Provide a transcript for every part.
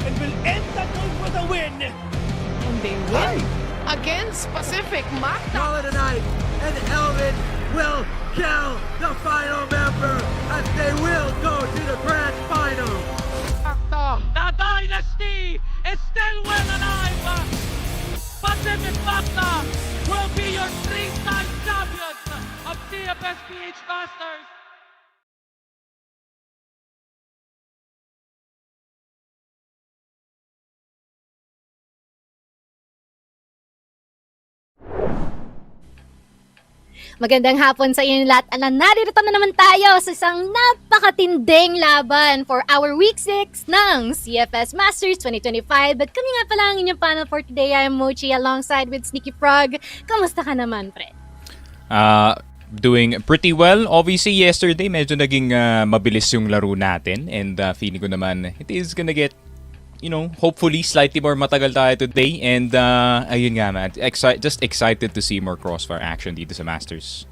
and will end the game with a win. And they win against Pacific Masters. Call it a night, and Elvin will kill the final member as they will go to the grand final. The dynasty is still well alive. Pacific Masters will be your 3-time champions of CFS PH Masters. Magandang hapon sa inyo lahat. Narito na naman tayo sa isang napakatinding laban for our Week 6 ng CFS Masters 2025. At kami nga pala ang inyong panel for today. I'm Mochi alongside with Sneaky Frog. Kamusta ka naman, pre? Doing pretty well. Obviously, yesterday medyo naging mabilis yung laro natin. And feeling ko naman, it is gonna get, hopefully slightly more matagal tayo today. And ayun nga man, just excited to see more crossfire action dito sa Masters.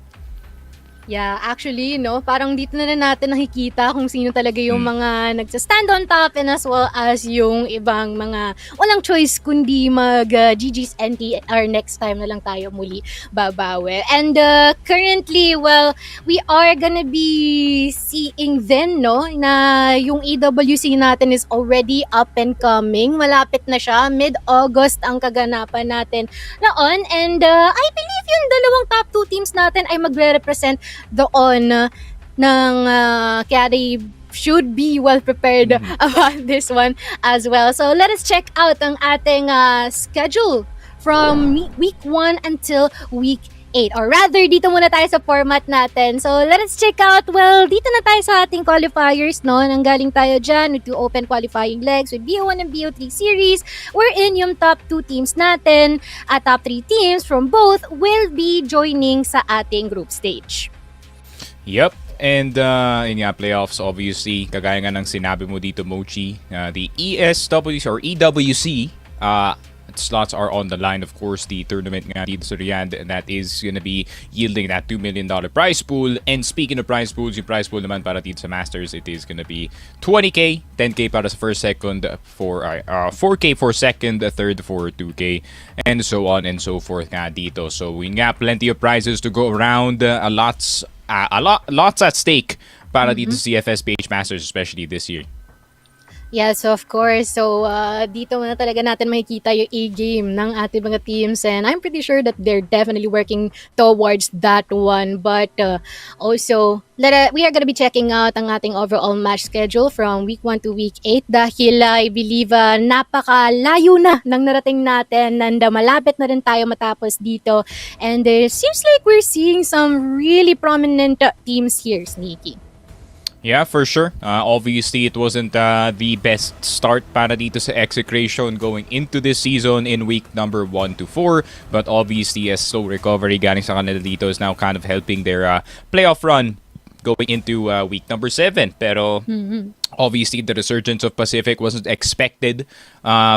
Yeah, actually, parang dito na natin nakikita kung sino talaga yung mga nagsa-stand on top and as well as yung ibang mga walang choice kundi mag-GG's NT or next time na lang tayo muli babawi. And currently, well, we are gonna be seeing then, na yung EWC natin is already up and coming. Malapit na siya. Mid-August ang kaganapan natin noon. And I believe yung dalawang top 2 teams natin ay magre-represent doon ng kaya they should be well prepared about this one as well. So let us check out ang ating schedule from week 1 until week 8. Or rather, dito muna tayo sa format natin. So let us check out, well, dito na tayo sa ating qualifiers, Nanggaling tayo dyan with 2 open qualifying legs with BO1 and BO3 series, wherein yung top 2 teams natin at top 3 teams from both will be joining sa ating group stage. Yep. And yun nga, playoffs, obviously, kagaya nga ng sinabi mo dito, Mochi, the ESWC or EWC slots are on the line. Of course, the tournament nga dito sa Riyadh, and that is gonna be yielding that $2 million prize pool. And speaking of prize pools, yung prize pool naman para dito sa Masters, it is gonna be 20K, 10K para sa first, second, 4K for second, third for 2K, and so on and so forth nga dito. So we got plenty of prizes to go around, lots at stake para dito sa CFS PH Masters, especially this year. Yes, of course. So, dito na talaga natin makikita yung A-game ng ating mga teams, and I'm pretty sure that they're definitely working towards that one. But also, we are gonna be checking out ang ating overall match schedule from week 1 to week 8 dahil I believe napakalayo na ng narating natin and malapit na rin tayo matapos dito. And it seems like we're seeing some really prominent teams here, Sneaky. Yeah, for sure. Obviously, it wasn't the best start para dito sa Execration going into this season in week number 1 to 4. But obviously, a slow recovery galing sa kanila dito is now kind of helping their playoff run going into week number 7. Pero obviously, the resurgence of Pacific wasn't expected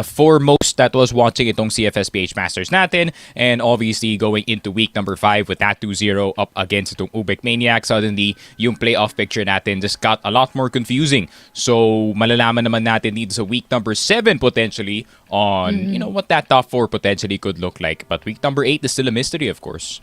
for most that was watching itong CFS PH Masters natin. And obviously, going into week number 5 with that 2-0 up against itong UBECMANIAC, suddenly, yung playoff picture natin just got a lot more confusing. So, malalaman naman natin dito sa week number 7 potentially on, what that top 4 potentially could look like. But week number 8 is still a mystery, of course.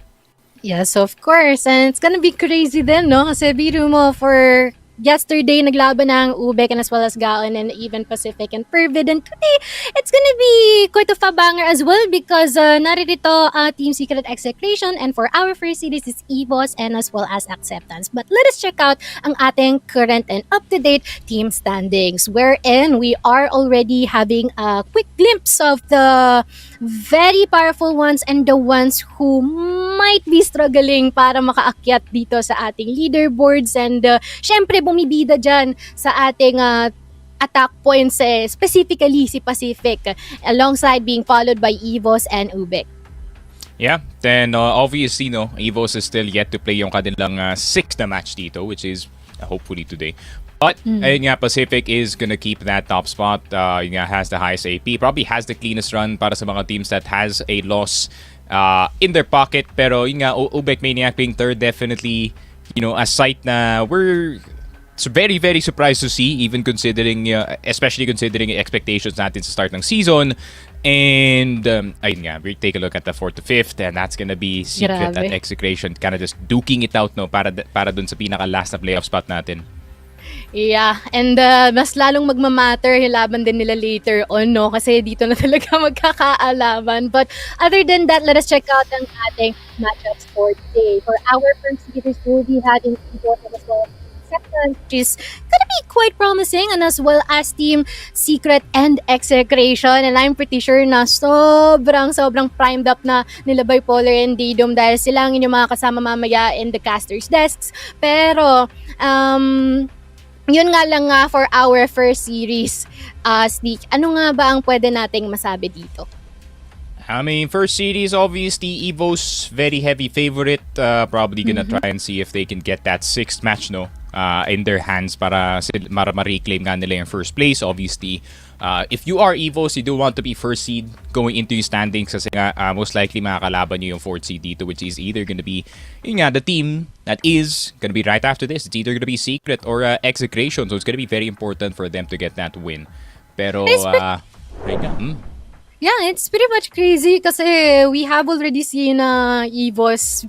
Yes, of course. And it's gonna be crazy din, Kasi biro mo for yesterday, naglaban ng UBEC and as well as Gaon and even Pacific and Fervid. And today, it's gonna be quite a banger as well because naririto Team Secret Execration, and for our first series is EVOS and as well as Acceptance. But let us check out ang ating current and up-to-date team standings, wherein we are already having a quick glimpse of the very powerful ones and the ones who might be struggling para makaakyat dito sa ating leaderboards. And syempre, bumibida dyan sa ating attack points, specifically si Pacific, alongside being followed by EVOS and UBEC. Yeah, then obviously, EVOS is still yet to play yung kanilang 6th na match dito, which is hopefully today. But ayun nga, Pacific is gonna keep that top spot. Yun nga, has the highest AP, probably has the cleanest run para sa mga teams that has a loss in their pocket. Pero yun nga, UBECMANIAC being third, definitely, a sight na we're it's very, very surprised to see, even considering, especially considering expectations natin sa start ng season. And, ayun nga, we take a look at the 4th to 5th, and that's gonna be Secret Grabe. at Execration, kind of just duking it out, no, para dun sa pinaka-last na playoff spot natin. Yeah, and mas lalong magmamatter yung laban din nila later on, no? Kasi dito na talaga magkakaalaman. But other than that, let us check out ang ating matchups for today. For our first series, we'll be having EVOS as well as Acceptance, which is gonna be quite promising, and as well as Team Secret and Execration. And I'm pretty sure na sobrang primed up na nila Bipolar and Daydom dahil sila ang inyong mga kasama mamaya in the casters desks. Pero, yun nga lang nga for our first series, Sneak. Ano nga ba ang pwede nating masabi dito? I mean, first series, obviously, EVOS, very heavy favorite. Probably gonna try and see if they can get that 6th match, no? In their hands para ma-reclaim nga nila yung first place. Obviously, if you are EVOS, you do want to be first seed going into yung standings kasi nga, most likely makakalaban nyo yung 4th seed dito, which is either gonna be yun nga, the team that is gonna be right after this. It's either gonna be Secret or Execration, so it's gonna be very important for them to get that win. Pero, right nga, Yeah, it's pretty much crazy kasi we have already seen EVOS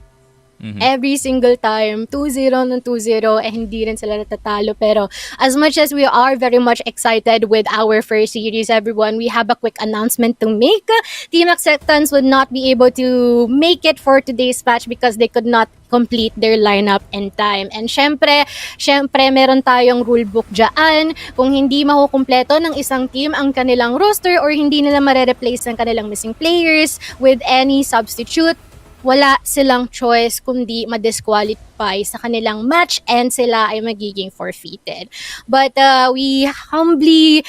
every single time 2-0 ng 2-0 hindi rin sila natatalo. Pero as much as we are very much excited with our first series, everyone, we have a quick announcement to make. Team Acceptance would not be able to make it for today's match because they could not complete their lineup in time. And syempre, meron tayong rulebook dyan. Kung hindi makukumpleto ng isang team ang kanilang roster or hindi nila mare-replace ng kanilang missing players with any substitute, wala silang choice kundi ma-disqualify sa kanilang match and sila ay magiging forfeited. But we humbly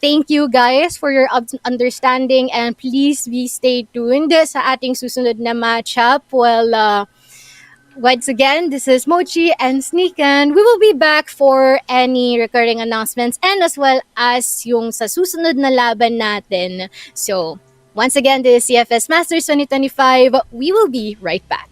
thank you guys for your understanding, and please stay tuned sa ating susunod na matchup. Well, once again, this is Mochi and Sneak, and we will be back for any recurring announcements and as well as yung sa susunod na laban natin. So, once again, this is CFS Masters 2025. We will be right back.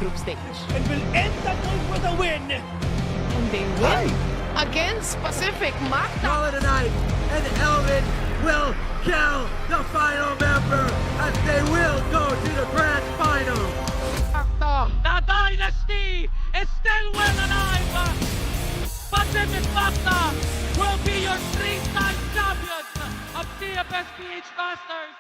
group stage. and will end the night with a win. And they win against Pacific MASTERS. Call it a night, and Elvin will kill the final member as they will go to the grand final. The dynasty is still well alive. Pacific Facta will be your three-time champions of CFS PH Masters.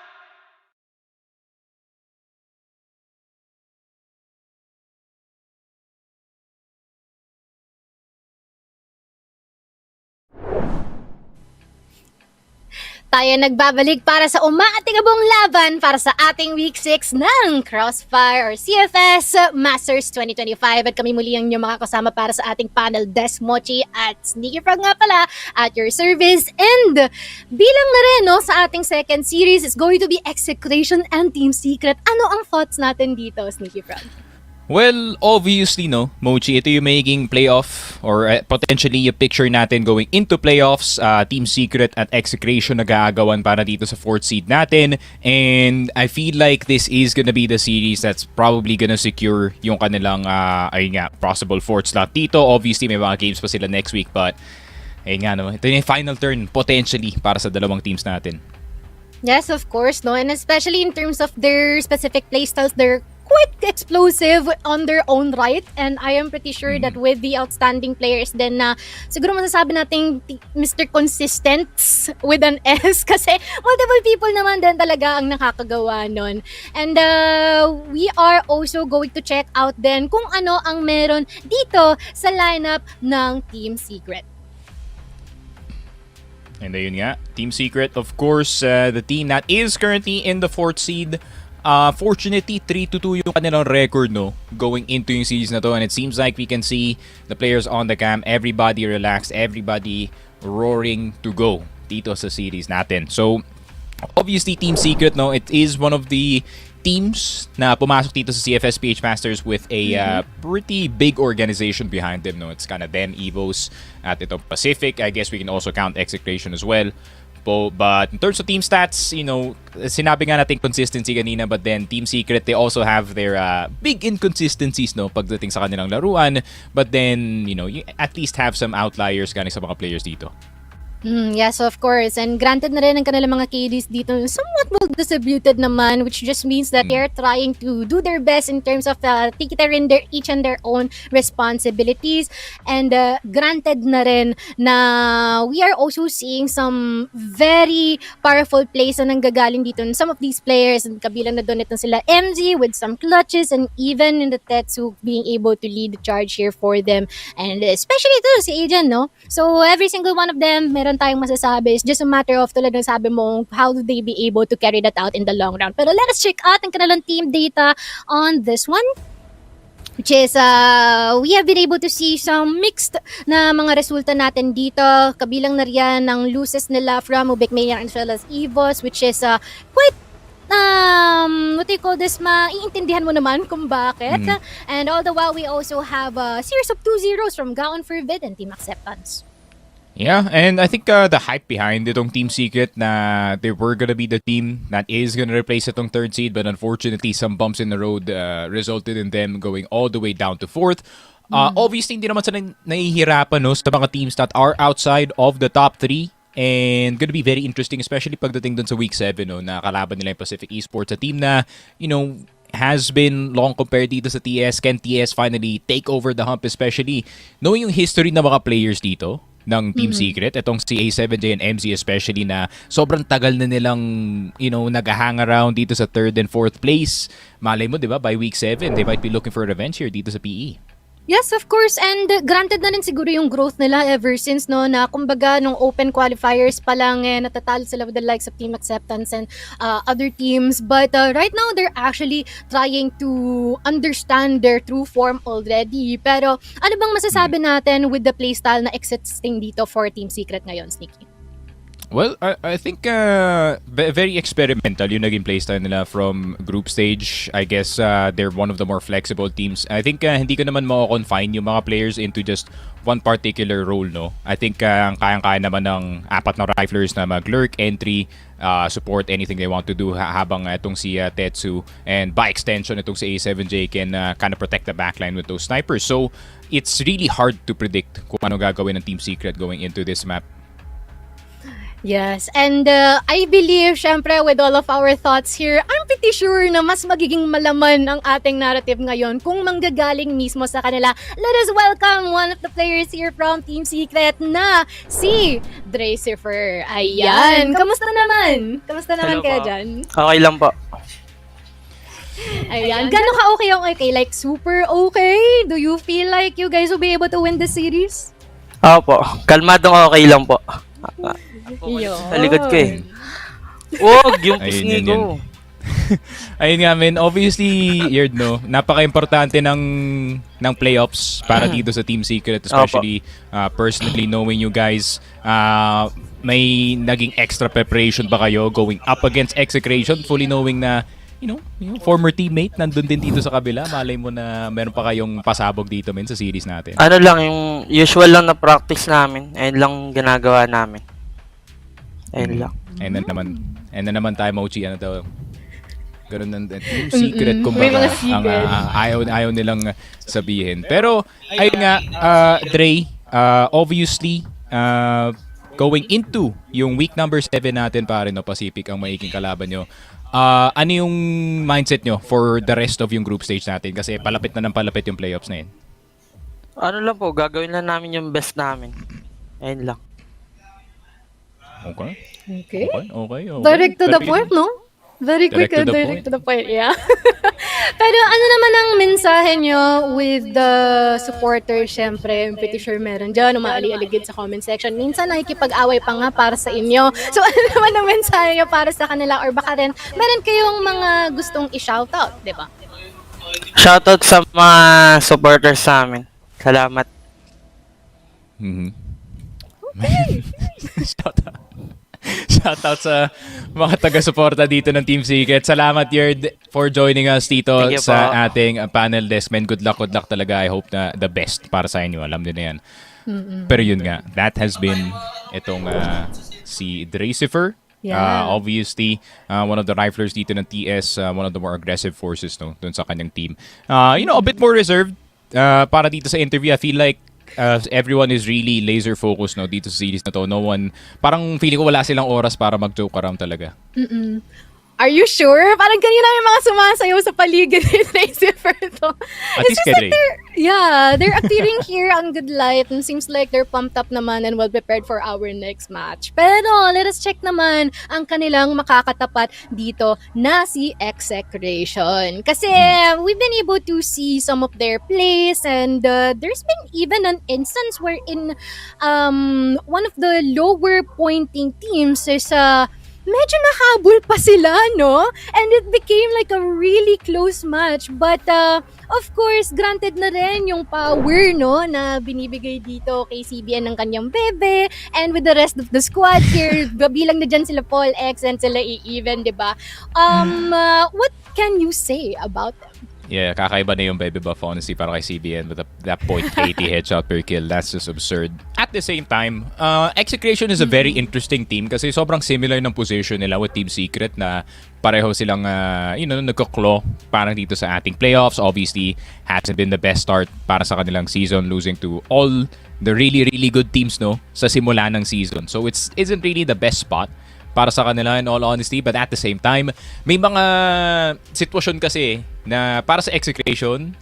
Tayo nagbabalik para sa umaatingabong laban para sa ating Week 6 ng Crossfire or CFS Masters 2025. At kami muli ang inyong mga kasama para sa ating panel, Des Mochi at Sneaky Frog nga pala at your service. And bilang na rin no, sa ating second series is going to be Execration and Team Secret. Ano ang thoughts natin dito, Sneaky Frog? Well, obviously, no, Mochi, ito yung magiging playoff or potentially yung picture natin going into playoffs. Team Secret at Execration nag-aagawan para dito sa 4th seed natin. And I feel like this is gonna be the series that's probably gonna secure yung kanilang possible 4th slot dito. Obviously, may mga games pa sila next week, but ayun nga, no, ito yung final turn potentially para sa dalawang teams natin. Yes, of course, no? And especially in terms of their specific playstyles, they're quite explosive on their own right, and I am pretty sure that with the outstanding players then siguro masasabi nating Mr. Consistent with an S kasi multiple people naman din talaga ang nakakagawa nun. And we are also going to check out then kung ano ang meron dito sa lineup ng Team Secret. And ayun nga, Team Secret, of course, the team that is currently in the 4th seed. Fortunately, 3-2 yung kanilang record, no, going into yung series na to. And it seems like we can see the players on the cam, everybody relaxed, everybody roaring to go dito sa series natin. So, obviously, Team Secret, no, it is one of the teams na pumasok dito sa CFS PH Masters with a pretty big organization behind them, no. It's kind of them, EVOS, at ito Pacific. I guess we can also count Execration as well. But in terms of team stats, you know, sinabi nga natin consistency kanina, but then Team Secret, they also have their big inconsistencies, no, pagdating sa kanilang laruan. But then, you know, you at least have some outliers galing sa mga players dito. Yes, of course. And granted na rin ang kanilang mga KDs dito somewhat well distributed naman, which just means that they're trying to do their best in terms of taking each and their own responsibilities. And granted na rin na we are also seeing some very powerful plays na nanggagaling dito. And some of these players, kabilang na doon itong sila MZ with some clutches and even in the Tetsu being able to lead the charge here for them. And especially ito si Agent, no? So every single one of them, meron tayong masasabi. It's just a matter of, tulad ng sabi mo, how do they be able to carry that out in the long run. Pero let us check out ang kanilang team data on this one, which is we have been able to see some mixed na mga resulta natin dito. Kabilang na riyan ang losses nila from UBECMANIAC as well as EVOS, which is quite what do you call this, maiintindihan mo naman kung bakit. And all the while, we also have a series of 2-0s from Gaon, Fervid, and Team Acceptance. Yeah, and I think the hype behind itong Team Secret na they were gonna be the team that is gonna replace itong 3rd seed, but unfortunately some bumps in the road resulted in them going all the way down to 4th. Obviously, hindi naman sila nahihirapan, no, sa mga teams that are outside of the top 3. And gonna be very interesting, especially pagdating dun sa Week 7, no, na kalaban nila yung Pacific Esports, a team na, you know, has been long compared dito sa TS. Can TS finally take over the hump, especially knowing yung history ng mga players dito ng Team Secret, itong si A7J and MZ especially, na sobrang tagal na nilang, you know, nag-hang around dito sa 3rd and 4th place. Malay mo, di ba, by Week 7, they might be looking for revenge here dito sa PE. Yes, of course. And granted na rin siguro yung growth nila ever since, no, na kumbaga nung open qualifiers pa lang natatalo sila with the likes of Team Acceptance and other teams. But right now, they're actually trying to understand their true form already. Pero ano bang masasabi natin with the playstyle na existing dito for Team Secret ngayon, Sneaky? Well, I think very experimental yung naging playstyle nila from group stage. I guess they're one of the more flexible teams. I think hindi ko naman mako-confine yung mga players into just one particular role, no? I think kayang-kaya naman ng apat na riflers na mag-lurk, entry, support anything they want to do habang itong si Tetsu and by extension itong si A7J can kind of protect the backline with those snipers. So, it's really hard to predict kung ano gagawin ng Team Secret going into this map. Yes, and I believe, syempre, with all of our thoughts here, I'm pretty sure na mas magiging malaman ang ating narrative ngayon kung manggagaling mismo sa kanila. Let us welcome one of the players here from Team Secret na si Dracifer. Ayan, kamusta naman? Kamusta naman kaya dyan? Okay lang po. Ayan, gano'n ka okay? Like, super okay? Do you feel like you guys will be able to win the series? Opo, kalmadong okay lang po. Yun. Sa likod ko eh. Wag, yung pisngi Ayun, ko. Ayun nga, man. Obviously, Yerd, no? Napaka-importante ng playoffs para dito sa Team Secret, especially personally knowing you guys. May naging extra preparation ba kayo going up against Execration, fully knowing na yung former teammate nandun din dito sa kabila. Malay mo na meron pa kayong pasabog dito, men, sa series natin. Ano lang, yung usual lang na practice namin. Ayun lang ginagawa namin. Ayun lang. And then naman tayo, Mochi, ano daw? Ganun ng Team Secret, kumbaga, May mga secret. ang ayaw nilang sabihin. Pero, ayun nga, Dre, obviously, going into yung week number 7 natin, pare, no, Pacific, ang maiging kalaban nyo. Ano yung mindset nyo for the rest of yung group stage natin? Kasi palapit na ng palapit yung playoffs na yun. Ano lang po, gagawin lang namin yung best namin. Ayun lang. Okay. Okay. Okay. Direct to the Pero point, no? Very quick Direct to and the direct to the point, yeah. Pero ano naman ang mensahe nyo with the supporters, syempre, I'm pretty sure meron dyan, umaali-aligid sa comment section. Minsan nakikipag-away pa nga para sa inyo. So ano naman ang mensahe nyo para sa kanila? Or baka rin, meron kayong mga gustong i-shoutout, di ba? Shoutout sa mga supporters sa amin. Salamat. Shoutout sa mga taga-suporta dito ng Team Secret. Salamat, Yerd, for joining us dito Thank you sa po. ating panel desk. Man, good luck talaga. I hope na the best para sa inyo. Alam din na yan. Pero yun nga, that has been itong si Dracifer. Yeah. Obviously, one of the riflers dito ng TS, one of the more aggressive forces, no, dun sa kanyang team. A bit more reserved para dito sa interview. I feel like everyone is really laser focused, no, dito sa series na to. No one, parang feeling ko wala silang oras para mag-joke around talaga. Are you sure? Parang kanina may mga sumasayaw sa paligid ni Dracifer to. At least kay Dre. They're appearing here on good light and seems like they're pumped up naman and well prepared for our next match. Pero let us check naman ang kanilang makakatapat dito na si Execration. Kasi we've been able to see some of their plays and there's been even an instance wherein one of the lower pointing teams is medyo nahabol pa sila, no? And it became like a really close match. But, of course, granted na rin yung power, no, na binibigay dito kay CBN ng kanyang bebe. And with the rest of the squad here, bilang na dyan sila Paul X and sila E-Even, di ba? What can you say about them? Yeah, kakaiba na yung baby buff, honestly, para kay CBN with that .80 headshot per kill. That's just absurd. At the same time, Execration is a very interesting team kasi sobrang similar ng position nila with Team Secret na pareho silang, nagko-claw parang dito sa ating playoffs. Obviously, hasn't been the best start para sa kanilang season, losing to all the really, really good teams, no, sa simula ng season. So, isn't really the best spot para sa kanila, in all honesty. But at the same time, may mga sitwasyon kasi na para sa Execration,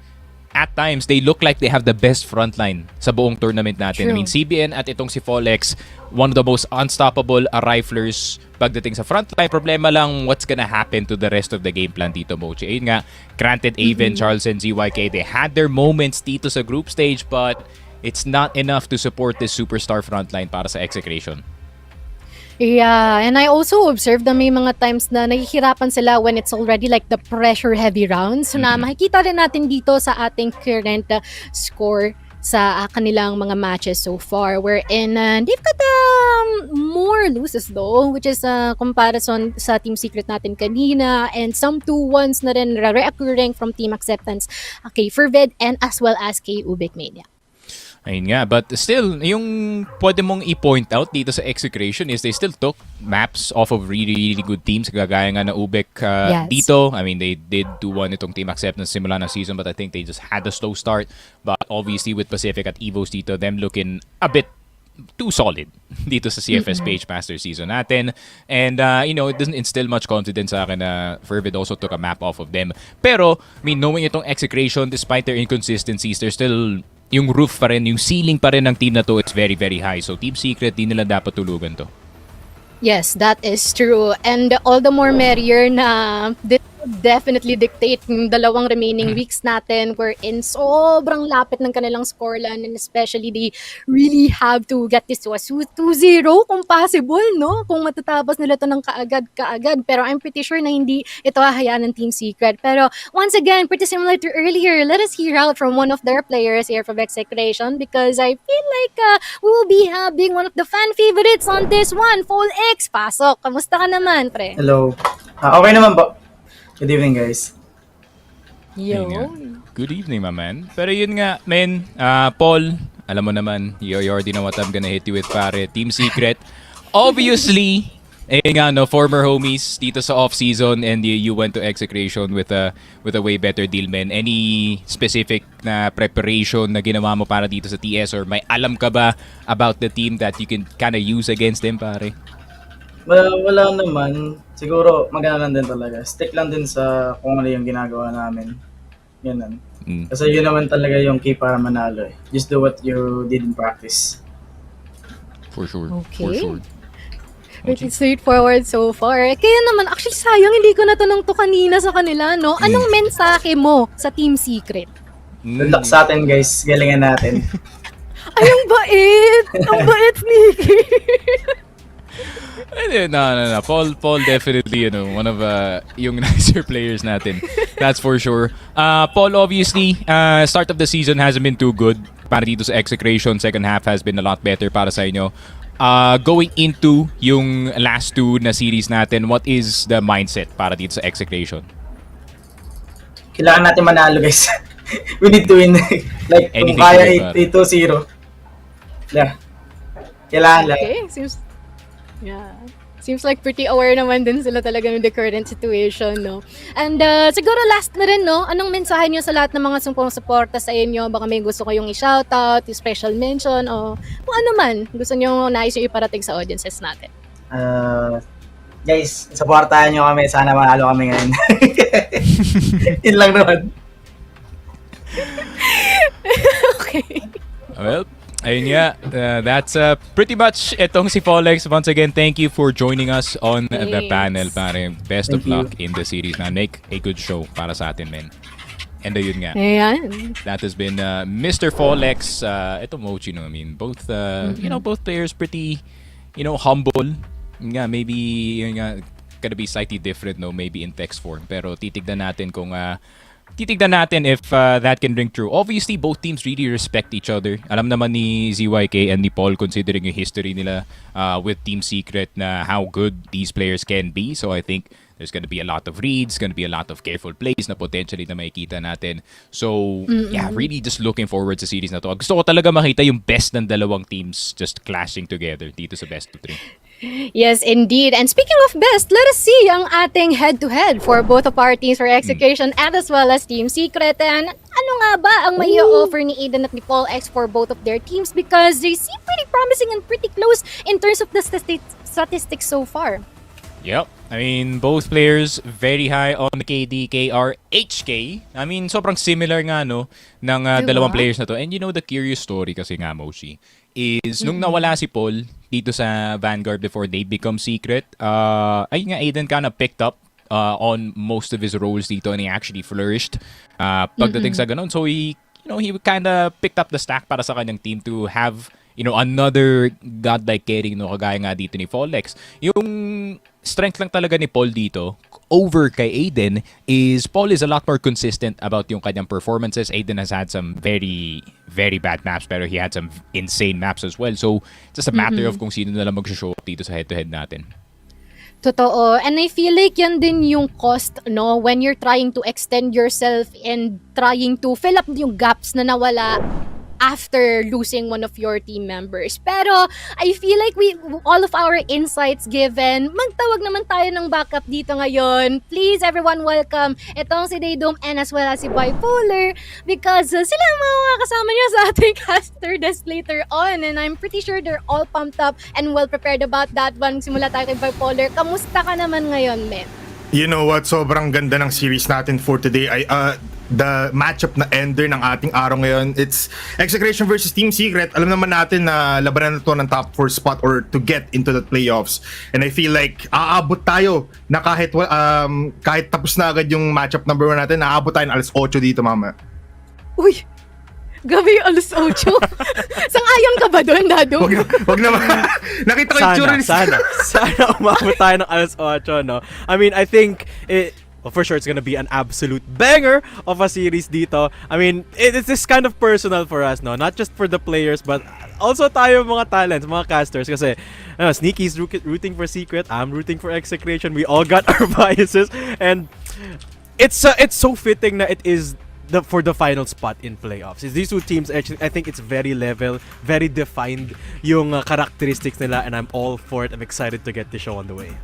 at times, they look like they have the best frontline sa buong tournament natin. True. I mean, CBN at itong si Folex, one of the most unstoppable riflers pagdating sa frontline. Problema lang what's gonna happen to the rest of the game plan dito, Mochi. Ayun nga, granted, Aven, Charles, and ZYK, they had their moments dito sa group stage, but it's not enough to support this superstar frontline para sa Execration. Yeah, and I also observed na may mga times na nahihirapan sila when it's already like the pressure-heavy rounds. So na makikita rin natin dito sa ating current score sa kanilang mga matches so far, wherein they've got more loses though, which is comparison sa Team Secret natin kanina, and some 2-1s na rin reoccurring from Team Acceptance kay Fervid and as well as kay UBECMANIAC. Ayun nga, but still, yung pwede mong i-point out dito sa Execration is they still took maps off of really, really good teams. Kagaya nga na UBEC dito. I mean, they did 2-1 itong Team Acceptance simula ng season, but I think they just had a slow start. But obviously with Pacific at EVOS dito, them looking a bit too solid dito sa CFS PH Masters season natin. And, it doesn't instill much confidence sa akin na Fervid also took a map off of them. Pero, I mean, knowing itong Execration, despite their inconsistencies, they're still... yung roof pa rin, yung ceiling pa rin ng team na to, it's very, very high. So, Team Secret, di nila dapat tulugan to. Yes, that is true. And all the more merrier na this would definitely dictate yung dalawang remaining weeks natin wherein sobrang lapit ng kanilang scoreline, and especially they really have to get this to a 2-0 kung possible, no? Kung matatapos nila to ng kaagad. Pero I'm pretty sure na hindi ito hahayaan ng Team Secret. Pero once again, pretty similar to earlier, let us hear out from one of their players here from Execration, because I feel like we will be having one of the fan favorites on this one, Fall X. Pasok, kamusta ka naman, pre? Hello. Okay naman po. Good evening, guys. Yo. Good evening, my man. Pero yun nga, men, Paul, alam mo naman, you already know what I'm gonna hit you with, pare. Team Secret. Obviously, former homies dito sa off-season, and you went to Execration with a way better deal, men. Any specific na preparation na ginawa mo para dito sa TS, or may alam ka ba about the team that you can kind of use against them, pare? Wala naman. Siguro, maganda lang din talaga. Stick lang din sa kung ano yung ginagawa namin. Ganun. Kasi yun naman talaga yung key para manalo eh. Just do what you did in practice. For sure. Okay. For sure. Pretty straightforward so far. Kaya naman, actually sayang hindi ko natanong to kanina sa kanila, no? Anong mensahe mo sa Team Secret? Good luck sa atin, guys. Galingan natin. Ay, ang bait! Ang bait, Nikki! No. Paul definitely, one of yung nicer players natin. That's for sure. Paul, obviously, start of the season hasn't been too good para dito sa Execration. Second half has been a lot better para sa inyo. Going into yung last two na series natin, what is the mindset para dito sa Execration? Kailangan natin manalo, guys. We need to win. Like, Anything kung kaya to win, 8-2-0. Yeah. Kailangan lang. Okay, seems like pretty aware naman din sila talaga ng the current situation, no? And siguro last na rin, no? Anong mensahe nyo sa lahat ng mga suporta sa inyo? Baka may gusto kayong i-shoutout, special mention, o kung ano man gusto nyo nais nyo iparating sa audiences natin. Guys, supportahan nyo kami. Sana manalo kami ngayon. Yun lang naman. Okay. Well, ayun nga, that's pretty much itong si Folex. Once again, thank you for joining us on the panel, pare. Best of luck in the series na. Make a good show para sa atin, men. And ayun nga. Ayan. That has been Mr. Folex. Ito Mochi, no? I mean, both both players pretty, humble. Nga, maybe yun nga, gonna be slightly different, no? Maybe in text form. Pero titignan natin kung if that can ring true. Obviously, both teams really respect each other. Alam naman ni ZYK and ni Paul, considering yung history nila with Team Secret, na how good these players can be. So I think there's gonna be a lot of reads, gonna be a lot of careful plays na potentially na makikita natin. So, yeah, really just looking forward sa series na to. Gusto ko talaga makita yung best ng dalawang teams just clashing together dito sa best of 3. Yes, indeed. And speaking of best, let us see ang ating head-to-head for both of our teams for Execration and as well as Team Secret. And ano nga ba ang may offer ni Aiden at ni Paul X for both of their teams, because they seem pretty promising and pretty close in terms of the statistics so far. Yep. I mean, both players very high on the KD, KR, HK. I mean, sobrang similar nga, no, ng dalawang players na to. And the curious story kasi nga, Moshi, is nung nawala si Paul dito sa Vanguard before they become Secret, ayun nga, Aiden kind of picked up on most of his roles dito, and he actually flourished pagdating sa ganun. So he kind of picked up the stack para sa kanyang team to have another godlike carrying, kagaya nga dito ni Folex. Yung strength lang talaga ni Paul dito over kay Aiden is Paul is a lot more consistent about yung kanyang performances. Aiden has had some very, very bad maps, pero he had some insane maps as well. So, it's just a matter of kung sino na lang mag-show up dito sa head-to-head natin. Totoo. And I feel like yan din yung cost, no? When you're trying to extend yourself and trying to fill up yung gaps na nawala after losing one of your team members. Pero I feel like all of our insights given, magtawag naman tayo ng backup dito ngayon. Please, everyone, welcome itong si Daydome and as well as si Bipolar because sila ang mga kasama niyo sa ating caster desk later on and I'm pretty sure they're all pumped up and well prepared about that one. Simula tayo kay Bipolar. Kamusta ka naman ngayon, men? You know what? Sobrang ganda ng series natin for today. The matchup na ender ng ating araw ngayon, it's Execration versus Team Secret. Alam naman natin na labanan na to ng top 4 spot or to get into the playoffs. And I feel like aabot tayo na kahit tapos na agad yung matchup number 1 natin, aabot tayo ng alas 8 dito, mama. Uy! Gabi yung alas 8. Sang-ayon ka ba doon, Dado? Wag naman. Nakita ko yung tsura ni Sana umabot tayo ng alas 8, no? I mean, I think well, for sure, it's gonna be an absolute banger of a series dito. I mean, it's this kind of personal for us, no? Not just for the players, but also tayo mga talents, mga casters. Kasi Sneaky's rooting for Secret, I'm rooting for Execration. We all got our biases, and it's so fitting na it is for the final spot in playoffs. These two teams, actually, I think it's very level, very defined yung characteristics nila, and I'm all for it. I'm excited to get the show on the way.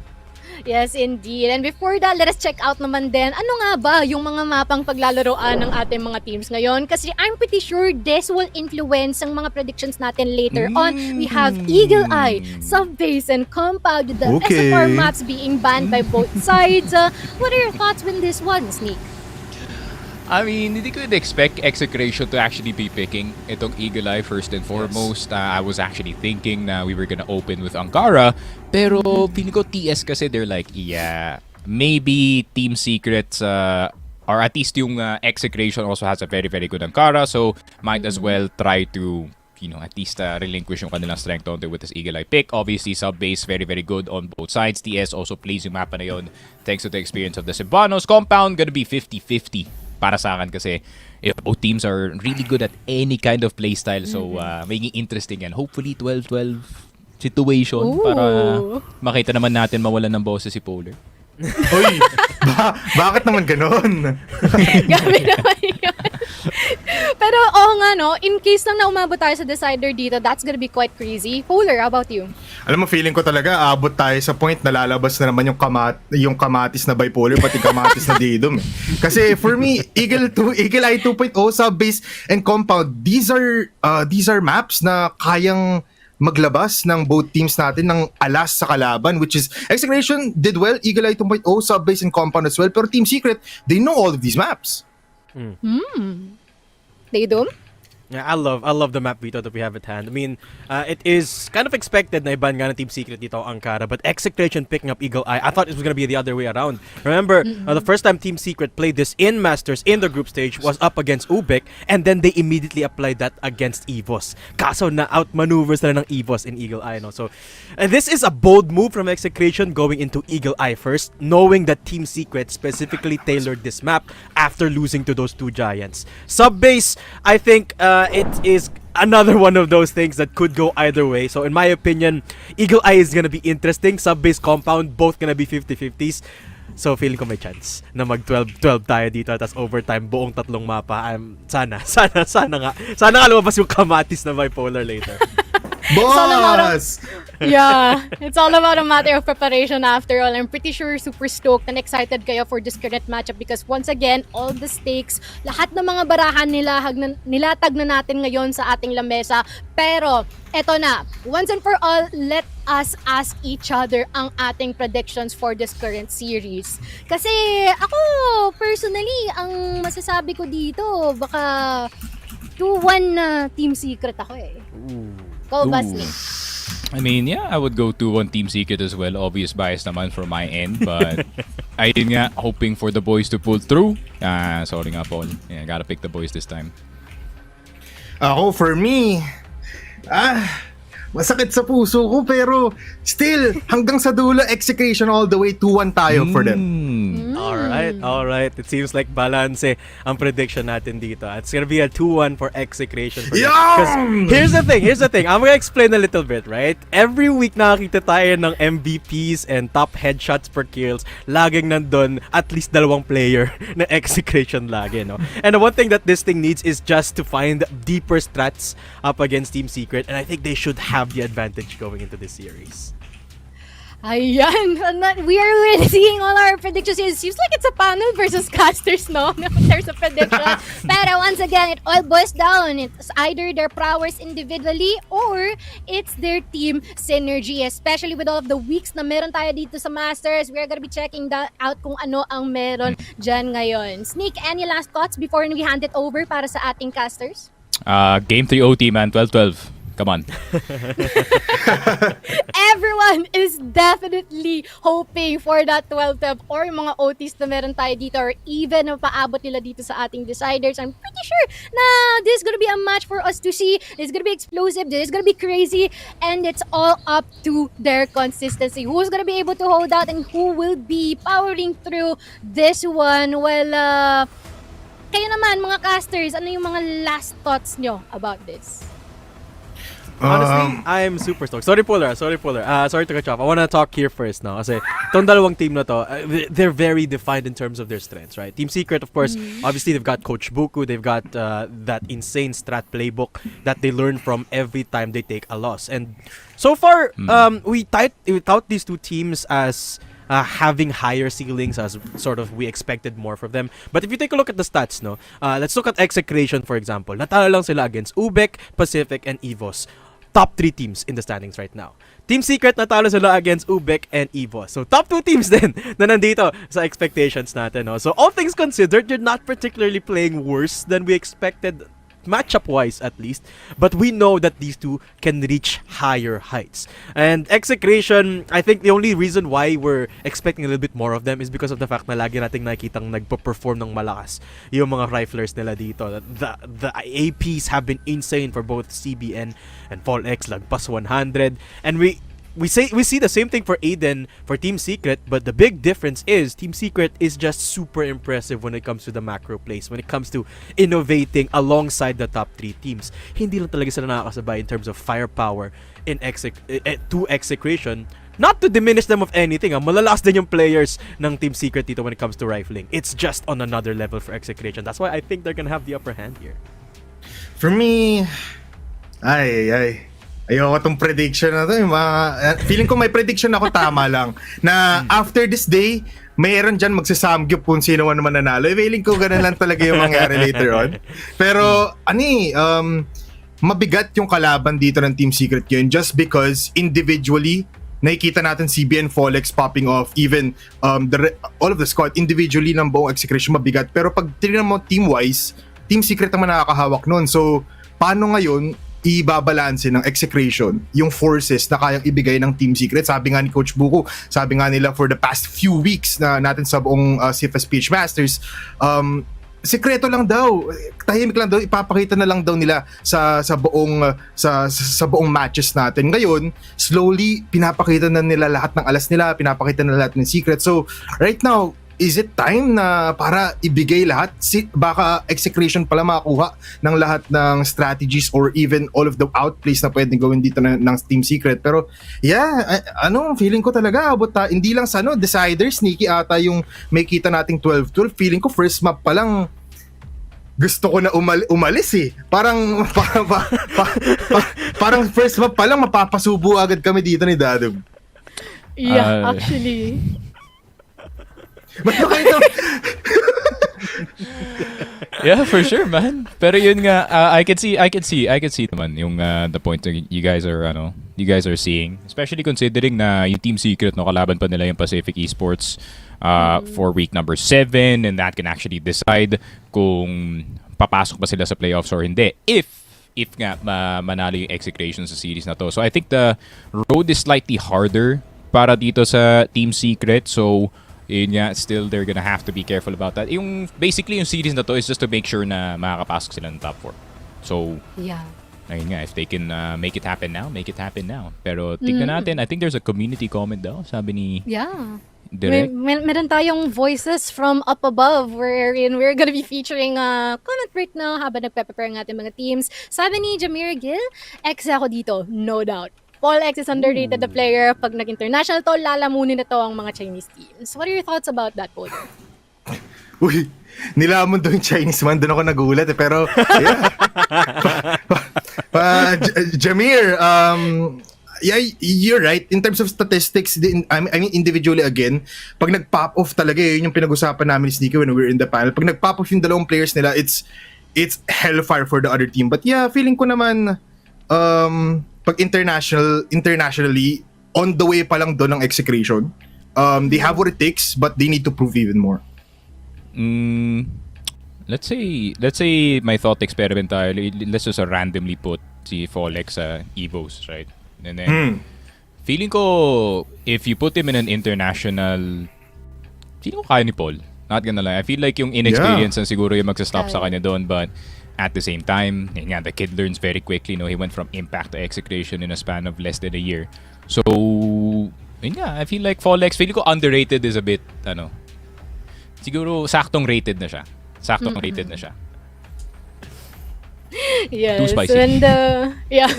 Yes, indeed. And before that, let us check out naman din, ano nga ba yung mga mapang paglalaroan ng ating mga teams ngayon? Kasi I'm pretty sure this will influence ang mga predictions natin later on. We have Eagle Eye, Subbase, and Compound, the SFR maps being banned by both sides. What are your thoughts with this one, Sneak? I mean, hindi ko expect Execration to actually be picking itong Eagle Eye first and foremost. I was actually thinking na we were gonna open with Ankara, pero feeling ko TS kasi they're like, yeah, maybe Team Secrets or at least yung Execration also has a very, very good Ankara, so might as well try to, you know, at least relinquish yung kanilang strength onto with this Eagle Eye pick. Obviously, Subbase, very, very good on both sides. TS also plays yung mapa na yun thanks to the experience of the Cebanos. Compound gonna be 50-50. Para sa akin kasi if both teams are really good at any kind of playstyle, so magiging interesting yan. Hopefully 12-12 situation para makita naman natin mawalan ng boses si Polar. Hoy, bakit naman ganon? Gabi naman yun. Pero nga no, in case lang na umabot tayo sa decider dito, that's gonna be quite crazy. Polar, how about you? Alam mo, feeling ko talaga aabot tayo sa point na lalabas na naman yung kamatis na Bipolar pati kamatis na Daydome. Kasi for me, Eagle Eye 2.0, Subbase, and Compound, these are maps na kayang maglabas ng both teams natin ng alas sa kalaban, which is Execration did well, Eagle Eye 2.0, Subbase, and Compound as well, pero Team Secret, they know all of these maps. Daydome? Yeah, I love the map veto that we have at hand. I mean, it is kind of expected na iban nga ng Team Secret dito ang Ankara, but Execration picking up Eagle Eye, I thought it was gonna be the other way around. Remember, the first time Team Secret played this in Masters in the group stage was up against UBEC, and then they immediately applied that against EVOS. Kaso na outmaneuvers na ng EVOS in Eagle Eye, no? So, and this is a bold move from Execration going into Eagle Eye first, knowing that Team Secret specifically tailored this map after losing to those two giants. Subbase, I think it is another one of those things that could go either way. So in my opinion, Eagle Eye is gonna be interesting. Subbase, Compound, both gonna be 50-50s. So feeling ko may chance na mag 12-12 tayo dito at overtime buong tatlong mapa. Sana nga lumabas yung kamatis na Bipolar later. Boss! Yeah, it's all about a matter of preparation after all. I'm pretty sure super stoked and excited kayo for this current matchup because once again, all the stakes, lahat ng mga barahan nilatag na natin ngayon sa ating lamesa. Pero, eto na, once and for all, let us ask each other ang ating predictions for this current series. Kasi ako, personally, ang masasabi ko dito, baka 2-1 na Team Secret ako eh. Go, Basni. I mean, yeah, I would go to one Team Secret as well. Obvious bias naman from my end, but ayun nga, hoping for the boys to pull through. Sorry nga, Paul. Yeah, gotta pick the boys this time. Ako, for me, masakit sa puso ko, pero still, hanggang sa dulo, Execration all the way, 2-1 tayo for them. Alright. It seems like balance ang prediction natin dito. It's gonna be a 2-1 for Execration. Because here's the thing. I'm gonna explain a little bit, right? Every week nakakita tayo ng MVPs and top headshots per kills. Laging nandun at least 2 player na Execration lagi, no? And the one thing that this thing needs is just to find deeper strats up against Team Secret, and I think they should have the advantage going into this series. Ayan, we are already seeing all our predictions. It seems like it's a panel versus casters, no? There's a prediction. Pero once again, it all boils down. It's either their prowess individually or it's their team synergy. Especially with all of the weeks na meron tayo dito sa Masters, we're gonna be checking that out kung ano ang meron dyan ngayon. Sneak, any last thoughts before we hand it over para sa ating casters? Game 3 OT, man. 12-12. Come on. Everyone is definitely hoping for that 12-12 or yung mga OTs na meron tayo dito or even paabot nila dito sa ating deciders. I'm pretty sure na this is gonna be a match for us to see. This is gonna be explosive. This is gonna be crazy. And it's all up to their consistency. Who's gonna be able to hold out and who will be powering through this one? Well, kayo naman mga casters, ano yung mga last thoughts nyo about this? Honestly, I'm super stoked. Sorry, Polar. Sorry to cut you off. I want to talk here first now. Kasi itong dalawang team na to, they're very defined in terms of their strengths, right? Team Secret, of course, obviously they've got Coach Buku. They've got that insane strat playbook that they learn from every time they take a loss. And so far, we tout these two teams as having higher ceilings as sort of we expected more from them. But if you take a look at the stats, no, let's look at Execration, for example. Natalo lang sila against UBEC, Pacific, and EVOS. Top 3 teams in the standings right now. Team Secret natalo sila against UBEC and EVOS. So top 2 teams din na nandito sa expectations natin. No? So all things considered, you're not particularly playing worse than we expected, matchup-wise at least, but we know that these two can reach higher heights. And Execration, I think the only reason why we're expecting a little bit more of them is because of the fact na lagi nating nakikitang nagpo-perform ng malakas yung mga riflers nila dito. The APs have been insane for both CBN and Fall X, lagpas 100, and we see the same thing for Aiden for Team Secret, but the big difference is Team Secret is just super impressive when it comes to the macro plays, when it comes to innovating alongside the top 3 teams. Hindi lang talaga sila nakakasabay in terms of firepower in to Execration. Not to diminish them of anything, malalakas din yung players ng Team Secret dito when it comes to rifling. It's just on another level for Execration. That's why I think they're gonna have the upper hand here. For me, ayoko tong prediction na to. Feeling ko may prediction ako tama lang. Na after this day, mayroon dyan magsasamgyup kung sino naman nanalo. Feeling ko ganun lang talaga yung mangyari later on. Pero, mabigat yung kalaban dito ng Team Secret yun just because individually, nakikita natin CBN, Folex popping off, even all of the squad individually ng buong Execration mabigat. Pero pag tingnan mo team-wise, Team Secret naman nakakahawak nun. So, paano ngayon ibabalanse ng Execration yung forces na kayang ibigay ng Team Secret? Sabi nga ni Coach Buku, sabi nga nila for the past few weeks na natin sa buong CFS PH Masters, sekreto lang daw, tahimik lang daw, ipapakita na lang daw nila sa buong matches natin. Ngayon, slowly pinapakita na nila lahat ng alas nila, pinapakita na lahat ng secret. So, right now, is it time na para ibigay lahat? Baka Execration pala makakuha ng lahat ng strategies or even all of the outplays na pwedeng gawin dito ng Team Secret. Pero yeah, feeling ko talaga hindi lang sa deciders, sneaky ata yung may kita nating 12-12. Feeling ko first map pa lang gusto ko na umalis eh. Parang first map pa lang mapapasubo agad kami dito ni Dadog. Yeah, actually. Yeah, for sure, man. Pero yun nga, I can see naman yung the point that you guys are seeing, especially considering na yung Team Secret kalaban pa nila yung Pacific Esports for week number 7, and that can actually decide kung papasok ba sila sa playoffs or hindi if nga manalo yung Execration sa series na to. So I think the road is slightly harder para dito sa Team Secret. So yun nga, still they're gonna have to be careful about that. Basically yung series na to is just to make sure na makakapasok sila ng top 4. So yeah, ayun nga, if they can make it happen now, make it happen now. Pero tignan natin, I think there's a community comment daw, sabi ni Direct. Meron tayong voices from up above wherein we're gonna be featuring comment break na habang nagpe-prepare ng ating mga teams. Sabi ni Jamir Gill, X ako dito, no doubt. Paul X is underrated the player. Pag nag-international to, lalamunin na to ang mga Chinese teams. What are your thoughts about that, Paul? Uy, nilamon daw yung Chinese man. Doon ako nagulat eh. Pero, yeah. Jamir, yeah, you're right. In terms of statistics, I mean individually again, pag nag-pop off talaga, yun yung pinag-usapan namin ni Sneaky when we were in the panel. Pag nag-pop off yung dalawang players nila, it's hellfire for the other team. But yeah, feeling ko naman, pag internationally, on the way pa lang doon ng Execration. They have what it takes, but they need to prove even more. Let's say my thought experiment tayo. Let's just randomly put si Folex sa EVOS, right? And then, feeling ko, if you put him in an international, feeling ko kaya ni Paul. Not gonna lie. I feel like yung inexperience na siguro yung magsastop sa kanya doon, but at the same time, the kid learns very quickly. No, he went from Impact to Execration in a span of less than a year. So, I feel like Folex, feeling ko underrated is a bit, siguro saktong rated na siya. Rated na siya. Yes. Too spicy. And, yeah.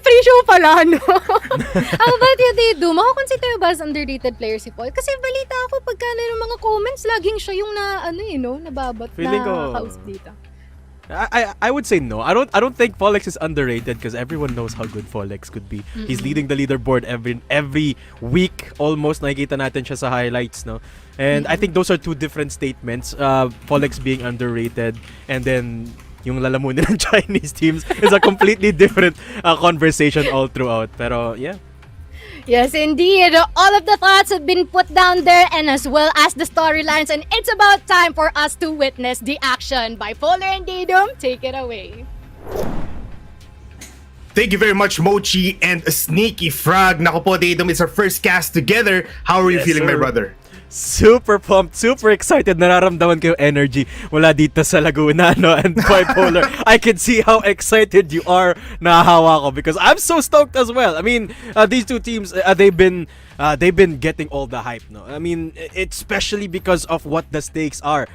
Pre-show pala, no? How about you, Dido? Makakonsider ba as underrated player si Paul? Kasi balita ako, pagka ng mga comments, laging siya yung nababat Feeling na ko, kausap dito. I would say no. I don't think Folex is underrated because everyone knows how good Folex could be. He's leading the leaderboard every week almost. Nakikita natin siya sa highlights, no? And I think those are two different statements. Folex being underrated and then yung lalamunin ng Chinese teams is a completely different conversation all throughout. Pero yeah. Yes, indeed. All of the thoughts have been put down there and as well as the storylines. And it's about time for us to witness the action. Bipolar and Daedum, take it away. Thank you very much, Mochi and Sneaky Frog. Nako po, Daedum, it's our first cast together. How are you feeling, my brother? Super pumped, super excited. Nararamdaman ko yung energy mula dito sa Laguna, no? And Bipolar, I can see how excited you are. Nahahawa ko because I'm so stoked as well. I mean, these two teams, they've been getting all the hype, no? I mean, especially because of what the stakes are.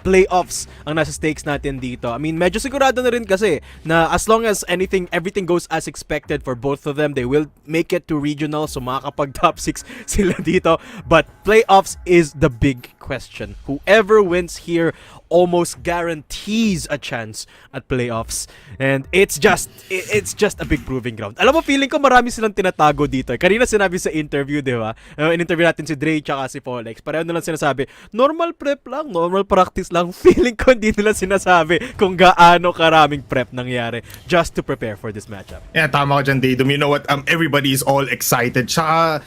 Playoffs ang nasa stakes natin dito. I mean, medyo sigurado na rin kasi na as long as everything goes as expected for both of them, they will make it to regional, so makakapag top 6 sila dito. But playoffs is the big question. Whoever wins here almost guarantees a chance at playoffs. And it's just a big proving ground. Alam mo, feeling ko marami silang tinatago dito. Kanina sinabi sa interview, di ba? In-interview natin si Dre tsaka si Folex. Pareho na lang sinasabi, normal prep lang, normal practice lang. Feeling ko hindi nila sinasabi kung gaano karaming prep nangyari just to prepare for this matchup. Yeah, tama ka dyan, Daedum. You know what? Everybody is all excited. Tsaka,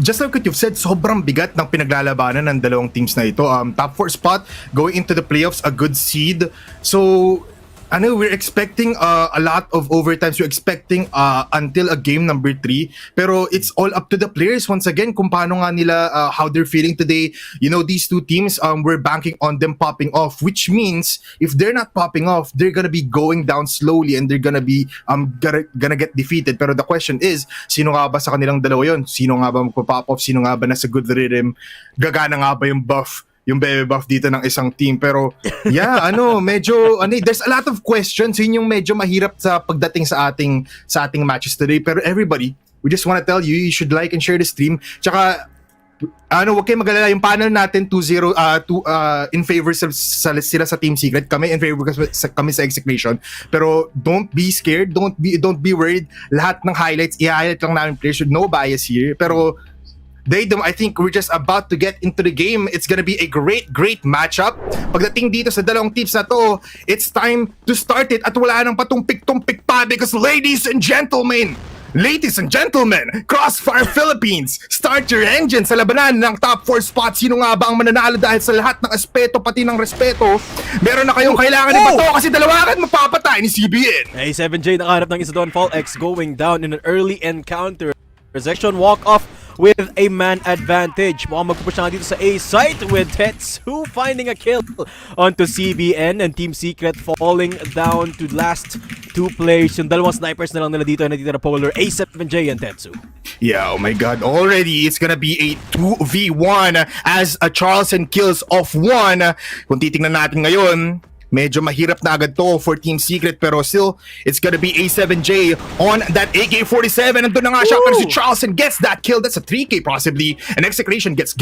just like what you've said, sobrang bigat ng pinaglalabanan ng dalawang teams na ito. Top 4 spot, going into the playoffs, a good seed. So, we're expecting a lot of overtimes. We're expecting until a game number 3. Pero it's all up to the players once again kung paano nga nila, how they're feeling today. You know, these two teams, we're banking on them popping off, which means if they're not popping off, they're gonna be going down slowly and they're gonna be gonna get defeated. Pero the question is, sino nga ba sa kanilang dalawa yun? Sino nga ba magpa-pop off? Sino nga ba nasa good rhythm? Gagana nga ba yung buff? Yung bebe buff dito ng isang team. Pero yeah, medyo there's a lot of questions. Yun yung medyo mahirap sa pagdating sa ating matches today. Pero everybody, we just wanna tell you, you should like and share the stream. Tsaka wag kayong magalala, yung panel natin 2-0 in favor sila sa Team Secret, kami in favor kami sa Execration. Pero don't be scared, don't be worried. Lahat ng highlights, i-highlight lang namin players, no bias here. Pero Daedum, I think we're just about to get into the game. It's gonna be a great matchup. Pagdating dito sa dalawang teams na to, it's time to start it at wala nang patumpik-tumpik pa because ladies and gentlemen, Crossfire Philippines, start your engine sa labanan ng top 4 spots. Sino nga ba ang mananalo dahil sa lahat ng aspeto pati ng respeto? Meron na kayong kailangan ni Bato kasi dalawa agad mapapatay ni CBN. A7J nakahanap ng isa doon. Folex going down in an early encounter. Possession walk-off with a man advantage. Mukhang magpupush na dito sa A site with Tetsu finding a kill onto CBN and Team Secret falling down to last 2 players. Yung dalawang snipers na lang nila dito na Polar, A7J and Tetsu. Yeah, oh my god. Already, it's gonna be a 2v1 as a Charleston kills off 1. Kung titingnan natin ngayon, medyo mahirap na agad to for Team Secret, pero still, it's gonna be A7J on that AK-47. Andun na nga siya, pero si Charleston gets that kill. That's a 3K possibly. And Execration gets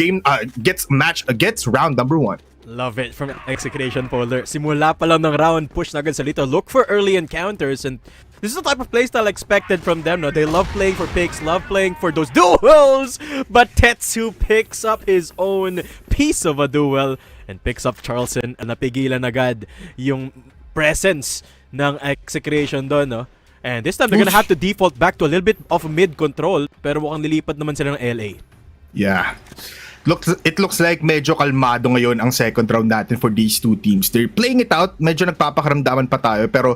round number 1. Love it from Execration, Polar. Simula pa lang ng round, push na agad sa Lito. Look for early encounters, and this is the type of playstyle expected from them. No? They love playing for picks, love playing for those duels, but Tetsu picks up his own piece of a duel and picks up Charleston, and napigilan agad yung presence ng Execration doon, no? And this time, they're gonna have to default back to a little bit of mid-control, pero mukhang lilipat naman sila ng LA. Yeah. It looks like medyo kalmado ngayon ang second round natin for these two teams. They're playing it out. Medyo nagpapakaramdaman pa tayo. Pero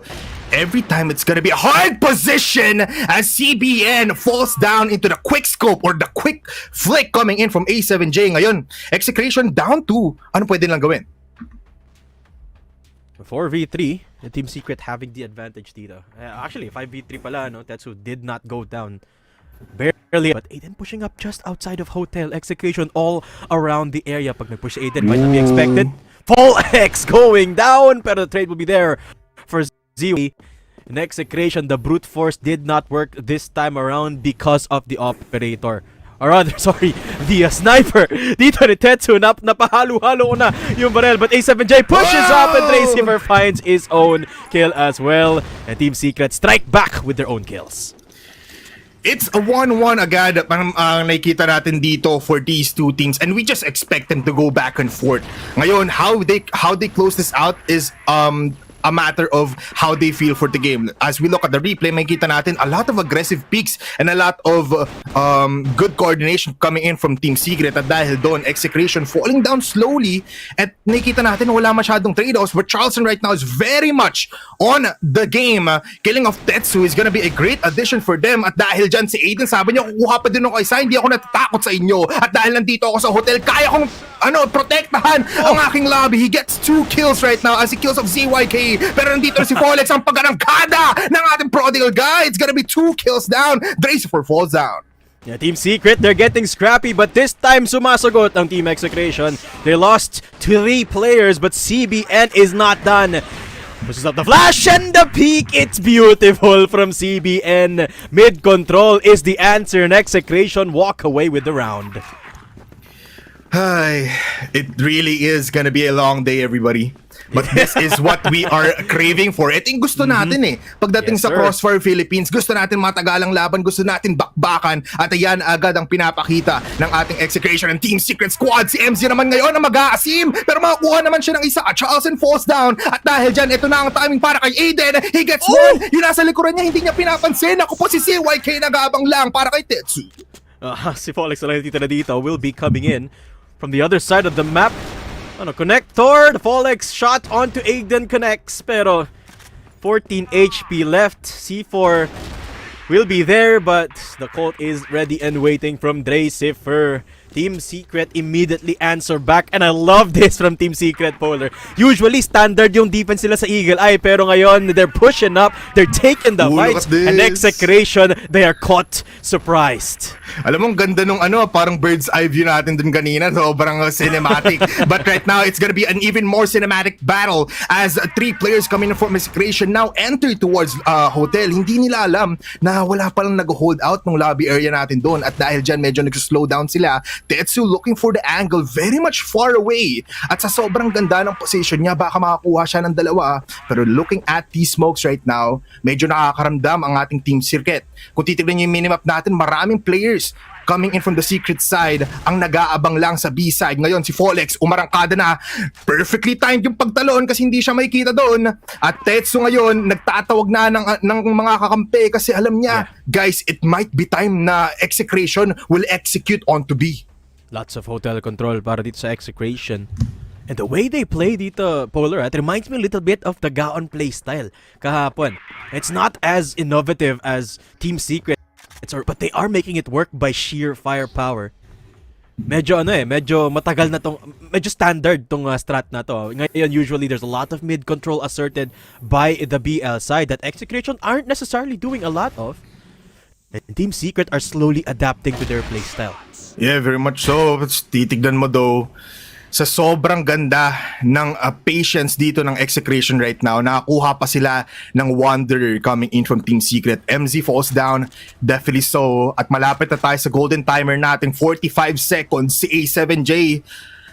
every time it's gonna be a hard position as CBN falls down into the quick scope or the quick flick coming in from A7J. Ngayon, Execration down 2. Ano pwede lang gawin? 4v3, the Team Secret having the advantage dito. Actually, 5v3 pala, no? Tetsu did not go down. Barely, but Aiden pushing up just outside of Hotel. Execution all around the area. Pag nag-push Aiden, might not be expected. Full X going down, pero the trade will be there for Ziwi. In Execration, the brute force did not work this time around because of the operator. Or rather, sorry, the sniper. Dito ni Tetsu, napahalo-halo na yung barrel. But A7J pushes up and Tracifer finds his own kill as well. And Team Secret strike back with their own kills. It's a 1-1 agad ang nakikita natin dito for these two teams, and we just expect them to go back and forth. Ngayon, how they close this out is a matter of how they feel for the game. As we look at the replay, makikita natin a lot of aggressive peaks and a lot of good coordination coming in from Team Secret, at dahil doon, Execration falling down slowly, at nakikita natin wala masyadong trade-offs, but Charleston right now is very much on the game. Killing of Tetsu is gonna be a great addition for them, at dahil dyan si Aiden sabi niya, kukuha pa din ako isa, hindi ako natatakot sa inyo, at dahil nandito ako sa hotel, kaya kong protektahan ang aking lobby. He gets 2 kills right now as he kills of ZYK, pero nandito si Folex ang paggarangkada ng ating prodigal guy. It's gonna be 2 kills down. Tracifer falls down. Yeah, Team Secret, they're getting scrappy, but this time sumasagot ang Team Execration. They lost 3 players, but CBN is not done. Pushes up the flash and the peak. It's beautiful from CBN. Mid-control is the answer, and Execration walk away with the round. Ay, it really is gonna be a long day, everybody. But this is what we are craving for. Ito yung gusto natin Pagdating Yes, sa sir. Crossfire Philippines, gusto natin matagalang laban, gusto natin bakbakan, at ayan agad ang pinapakita ng ating Execration and Team Secret Squad. Si MZ naman ngayon na mag-aasim, pero makakuha naman siya ng isa. At Charleston falls down, at dahil dyan, ito na ang timing para kay Aiden. He gets one. Yung nasa likuran niya, hindi niya pinapansin. Ako po si CYK nag-aabang lang para kay Tetsu. Si Folex na dito will be coming in from the other side of the map. Connector, the Folex shot onto Aiden connects, pero 14 HP left. C4 will be there, but the Colt is ready and waiting from Tracifer. Team Secret immediately answer back, and I love this from Team Secret, Polar. Usually standard yung defense nila sa Eagle Eye, pero ngayon they're pushing up, they're taking the fight, and Execration, they are caught surprised. Alam mo, ang ganda nung parang bird's eye view natin dun kanina, sobrang cinematic. But right now, it's gonna be an even more cinematic battle as 3 players coming in from Execration now enter towards hotel. Hindi nila alam na wala palang nag-hold out ng lobby area natin doon, at dahil dyan medyo nag-slow down sila. Tetsu looking for the angle very much far away, at sa sobrang ganda ng position niya, baka makakuha siya ng dalawa. Pero looking at these smokes right now, medyo nakakaramdam ang ating Team Secret. Kung titignan niyo yung minimap natin, maraming players coming in from the Secret side ang nag-aabang lang sa B side. Ngayon si Folex umarangkada na, perfectly timed yung pagtalon kasi hindi siya makikita doon. At Tetsu ngayon nagtatawag na ng mga kakampi kasi alam niya, guys, it might be time na Execration will execute onto B. Lots of hotel control para dito sa Execration. And the way they play dito, Polar, it reminds me a little bit of the Gaon play style kahapon. It's not as innovative as Team Secret. but they are making it work by sheer firepower. Medyo medyo matagal na tong, medyo standard tong strat na to. Ngayon, usually there's a lot of mid control asserted by the BL side that Execration aren't necessarily doing a lot of. And Team Secret are slowly adapting to their playstyle. Yeah, very much so. Titignan mo though, sa sobrang ganda ng patience dito ng Execration right now, nakakuha pa sila ng Wanderer coming in from Team Secret. MZ falls down, definitely so. At malapit na tayo sa golden timer natin, 45 seconds. Si A7J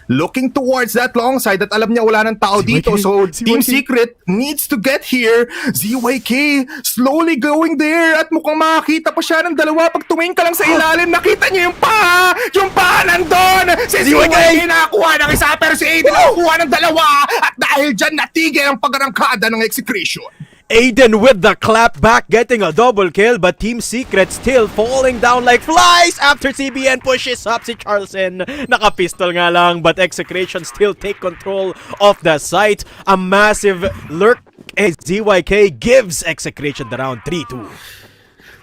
looking towards that long side at alam niya wala ng tao dito. So Team Secret needs to get here. ZYK slowly going there at mukhang makakita pa siya ng dalawa. Pag tumingin ka lang sa ilalim, nakita niya yung paa! Yung paa nandun! Si ZYK nakakuha ng isa pero si Aiden nakakuha ng dalawa at dahil dyan natigil ang pagarangkada ng Execration. Aiden with the clap back getting a double kill, but Team Secret still falling down like flies after CBN pushes up si Charleston. Naka-pistol nga lang, but Execration still take control of the site. A massive lurk as ZYK gives Execration the round 3-2.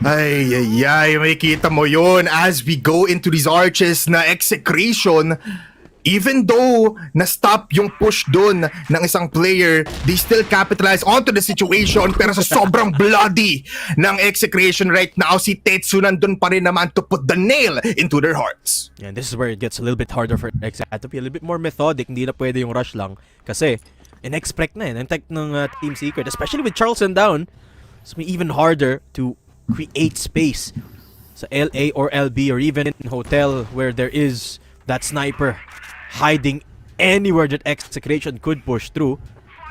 Ay, may kita mo yun as we go into these arches na Execration. Even though na-stop yung push dun ng isang player, they still capitalize onto the situation. Pero sa sobrang bloody ng Execration right now, si Tetsu nandun pa rin naman to put the nail into their hearts. Yeah, and this is where it gets a little bit harder for Exe to be a little bit more methodic. Hindi na pwede yung rush lang. Kasi, in-expect na ng tech ng Team Secret. Especially with Charleston down, it's even harder to create space sa LA or LB or even in hotel where there is that sniper hiding anywhere that Execration could push through.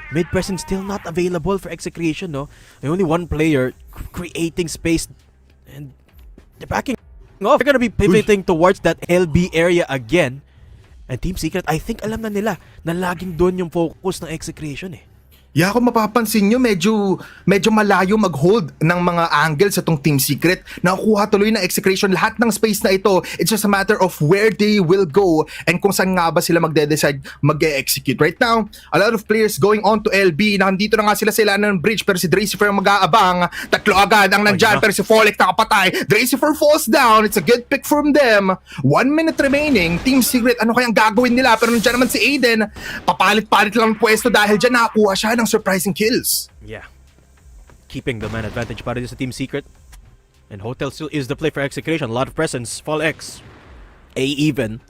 Mid presence still not available for Execration, no? And only one player creating space, and they're backing off. They're gonna be pivoting towards that LB area again. And Team Secret, I think alam na nila na laging doon yung focus ng Execration eh. Yeah, kung mapapansin nyo, medyo malayo mag-hold ng mga angles sa tong Team Secret. Nakukuha tuloy na Execration lahat ng space na ito. It's just a matter of where they will go and kung saan nga ba sila magde-decide mag-execute. Right now, a lot of players going on to LB. Nandito na nga sila sa ilalim ng bridge pero si Dracifer mag-aabang. Tatlo agad ang nandyan pero si Folek nakapatay. Dracifer falls down. It's a good pick from them. 1 minute remaining. Team Secret, ano kayang gagawin nila? Pero nandyan naman si Aiden. Papalit-palit lang ang pwesto dahil dyan nakakuha siya ng surprising kills. Yeah. Keeping the man advantage para sa Team Secret. And Hotel still is the play for Execration. A lot of presence. Fall X. A even.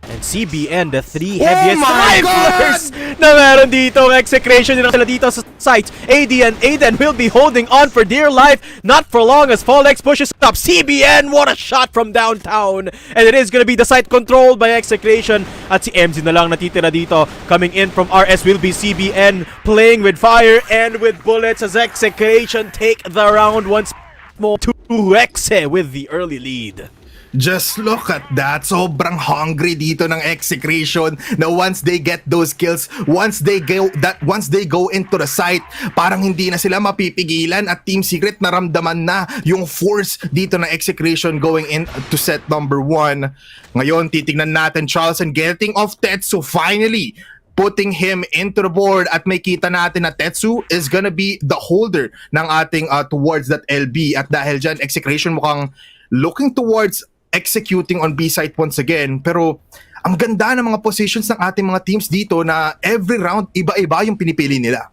And CBN, the three heaviest riflers na meron dito. Execration din sila dito sa site. Aiden will be holding on for dear life. Not for long as Fall X pushes up. CBN, what a shot from downtown. And it is gonna be the site controlled by Execration. At si MZ na lang natitira dito. Coming in from RS will be CBN. Playing with fire and with bullets as Execration take the round once more to Exe with the early lead. Just look at that. Sobrang hungry dito ng Execration na once they get those kills, once they go into the site, parang hindi na sila mapipigilan at Team Secret naramdaman na yung force dito ng Execration going in to set number 1. Ngayon, titignan natin Charleston getting off Tetsu finally, putting him into the board at may kita natin na Tetsu is gonna be the holder ng ating towards that LB at dahil dyan, Execration mukhang looking towards executing on B site once again. Pero ang ganda ng mga positions ng ating mga teams dito na every round iba-iba yung pinipili nila.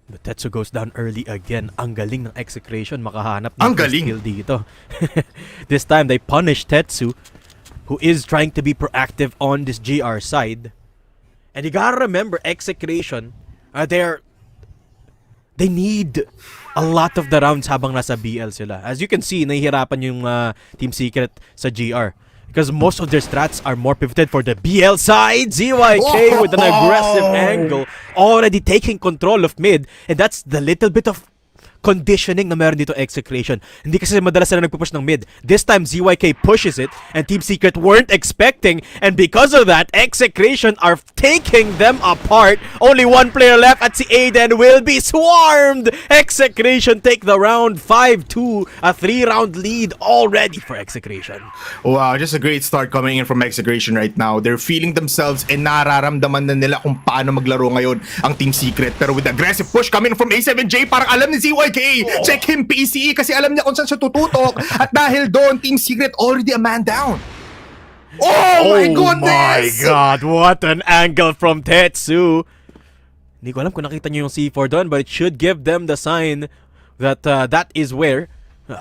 But Tetsu goes down early again. Ang galing ng Execration makahanap ng skill dito. This time they punish Tetsu, who is trying to be proactive on this GR side. And you gotta remember, Execration, they need a lot of the rounds habang nasa BL sila. As you can see, nahihirapan yung Team Secret sa GR. Because most of their strats are more pivoted for the BL side. ZYK with an aggressive angle, already taking control of mid. And that's the little bit of conditioning na meron dito Execration. Hindi kasi madalas sila nagpupush ng mid. This time, ZYK pushes it and Team Secret weren't expecting. And because of that, Execration are taking them apart. Only one player left at si Aiden will be swarmed. Execration take the round 5-2. A 3-round lead already for Execration. Wow, just a great start coming in from Execration right now. They're feeling themselves and nararamdaman na nila kung paano maglaro ngayon ang Team Secret. Pero with aggressive push coming from A7J, parang alam ni ZYK ZYK, check him PCE kasi alam niya kung saan siya tututok. At dahil doon, Team Secret already a man down. Oh my goodness! My God, what an angle from Tetsu. Hindi ko alam kung nakita niyo yung C4 doon, but it should give them the sign that that is where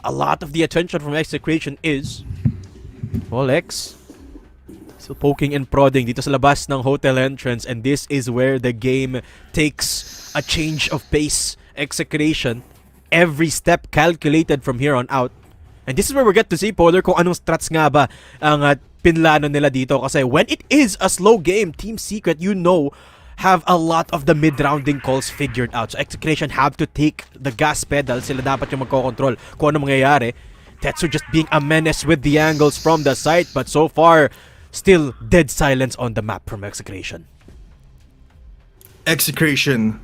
a lot of the attention from Execration is. X still poking and prodding dito sa labas ng hotel entrance, and this is where the game takes a change of pace. Execration, every step calculated from here on out. And this is where we get to see, Polar, kung anong strats nga ba ang pinlano nila dito. Kasi when it is a slow game, Team Secret, have a lot of the mid-rounding calls figured out. So Execration have to take the gas pedal. Sila dapat yung magkocontrol kung ano mangyayari. Tetsu just being a menace with the angles from the side. But so far, still dead silence on the map from Execration. Execration,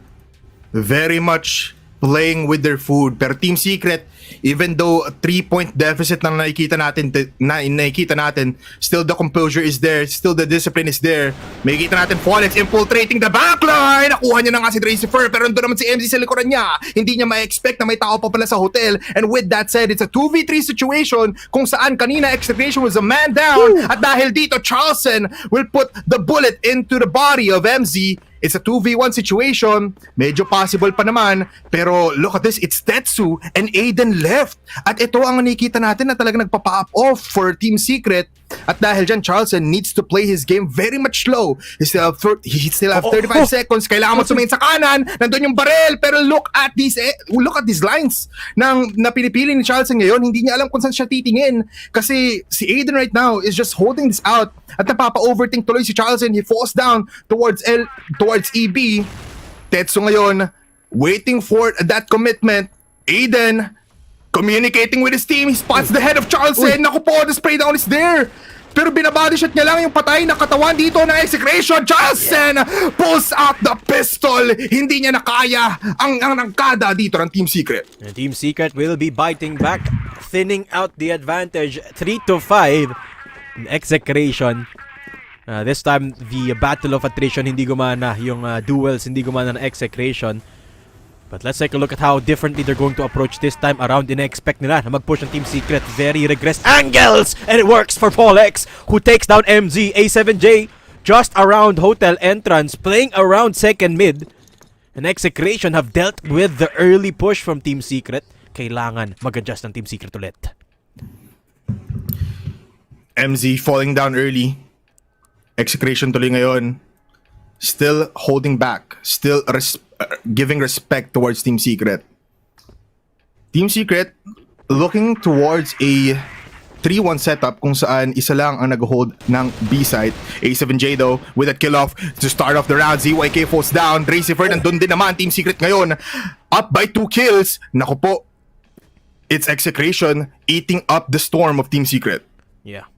very much playing with their food. Pero Team Secret, even though a 3-point deficit na nakikita natin, still the composure is there, still the discipline is there. Makikita natin Folex infiltrating the backline. Nakuha niya na nga si Dracifer, pero nandun naman si MZ sa likuran niya. Hindi niya ma-expect na may tao pa pala sa hotel. And with that said, it's a 2v3 situation kung saan kanina Execration was a man down. At dahil dito, Charleston will put the bullet into the body of MZ. It's a 2v1 situation. Medyo possible pa naman. Pero look at this. It's Tetsu and Aiden left. At ito ang nakikita natin na talaga nagpa-pop off for Team Secret. At dahil dyan, Charleston needs to play his game very much slow. He still have 35 seconds. Kailangan mo tumingin sa kanan. Nandun yung barrel. Pero look at these lines na pinipili ni Charleston ngayon. Hindi niya alam kung saan siya titingin. Kasi si Aiden right now is just holding this out. At napapa-overthink tuloy si Charleston. He falls down towards EB. Tetsu ngayon, waiting for that commitment. Aiden, communicating with his team. He spots the head of Charleston. Naku po, the spray down is there. Pero binabody shot niya lang yung patay na katawan dito ng Execration. Charleston pulls out the pistol. Hindi niya nakaya ang nangkada dito ng Team Secret. And Team Secret will be biting back, thinning out the advantage 3-5. Execration. This time, the battle of attrition hindi gumana. Yung duels hindi gumana ng Execration. But let's take a look at how differently they're going to approach this time around. Ina-expect nila na mag-push ng Team Secret. Very regressed angles! And it works for Polex, who takes down MZ. A7J just around hotel entrance, playing around second mid. And Execration have dealt with the early push from Team Secret. Kailangan mag-adjust ng Team Secret ulit. MZ falling down early. Execration tuloy ngayon. Still holding back. Still giving respect towards Team Secret. Team Secret looking towards a 3-1 setup kung saan isa lang ang nag-hold ng B-side. A7J though with a kill-off to start off the round. ZYK falls down. Dracifer nandun din naman. Team Secret ngayon up by 2 kills. Naku po. It's Execration eating up the storm of Team Secret. Yeah.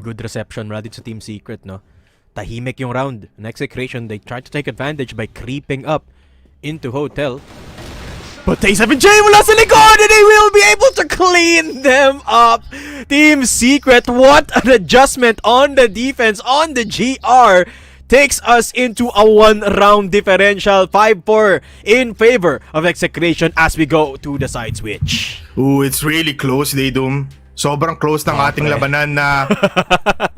Good reception rather sa Team Secret, no? Tahimik yung round. In Execration, they tried to take advantage by creeping up into hotel. But A7J mula sa likod and they will be able to clean them up. Team Secret, what an adjustment on the defense, on the GR. Takes us into a 1-round differential. 5-4 in favor of Execration as we go to the side switch. Ooh, it's really close, Daydum. Sobrang close ng ating labanan na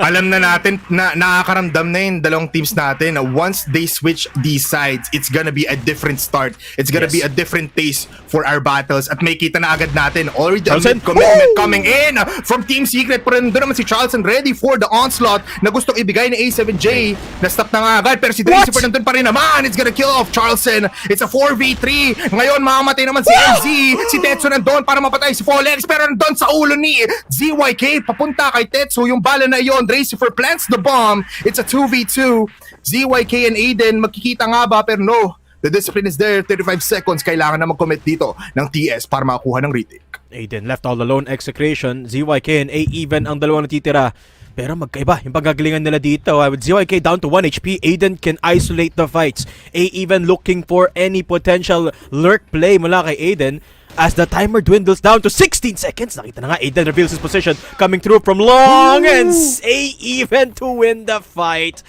alam na natin na nakakaramdam na yung dalawang teams natin na once they switch these sides, it's gonna be a different start. It's gonna be a different pace for our battles. At may kita na agad natin already a commitment coming in from Team Secret. Pero nandun naman si Charleston ready for the onslaught na gustong ibigay ni A7J. Na-stop na nga agad pero si Dracifer nandun pa rin naman. It's gonna kill off Charleston. It's a 4v3. Ngayon mamamatay naman si MZ. Si Tetsu nandun para mapatay si Folex pero nandun sa ulo ni ZYK papunta kay Tetsu. Yung bala na iyon, Dracifer plants the bomb. It's a 2v2. ZYK and Aiden magkikita nga ba pero no. The discipline is there. 35 seconds. Kailangan na mag-commit dito ng TS para makakuha ng retake. Aiden left all alone. Execration. ZYK and A even ang dalawang natitira. Pero magkaiba yung paggagalingan nila dito. With ZYK down to 1 HP, Aiden can isolate the fights. A even looking for any potential lurk play mula kay Aiden. As the timer dwindles down to 16 seconds, nakita na nga, Aiden reveals his position, coming through from long, and A even to win the fight.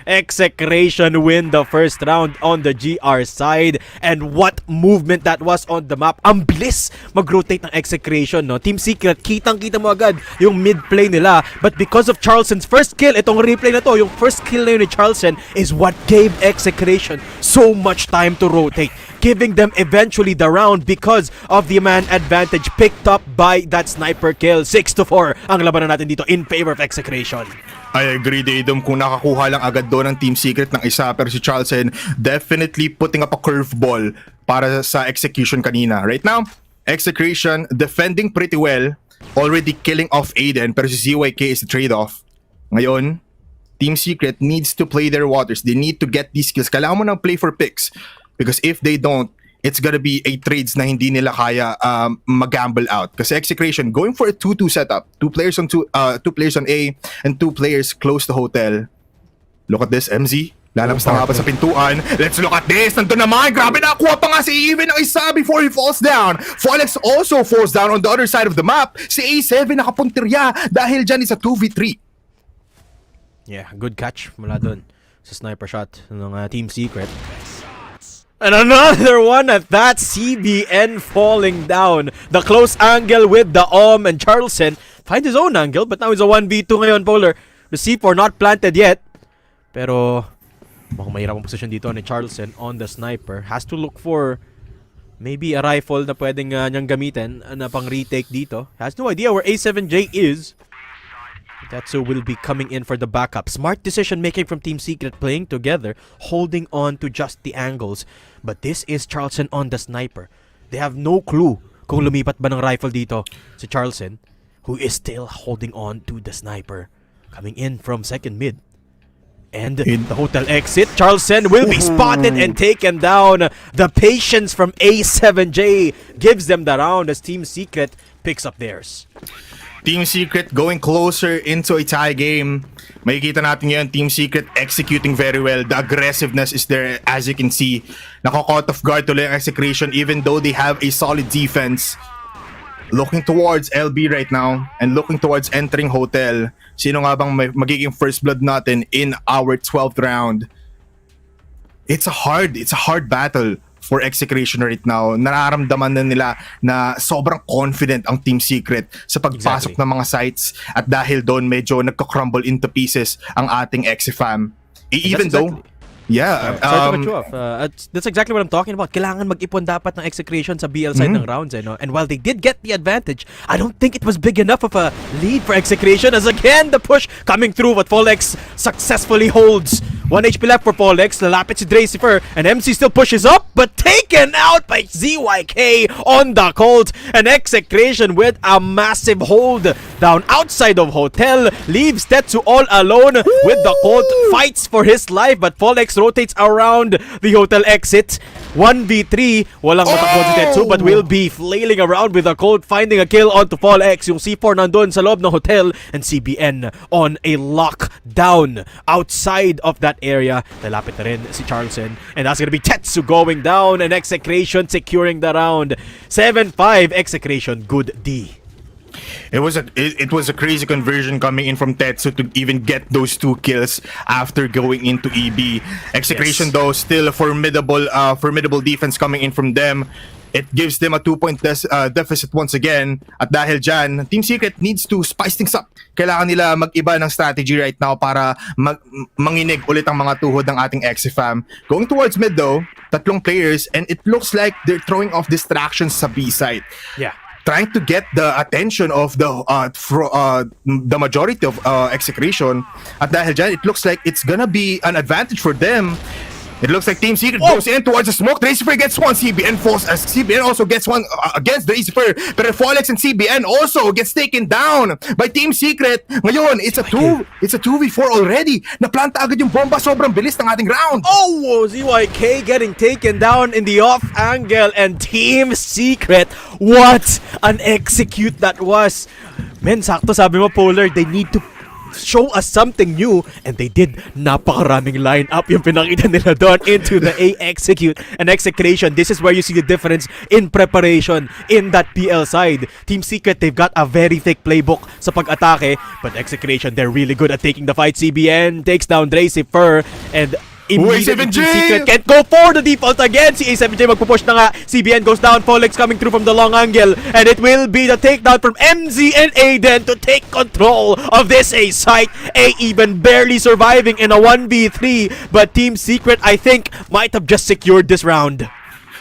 Execration win the first round on the GR side. And what movement that was on the map. Ang bilis mag-rotate ng Execration, no? Team Secret, kitang-kita mo agad yung mid-play nila. But because of Charleston's first kill, itong replay na to, yung first kill na yun ni Charleston is what gave Execration so much time to rotate, giving them eventually the round because of the man advantage picked up by that sniper kill. 6-4 ang labanan natin dito in favor of Execration. I agree, Daydom. Kung nakakuha lang agad doon ng Team Secret ng isa, pero si Charleston definitely putting up a curveball para sa Execution kanina. Right now, Execration defending pretty well, already killing off Aiden, pero si ZYK is the trade-off. Ngayon, Team Secret needs to play their waters. They need to get these kills. Kailangan mo nang play for picks. Because if they don't, it's gonna be a trades na hindi nila kaya mag-gamble out. Kasi Execration going for a 2-2 setup. Two players on A and 2 players close to hotel. Look at this, MZ. Lalabas na nga ba sa pintuan? Let's look at this. Nandun naman. Grabe, nakuha pa nga si Even ng isa before he falls down. Folex also falls down on the other side of the map. Si A7 nakapuntirya dahil dyan is a 2v3. Yeah, good catch mula dun sa sniper shot ng Team Secret. And another one at that, CBN falling down. The close angle with the and Charleston finds his own angle, but now he's a 1v2 ngayon, Polar. The C4 not planted yet. Pero mukhang mahirap ang position dito ni Charleston on the sniper. Has to look for maybe a rifle na pwedeng niyang gamitin na pang retake dito. Has no idea where A7J is. Tetsu will be coming in for the backup. Smart decision making from Team Secret, playing together, holding on to just the angles. But this is Charleston on the sniper. They have no clue kung lumipat ba ng rifle dito si Charleston, who is still holding on to the sniper. Coming in from second mid. And the hotel exit, Charleston will be spotted and taken down. The patience from A7J gives them the round as Team Secret picks up theirs. Team Secret going closer into a tie game. Makikita natin ngayon, Team Secret executing very well. The aggressiveness is there, as you can see. Nako-caught off guard tuloy ang Execration even though they have a solid defense. Looking towards LB right now and looking towards entering hotel. Sino nga bang magiging first blood natin in our 12th round? It's a hard battle for Execration right now. Nararamdaman na nila na sobrang confident ang Team Secret sa pagpasok ng mga sites at dahil doon medyo nagko-crumble into pieces ang ating Exifam. Even though sorry to cut you off. That's exactly what I'm talking about. Kailangan mag-ipon dapat ng Execration sa BL side ng rounds. No? And while they did get the advantage, I don't think it was big enough of a lead for Execration as again the push coming through what Folex successfully holds. 1 HP left for Folex. Lalapit si Dracifer and MC still pushes up but taken out by ZYK on the Colt. And Execration with a massive hold down outside of hotel leaves Tetsu all alone with the Colt. Fights for his life but Folex rotates around the hotel exit. 1v3. Walang matakbo si Tetsu but will be flailing around with the Colt, finding a kill onto Folex. Yung C4 nandun sa loob ng hotel and CBN on a lockdown outside of that area. Lalapit na rin si Charleston and that's gonna be Tetsu going down and Execration securing the round. 7-5 Execration, good D. It was a crazy conversion coming in from Tetsu to even get those 2 kills after going into EB. Execration though still a formidable defense coming in from them. It gives them a 2-point deficit once again. At dahil dyan, Team Secret needs to spice things up. Kailangan nila mag-iba ng strategy right now para manginig ulit ang mga tuhod ng ating Exifam. Going towards mid though, 3 players and it looks like they're throwing off distractions sa B side. Yeah. Trying to get the attention of the majority of Execration. At dahil dyan, it looks like it's gonna be an advantage for them. It looks like Team Secret goes in towards the smoke. Dracifer gets one. CBN falls as CBN also gets one against Dracifer. But Folex and CBN also gets taken down by Team Secret. Ngayon, it's a 2v4 already. Naplanta agad yung bomba. Sobrang bilis ng ating round. Oh, ZYK getting taken down in the off angle and Team Secret. What an execute that was. Men, sakto sabi mo, Polar, they need to show us something new, and they did. Napakaraming lineup yung pinakita nila doon into the A Execute and Execration. This is where you see the difference in preparation in that PL side. Team Secret, they've got a very thick playbook sa pag-atake, but Execration, they're really good at taking the fight. CBN takes down Dracifer, and immediately Team Secret can't go for the default again. Si A7J magpupush na nga. CBN goes down. Folex coming through from the long angle. And it will be the takedown from MZ and Aiden to take control of this A site. A even barely surviving in a 1v3. But Team Secret, I think, might have just secured this round.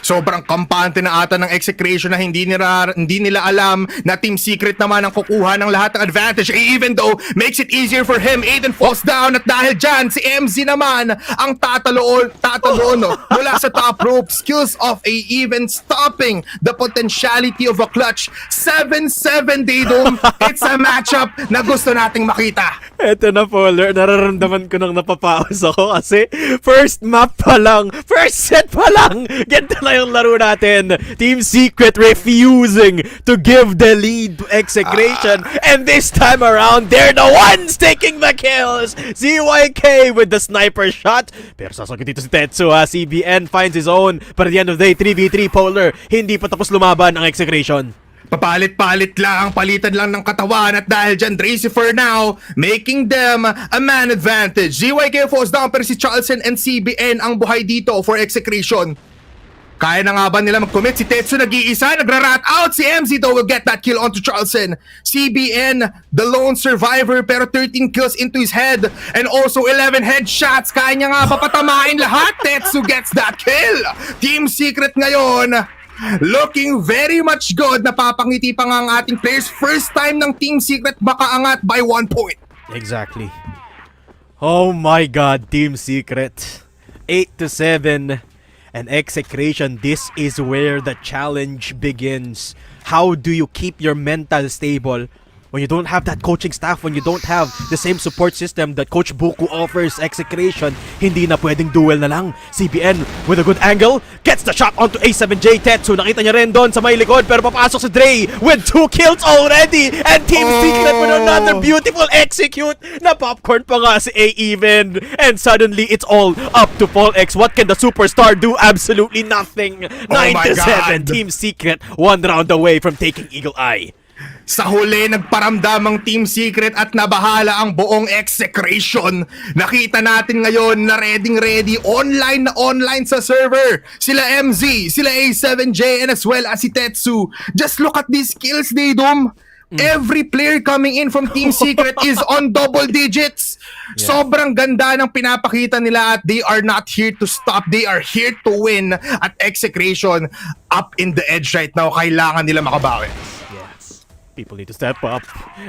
Sobrang kampante na ata ng Execration na hindi nila alam na Team Secret naman ang kukuha ng lahat ng advantage. Even though makes it easier for him, Aiden falls down at dahil dyan, si MZ naman ang tataloon mula sa top rope. Skills of A even stopping the potentiality of a clutch. 7-7 Daydom. It's a matchup na gusto nating makita. Eto na, Polar. Nararamdaman ko nang napapaos ako kasi first map pa lang, first set pa lang, ganda na yung laro natin. Team Secret refusing to give the lead to Execration, and this time around, they're the ones taking the kills. ZYK with the sniper shot, pero sasagot dito si Tetsu ha. CBN finds his own, but at the end of the day, 3v3 Polar, hindi pa tapos lumaban ang Execration. Papalit-palit lang, palitan lang ng katawan at dahil dyan, Dracifer now making them a man advantage. ZYK falls down pero si Charleston and CBN ang buhay dito for Execration. Kaya na nga ba nila mag-commit? Si Tetsu nag-iisa, nagra-rat out. Si MZ though will get that kill onto Charleston. CBN, the lone survivor, pero 13 kills into his head and also 11 headshots. Kaya niya nga ba patamain lahat? Tetsu gets that kill. Team Secret ngayon, looking very much good. Napapangiti pa nga ang ating players. First time ng Team Secret makaangat by 1 point. Exactly. Oh my God, Team Secret. 8-7. And Execration, this is where the challenge begins. How do you keep your mental stable when you don't have that coaching staff, when you don't have the same support system that Coach Buku offers Execration? Hindi na pwedeng duel na lang. CBN with a good angle, gets the shot onto A7J. Tetsu, nakita niya rin doon sa may likod, pero papasok si Dre with 2 kills already. And Team Secret with another beautiful execute. Na popcorn pa nga si A-Even. And suddenly, it's all up to Folex. What can the superstar do? Absolutely nothing. 9-7. Team Secret, 1 round away from taking Eagle Eye. Sa huli, nagparamdam ang Team Secret at nabahala ang buong Execration. Nakita natin ngayon na ready online sa server. Sila MZ, sila A7J, and as well as si Tetsu. Just look at these kills, Daydom. Every player coming in from Team Secret is on double digits. Yeah. Sobrang ganda ng pinapakita nila at they are not here to stop. They are here to win at Execration. Up in the edge right now. Kailangan nila makabawi. People need to step up,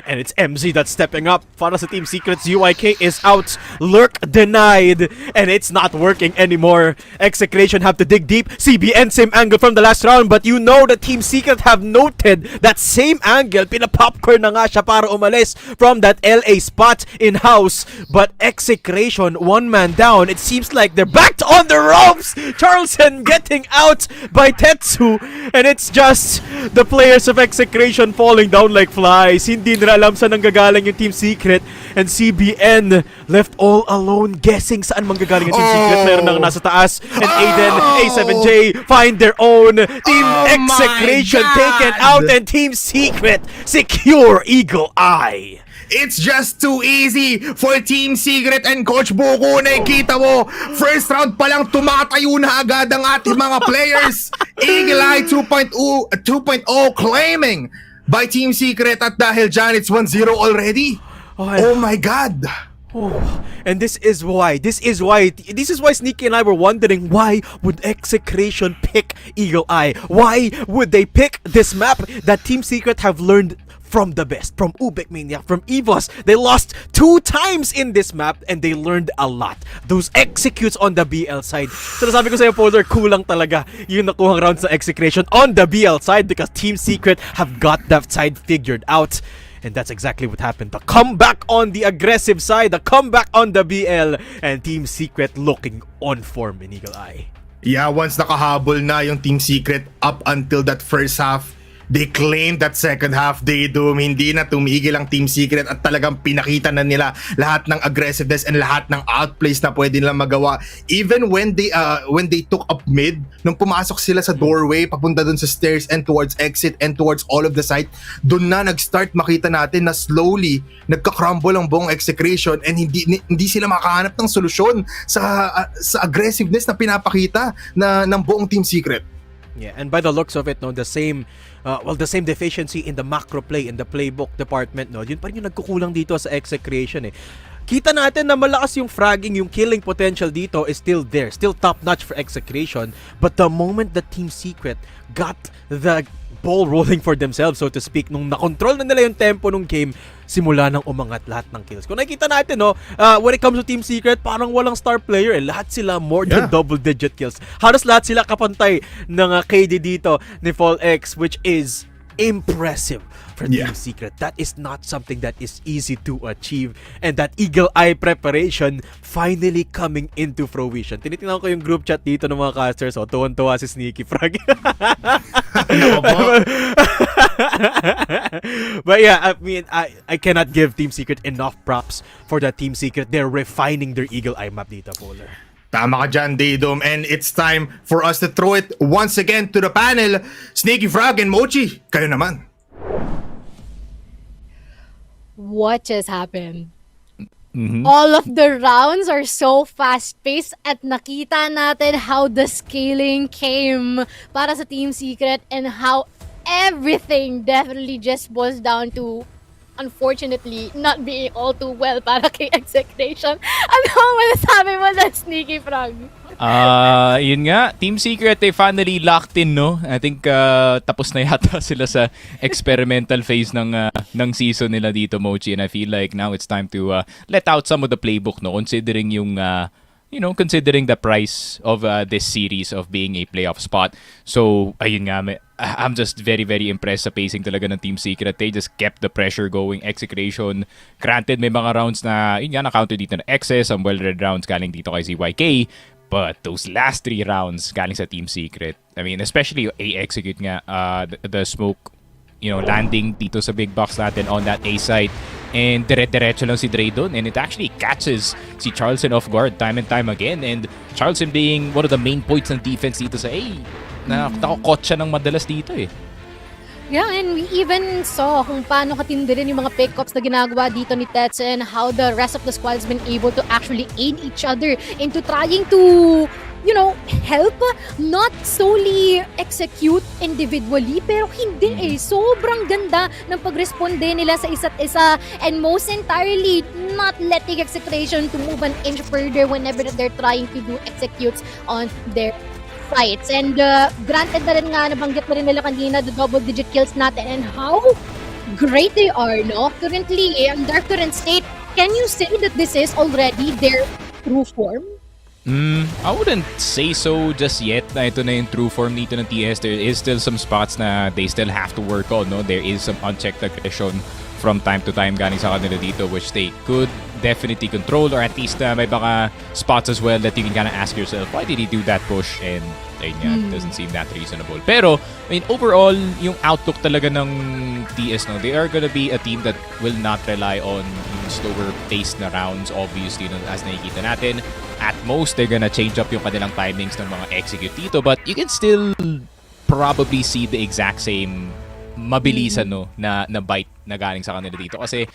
and it's MZ that's stepping up. Para sa Team Secrets, UIK is out. Lurk denied, and it's not working anymore. Execration have to dig deep. CBN, same angle from the last round, but you know the Team Secret have noted that same angle. Pinapopcorn na nga siya para umalis from that LA spot in-house. But Execration, 1 man down. It seems like they're back on the ropes. Charleston getting out by Tetsu, and it's just the players of Execration falling down like flies. Hindi nila alam saan nanggagaling yung Team Secret, and CBN left all alone guessing saan manggagaling yung Team Secret. Meron nang nasa taas, and Aiden, A7J find their own. Team Execration taken out, and Team Secret secure Eagle Eye. It's just too easy for Team Secret and Coach Buku. Nakikita mo, first round pa lang tumatayo na agad ang ating mga players. Eagle Eye 2.0 claiming by Team Secret, at dahil dyan, it's 1-0 already. Oh my God. Oh, and this is why Sneaky and I were wondering, why would Execration pick Eagle Eye? Why would they pick this map that Team Secret have learned from the best, from UBECMANIAC, from EVOS? They lost 2 times in this map and they learned a lot. Those executes on the BL side. So nasabi ko sa'yo, Polar, kulang talaga yung nakuhang round sa Execration on the BL side because Team Secret have got that side figured out. And that's exactly what happened. The comeback on the aggressive side, the comeback on the BL, and Team Secret looking on form in Eagle Eye. Yeah, once nakahabol na yung Team Secret up until that first half, they claimed that second half Daydom, hindi na tumigil ang Team Secret at talagang pinakita na nila lahat ng aggressiveness and lahat ng outplays na pwede nilang magawa. Even when they took up mid, nung pumasok sila sa doorway, papunta dun sa stairs and towards exit and towards all of the site, dun na nag-start makita natin na slowly nagka-crumble ang buong Execration and hindi sila makahanap ng solusyon sa aggressiveness na pinapakita ng buong Team Secret. Yeah, and by the looks of it, no, the same deficiency in the macro play, in the playbook department, no, yun pa rin yung nagkukulang dito sa Execration eh. Kita natin na malakas yung fragging, yung killing potential dito is still there, still top-notch for Execration, but the moment the Team Secret got the ball rolling for themselves, so to speak, nung nakontrol na nila yung tempo ng game, simula nang umangat lahat ng kills. Kung nakikita natin, no, when it comes to Team Secret, parang walang star player eh. Lahat sila more than double-digit kills. Halos lahat sila kapantay ng KD dito ni Fall X, which is impressive for Team Secret. That is not something that is easy to achieve, and that eagle eye preparation finally coming into fruition. Tinitingnan ko yung group chat dito ng mga casters, tuwan-tuwa si Sneaky Frog. But yeah, I mean, I cannot give Team Secret enough props for that Team Secret. They're refining their eagle eye map dito, Polar. Tama ka dyan, Daydom. And it's time for us to throw it once again to the panel. Sneaky Frog and Mochi, kayo naman. What just happened? All of the rounds are so fast-paced at nakita natin how the scaling came para sa Team Secret and how everything definitely just boils down to, unfortunately, not being all too well para kay Execration. Ano ang masasabi mo sa Sneaky Frog? Yun nga, Team Secret, they finally locked in, no? I think tapos na yata sila sa experimental phase ng season nila dito, Mochi, and I feel like now it's time to let out some of the playbook, no? Considering yung considering the price of this series of being a playoff spot. So, ayun nga, I'm just very, very impressed sa pacing talaga ng Team Secret. They just kept the pressure going. Execration, granted, may mga rounds na, yun nga, na-counter dito na excess, some well-read rounds galing dito kay CYK, but those last 3 rounds galing sa Team Secret, I mean, especially A-Execute nga, the smoke, landing dito sa big box natin on that A side, and dire-diretso lang si Dre doon, and it actually catches si Charleston off guard time and time again, and Charleston being one of the main points ng defense dito sa A, nakakot siya ng madalas dito eh. Yeah, and we even saw kung paano katindi rin yung mga pickups na ginagawa dito ni Tetsu and how the rest of the squad has been able to actually aid each other into trying to, help, not solely execute individually, pero hindi eh. Sobrang ganda ng pagresponde nila sa isa't isa, and most entirely not letting Execration to move an inch further whenever they're trying to do executes on their fights. And granted na rin nga, nabanggit na rin nila kanina the double-digit kills natin and how great they are, no? Currently, in their current state, can you say that this is already their true form? I wouldn't say so just yet na ito na yung true form dito ng TS. There is still some spots na they still have to work on, no? There is some unchecked aggression from time to time galing sa kanila dito, which they could definitely control, or at least may baka spots as well that you can kind of ask yourself, why did he do that push? And it doesn't seem that reasonable. Pero, I mean, overall, yung outlook talaga ng TS, no, they are gonna be a team that will not rely on slower paced na rounds, obviously, no, as nakikita natin. At most, they're gonna change up yung kanilang timings ng mga execute dito, but you can still probably see the exact same mabilisan, no, na bite na galing sa kanila dito. Kasi,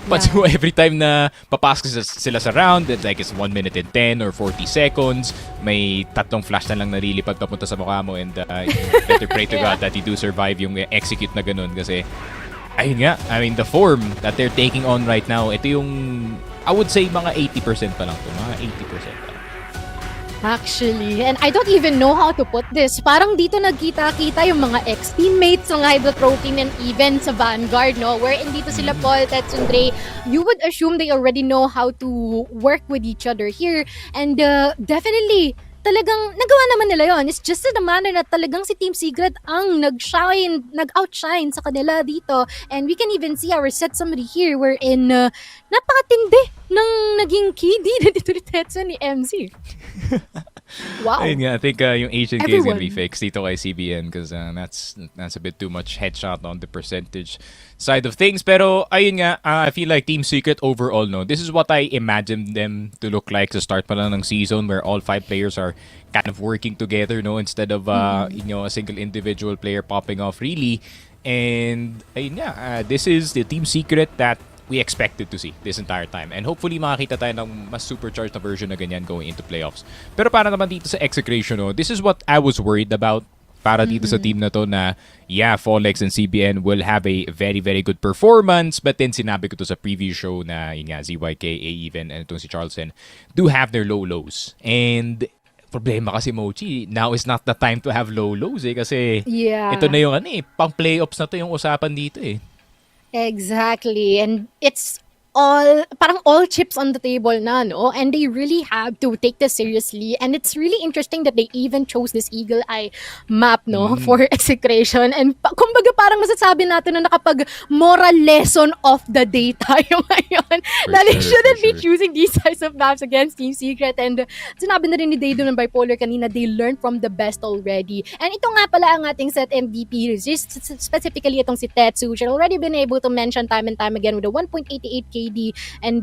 but every time na papasok sila sa round, like it's 1 minute and 10 or 40 seconds, may 3 flash na lang nalilipad papunta sa mukha mo, and better pray to God that you do survive yung execute na ganun. Kasi, ayun nga, I mean, the form that they're taking on right now, ito yung, I would say, mga 80% pa lang to. Mga 80% pa lang. Actually, and I don't even know how to put this. Parang dito nagkita-kita yung mga ex-teammates ng Hydrotropine and even sa Vanguard, no? Wherein dito sila Paul, Tetsu, and Dre, you would assume they already know how to work with each other here. And definitely, talagang nagawa naman nila yon. It's just in the manner na talagang si Team Secret ang nag-outshine sa kanila dito. And we can even see our set summary here wherein napakatindi ng naging KD na dito ni Tetsu ni MC. Wow. Ayun nga, I think yung Asian case is gonna be Everyone. fixed dito kay CBN because that's a bit too much headshot on the percentage side of things. Pero ayun nga, I feel like Team Secret overall, no, this is what I imagined them to look like sa start pa lang ng season where all 5 players are kind of working together, no, instead of a single individual player popping off really. And ayun nga, this is the Team Secret that we expected to see this entire time. And hopefully makakita tayo ng mas supercharged na version na ganyan going into playoffs. Pero para naman dito sa Execration, no, this is what I was worried about para dito sa team na to na, yeah, Folex and CBN will have a very, very good performance. But then sinabi ko to sa preview show na, yun nga, ZYK, A-Even, and itong si Charleston do have their low lows. And problema kasi, Mochi, now is not the time to have low lows kasi Yeah. ito na yung pang playoffs na to yung usapan dito eh. Exactly. And it's all chips on the table na, no? And they really have to take this seriously. And it's really interesting that they even chose this Eagle Eye map, no? For Execration. And kumbaga parang masasabi natin na nakapag moral lesson of the day tayo ngayon. That they shouldn't be choosing these types of maps against Team Secret. And sinabi na rin ni Dado ng Bipolar kanina, they learned from the best already. And ito nga pala ang ating set MVP, just specifically itong si Tetsu, which had already been able to mention time and time again with a 1.88 KD. And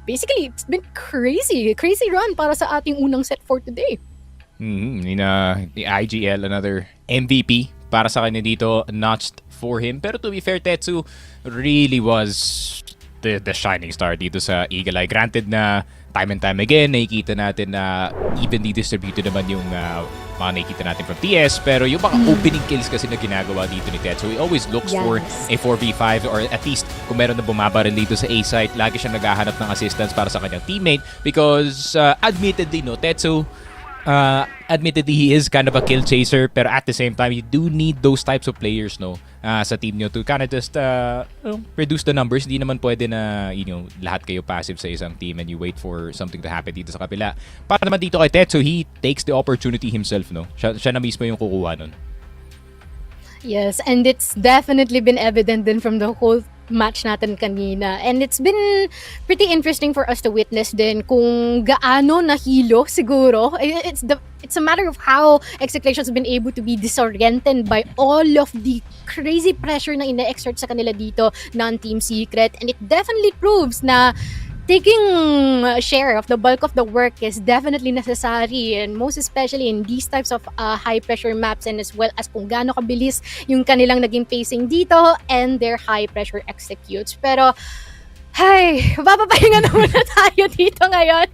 basically, it's been crazy run para sa ating unang set for today. The IGL, another MVP para sa kanya dito, notched for him. Pero to be fair, Tetsu really was the shining star dito sa Eagle Eye. Granted na time and time again, nakikita natin na evenly distributed naman yung mga nakikita natin from TS. Pero yung mga opening kills kasi na ginagawa dito ni Tetsu, he always looks for a 4v5 or at least kung meron na bumabaril dito sa A site, lagi siyang naghahanap ng assistance para sa kanyang teammate because admittedly, no, Tetsu, admittedly, he is kind of a kill chaser, pero at the same time, you do need those types of players, no, sa team nyo to kind of just reduce the numbers. Hindi naman pwede na, lahat kayo passive sa isang team and you wait for something to happen dito sa kabila. Para naman dito kay Tetsu, he takes the opportunity himself, no. Siya na mismo yung kukuha nun. Yes, and it's definitely been evident din from the whole match natin kanina. And it's been pretty interesting for us to witness din kung gaano nahilo siguro. It's a matter of how Execration has been able to be disoriented by all of the crazy pressure na ina-exert sa kanila dito ng Team Secret. And it definitely proves na taking a share of the bulk of the work is definitely necessary, and most especially in these types of high pressure maps, and as well as kung gaano kabilis yung kanilang naging pacing dito and their high pressure executes. Pero hay, papapahinga na muna tayo dito ngayon.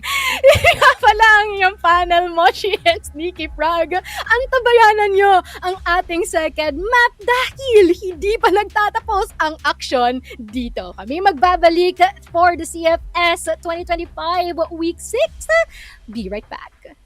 Nga pala ang iyong panel, Mochi and Sneaky Frog. Antabayanan nyo ang ating second map dahil hindi pa nagtatapos ang action dito. Kami magbabalik for the CFS 2025 Week 6. Be right back.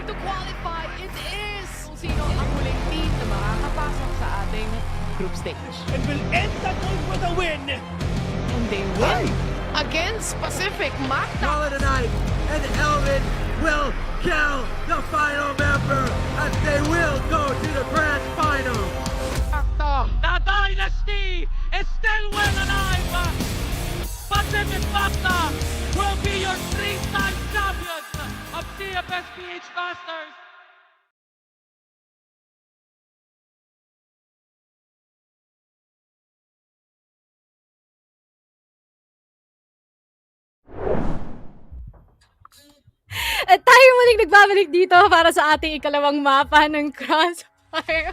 to qualify, it is kung sino ang huling team na makakapasok sa ating group stage. And will end the goal for the win. And they win against Pacific Call MASTERS. it a night, and Elvin will kill the final member as they will go to the grand final. The dynasty is still well alive. Pacific Facta will be your three-time champions of CFS PH Masters. At tayo muling nagbabalik dito para sa ating ikalawang mapa ng Crossfire.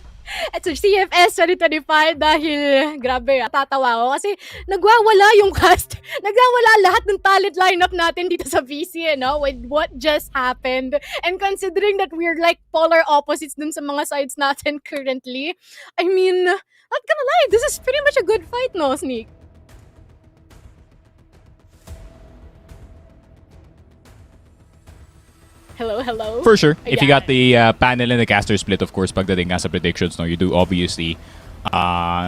At sa CFS 2025 dahil grabe, tatawa ako kasi nagwawala yung cast. Nagwawala lahat ng talent lineup natin dito sa VC, with what just happened. And considering that we're like polar opposites dun sa mga sides natin currently, I mean, not gonna lie, this is pretty much a good fight, no, Sneak? Hello. For sure. If you got Ayan. the panel and the caster split, of course, pagdating nga sa predictions, no, you do obviously,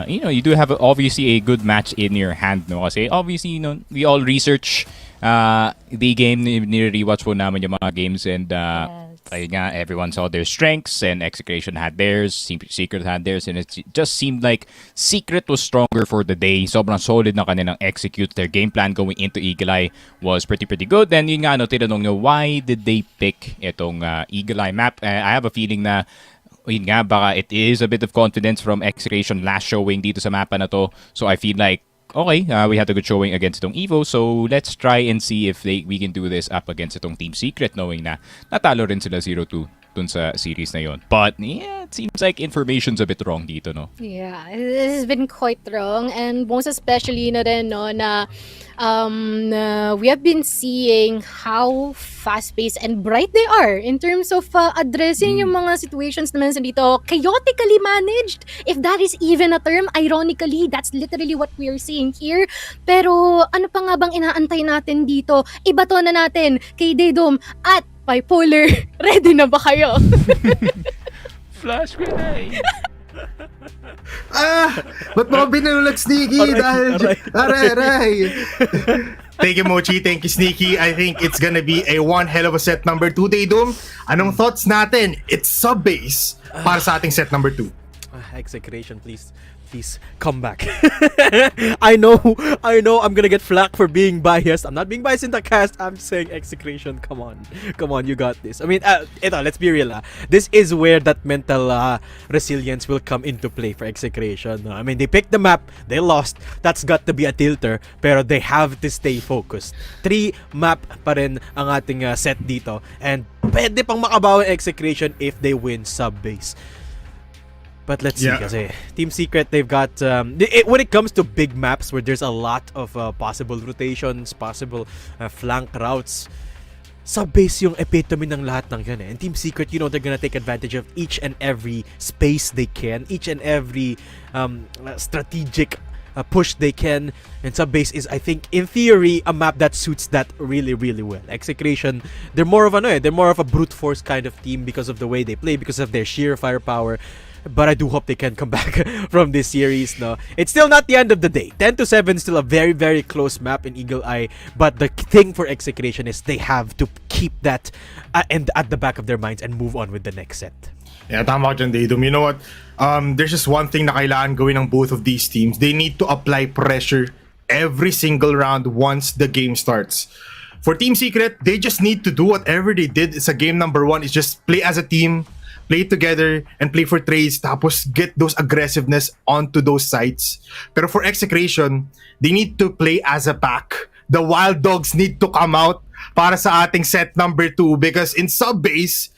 you do have obviously a good match in your hand, no? Kasi obviously, we all research the game, ni-rewatch po naman yung mga games, and ayun nga, everyone saw their strengths, and Execration had theirs, Secret had theirs, and it just seemed like Secret was stronger for the day. Sobrang solid na kanilang execute. Their game plan going into Eagle Eye was pretty good. Then yun nga, tinanong nyo, why did they pick itong Eagle Eye map? I have a feeling na yun nga, baka it is a bit of confidence from Execration last showing dito sa mapa na to. So I feel like, okay, we had a good showing against itong EVO, so let's try and see if we can do this up against itong Team Secret, knowing na natalo rin sila 0-2 dun sa series na yon. But yeah, it seems like information's a bit wrong dito, no? Yeah, it has been quite wrong, and most especially na rin, no, na we have been seeing how fast-paced and bright they are in terms of addressing yung mga situations naman sa dito, chaotically managed, if that is even a term. Ironically, that's literally what we are seeing here. Pero ano pa nga bang inaantay natin dito? Ibato na natin kay Daydom at Bipolar. Ready na ba kayo? Flash grenade! Ba't mo binulag, Sneaky? Aray. Thank you, Mochi. Thank you, Sneaky. I think it's gonna be a one hell of a set number 2, Daydom. Anong thoughts natin? It's sub-base para sa ating set number 2. Execration, please come back. I know I'm gonna get flack for being biased. I'm not being biased in the cast. I'm saying Execration, come on, you got this. I mean, let's be real. This is where that mental resilience will come into play for Execration. I mean, they picked the map, they lost. That's got to be a tilter, pero they have to stay focused. 3 map pa rin ang ating set dito, and pwede pang makabawi Execration if they win sub-base. But let's see, kasi Team Secret, they've got when it comes to big maps where there's a lot of possible rotations, possible flank routes, sub-base yung epitome ng lahat ng yan. And Team Secret, they're gonna take advantage of each and every space they can, each and every strategic push they can. And sub-base is, I think, in theory, a map that suits that really, really well. Execration, they're more of a brute force kind of team because of the way they play, because of their sheer firepower. But I do hope they can come back from this series. No, it's still not the end of the day. 10-7 still a very, very close map in Eagle Eye. But the thing for Execration is they have to keep that at the back of their minds and move on with the next set. Yeah, tama ka dyan, Daydom. You know what? There's just one thing na kailangan gawin ng both of these teams. They need to apply pressure every single round once the game starts. For Team Secret, they just need to do whatever they did sa game number 1, is just play as a team, play together, and play for trades, tapos get those aggressiveness onto those sites. Pero for Execration, they need to play as a pack. The Wild Dogs need to come out para sa ating set number 2, because in sub-base,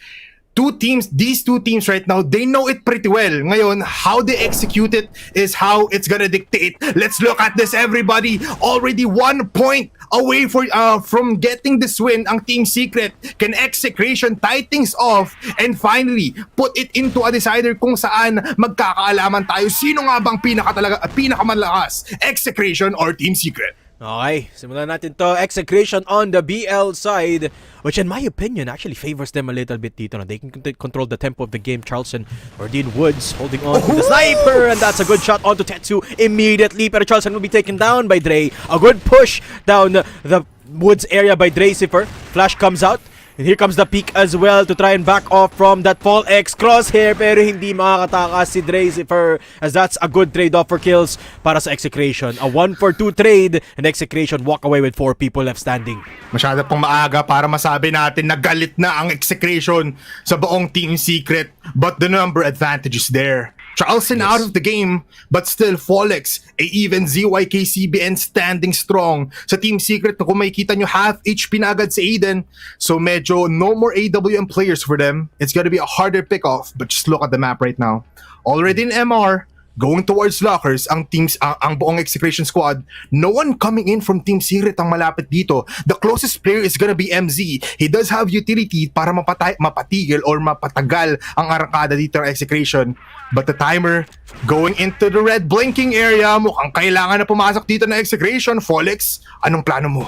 these two teams right now, they know it pretty well. Ngayon, how they execute it is how it's gonna dictate. Let's look at this, everybody. Already 1 point away from getting this win ang Team Secret. Can Execration tie things off and finally put it into a decider kung saan magkakaalaman tayo sino nga bang pinakamalakas, Execration or Team Secret? Okay, simulan natin to. Execration on the BL side, which in my opinion actually favors them a little bit dito. They can control the tempo of the game. Charleston or Dean Woods holding on to the sniper, and that's a good shot onto Tetsu immediately. Pero Charleston will be taken down by Dre. A good push down the Woods area by Dre Zipper. Flash comes out. And here comes the peak as well to try and back off from that Fall X crosshair, pero hindi makakatakas si Dre Zipper, as that's a good trade-off for kills para sa Execration. A 1-for-2 trade, and Execration walk away with 4 people left standing. Masyado pong maaga para masabi natin na galit na ang Execration sa buong Team Secret, but the number advantage is there. Charleston out of the game, but still Folex, even ZYK-CBN standing strong. Sa Team Secret, kung makikita nyo, half HP na agad sa Aiden. So medyo no more AWM players for them. It's gonna be a harder pick-off, but just look at the map right now. Already in MR, going towards lockers, ang buong Execration squad. No one coming in from Team Secret ang malapit dito. The closest player is gonna be MZ. He does have utility para mapatigil or mapatagal ang arangkada dito ng Execration. But the timer going into the red blinking area, mukhang kailangan na pumasok dito ng Execration. Folex, anong plano mo?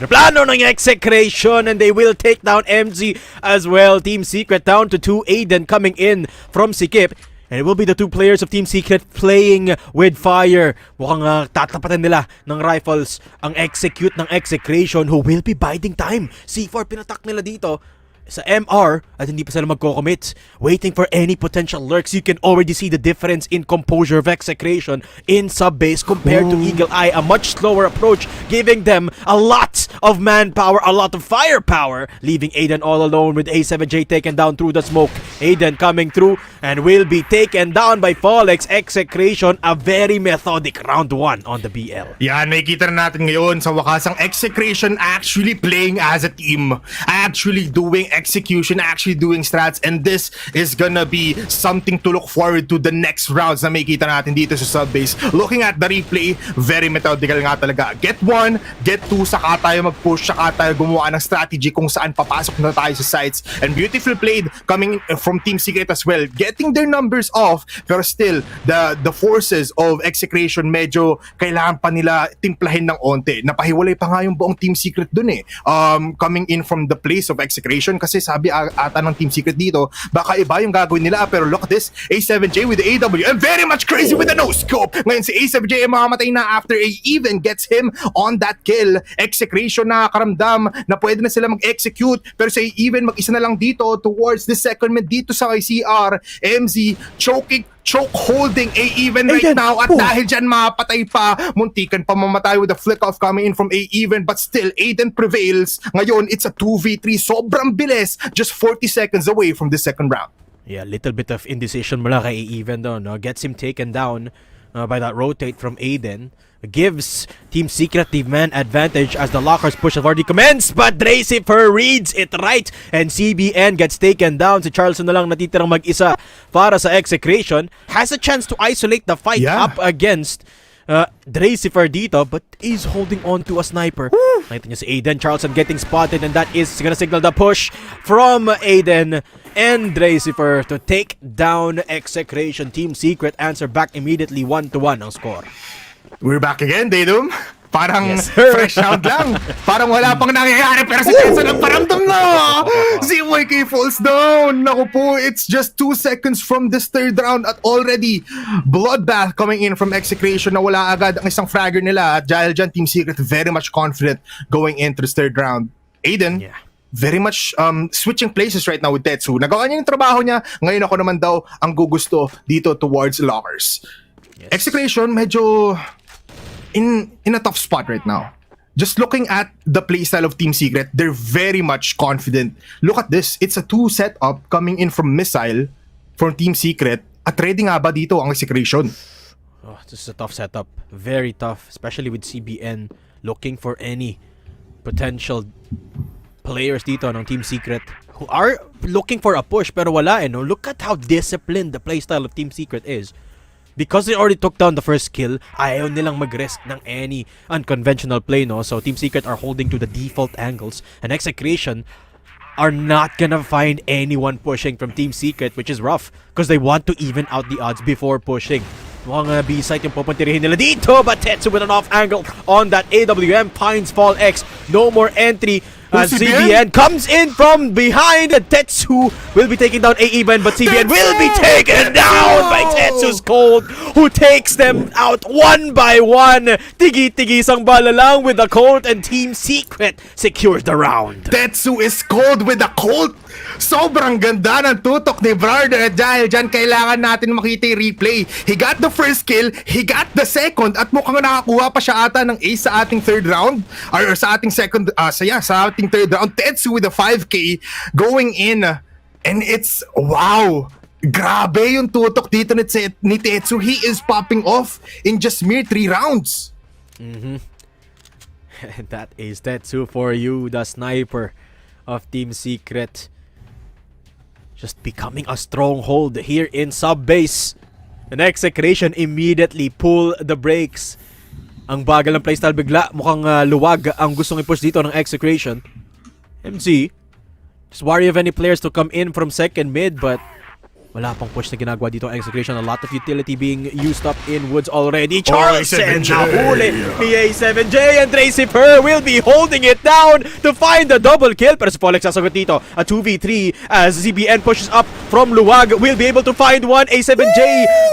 Plano ng Execration, and they will take down MZ as well. Team Secret down to 2. Aiden coming in from Sikip. And it will be the 2 players of Team Secret playing with fire. Mukhang tatapatan nila ng rifles ang execute ng Execration, who will be biding time. C4 pinatak nila dito sa MR at hindi pa sila magko-commit. Waiting for any potential lurks. You can already see the difference in composure of Execration in sub-base compared to Eagle Eye. A much slower approach, giving them a lot of manpower, a lot of firepower, leaving Aiden all alone with A7J taken down through the smoke. Aiden coming through and will be taken down by Folex. Execration, a very methodic round 1 on the BL. Yan, nakikita na natin ngayon sa wakas ang Execration actually playing as a team. Actually doing execution, actually doing strats, and this is gonna be something to look forward to the next rounds na makikita natin dito sa subbase. Looking at the replay, very methodical nga talaga. Get 1, get 2, saka tayo mag-push, saka tayo gumawa ng strategy kung saan papasok na tayo sa sites. And beautiful played coming from Team Secret as well, getting their numbers off, pero still, the forces of Execration medyo kailangan pa nila timplahin ng onte. Napahiwalay pa nga yung buong Team Secret dun eh. Coming in from the place of Execration, kasi sabi ata ng Team Secret dito, baka iba yung gagawin nila, pero look at this, A7J with the AW, and very much crazy with the no-scope. Ngayon si A7J ay mamamatay na after A even gets him on that kill. Execration na karamdam na pwede na sila mag-execute, pero si A even mag-isa na lang dito towards the second mid dito sa ICR. MZ choke holding A even right now, at dahil dyan mapatay pa, muntikan pa mamatay with a flick off coming in from A even, but still Aiden prevails. Ngayon it's a 2v3, sobrang bilis, just 40 seconds away from the second round. Yeah, little bit of indecision mula kay A even though, no? Gets him taken down by that rotate from Aiden. Gives Team Secret the man advantage as the lockers push have already commenced, but Dre Zipper reads it right and CBN gets taken down. Si Charleston na lang natitirang mag-isa para sa Execration. Has a chance to isolate the fight up against Dre Zipper dito, but is holding on to a sniper. Nakita niyo si Aiden, Charleston getting spotted, and that is gonna signal the push from Aiden and Dre Zipper to take down Execration. Team Secret answer back immediately, 1-1 ang score. We're back again, Daydum. Parang Yes, sir. fresh round lang. Parang wala pang nangyayari, pero si Tensa nagparamdam na. ZYK falls down. Naku po, it's just 2 seconds from this third round at already bloodbath coming in from Execration na wala agad ang isang fragger nila. At dahil dyan, Team Secret very much confident going into this third round. Aiden, very much switching places right now with Tetsu. Nagawa niya yung trabaho niya. Ngayon ako naman daw ang gugusto dito towards lockers. Execration medyo in a tough spot right now. Just looking at the playstyle of Team Secret, they're very much confident. Look at this, it's a 2 setup coming in from Missile from Team Secret. At ready nga ba dito ang Execration? Oh, this is a tough setup. Very tough, especially with CBN looking for any potential players dito ng Team Secret who are looking for a push pero wala no? Look at how disciplined the playstyle of Team Secret is. Because they already took down the first kill, ayaw nilang mag-risk ng any unconventional play, no? So Team Secret are holding to the default angles, and Execration are not gonna find anyone pushing from Team Secret, which is rough because they want to even out the odds before pushing. Mukhang B-site yung pupuntirihin nila dito, but Tetsu with an off angle on that AWM finds Fall X. No more entry. CBN comes in from behind. Tetsu will be taking down AEBN, but CBN will be taken down by Tetsu's Cold, who takes them out one by one. Tigi-tigisang bala lang with the Colt, and Team Secret secures the round. Tetsu is cold with a Colt. Sobrang ganda ng tutok ni Brother, at dahil dyan kailangan natin makita yung replay. He got the first kill, he got the second, at mukhang nakakuha pa siya ata ng ace sa ating third round, or sa ating second, sa ating third round. Tetsu with a 5k going in, and it's, wow, grabe yung tutok dito ni Tetsu. He is popping off in just mere 3 rounds. That is Tetsu for you, the sniper of Team Secret. Just becoming a stronghold here in sub-base. And Execration immediately pull the brakes. Ang bagal ng playstyle bigla. Mukhang luwag ang gustong i-push dito ng Execration. MC, just worry of any players to come in from second mid, but wala pang push na ginagawa dito ang Execration. A lot of utility being used up in woods already. Charleston nahuli ni A7J, and Dracifer will be holding it down to find the double kill. Pero si Folex sasagot dito. A 2v3 as ZBN pushes up from Luwag. Will be able to find one. A7J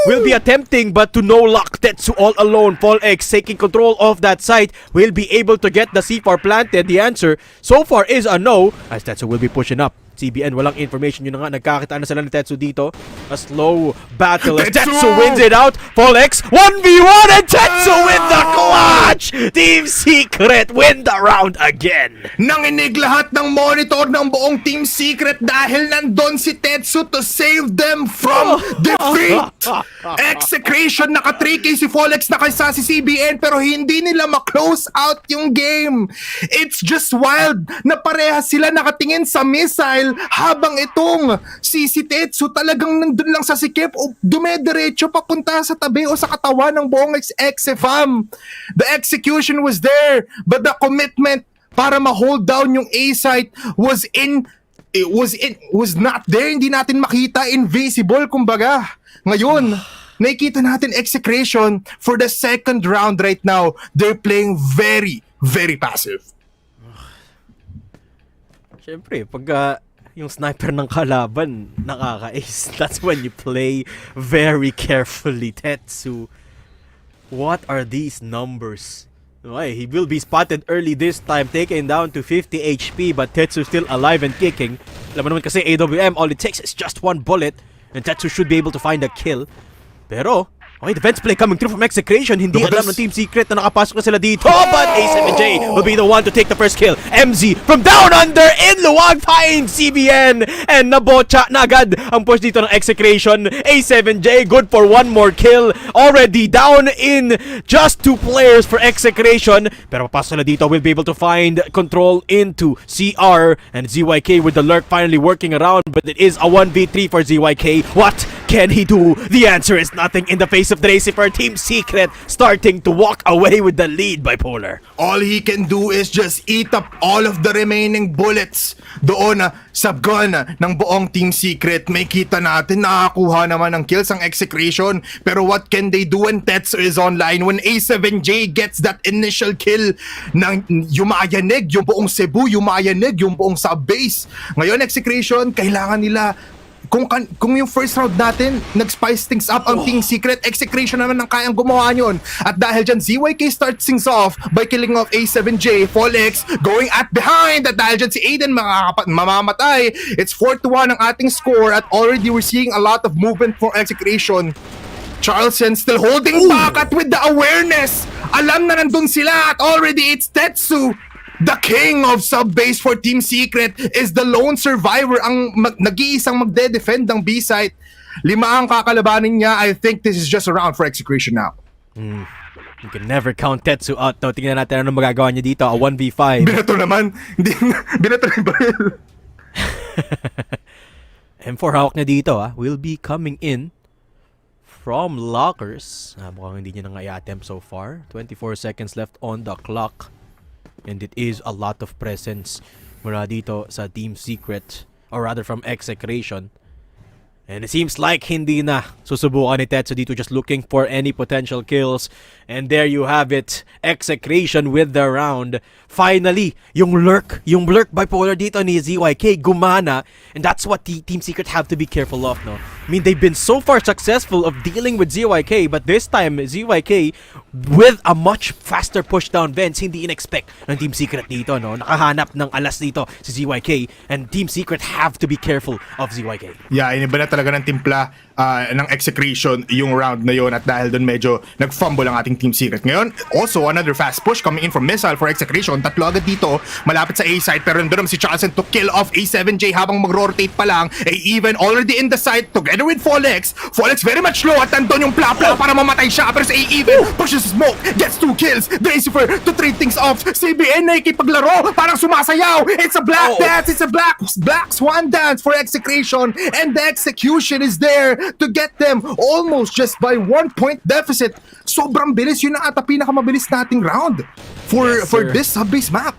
will be attempting, but to no luck. Tetsu all alone. Folex taking control of that site. Will be able to get the C4 planted. The answer so far is a no, as Tetsu will be pushing up. CBN walang information, yun na nga, nagkakitaan na sila ni Tetsu dito. A slow battle as Tetsu wins it out. Folex 1v1 and Tetsu with the clutch. Team Secret win the round again. Nanginig lahat ng monitor ng buong Team Secret dahil nandun si Tetsu to save them from defeat. Execration, naka 3k si Folex, naka si CBN, pero hindi nila ma-close out yung game. It's just wild na parehas sila nakatingin sa missile, habang itong si Tetsu talagang nandun lang sa sikip o dumediretso papunta sa tabi o sa katawan ng buong XFAM. The execution was there, but the commitment para ma-hold down yung A-site was not there. Hindi natin makita, invisible kumbaga. Ngayon, nakikita natin Execration for the second round right now. They're playing very, very passive. Siyempre, pag yung sniper ng kalaban nakaka-ace, that's when you play very carefully. Tetsu, what are these numbers? Okay, he will be spotted early this time, taken down to 50 HP, but Tetsu still alive and kicking. Alam mo naman kasi AWM, all it takes is just one bullet, and Tetsu should be able to find a kill. Pero okay, defense play coming through from Execration. Hindi alam ng Team Secret na nakapasok na sila dito. But A7J will be the one to take the first kill. MZ from down under in Luwag finds CBN. And nabocha na agad ang push dito ng Execration. A7J good for one more kill. Already down in just 2 players for Execration. Pero papasok na dito, will be able to find control into CR. And ZYK with the lurk finally working around. But it is a 1v3 for ZYK. What can he do? The answer is nothing in the face of Dracifer. Team Secret starting to walk away with the lead, Bipolar. All he can do is just eat up all of the remaining bullets doon sa gun ng buong Team Secret. May kita natin nakakuha naman ng kills ang Execration, pero what can they do when Tetsu is online? When A7J gets that initial kill, yumayanig yung buong Cebu, yumayanig yung buong sub-base. Ngayon Execration, kailangan nila kung yung first round natin nag-spice things up ang Team Secret, Execration naman ang kayang gumawa yun. At dahil dyan, ZYK starts things off by killing off A7J. Folex going at behind. At dahil dyan, si Aiden mamamatay. It's 4-1 ang ating score, at already we're seeing a lot of movement for Execration. Charleston still holding back, at with the awareness, alam na nandun sila, at already it's Tetsu. The king of sub-base for Team Secret is the lone survivor, ang nag-iisang magde-defend ng B-site. 5 ang kakalabanin niya. I think this is just a round for Execration now. You can never count Tetsu out. No, tingnan natin ano magagawa niya dito. A 1v5. Binato naman. Binato na yung baril. M4 hawak niya dito. Will be coming in from lockers. Mukhang hindi niya na nga i-attempt so far. 24 seconds left on the clock. And it is a lot of presence mula dito sa Team Secret, or rather from Execration. And it seems like hindi na susubukan ni Tetsu dito, just looking for any potential kills. And there you have it. Execration with the round. Finally, yung lurk bipolar dito ni ZYK gumana. And that's what the Team Secret have to be careful of, no? I mean, they've been so far successful of dealing with ZYK, but this time, ZYK, with a much faster push down vents, hindi in-expect ng Team Secret dito, no? Nakahanap ng alas dito si ZYK, and Team Secret have to be careful of ZYK. Yeah, iniba na talaga ng timpla ng Execration yung round na yun, at dahil doon medyo nag-fumble ang ating Team Secret. Ngayon, also another fast push coming in from Missile for Execration. Tatlo agad dito, malapit sa A site, pero nandun naman si Charleston to kill off A7J habang mag-rotate pa lang. Even already in the site, together with Folex. Folex very much low at nandun yung Pla-Pla para mamatay siya, pero sa Even pushes smoke, gets 2 kills. Dracifer to trade things off. CBN na ikipaglaro, parang sumasayaw. It's a black dance, it's a black swan dance for Execration, and the execution is there to get them almost just by 1 point deficit. Sobrang bilis, yun ang ata pinakamabilis nating round for this sub-base map.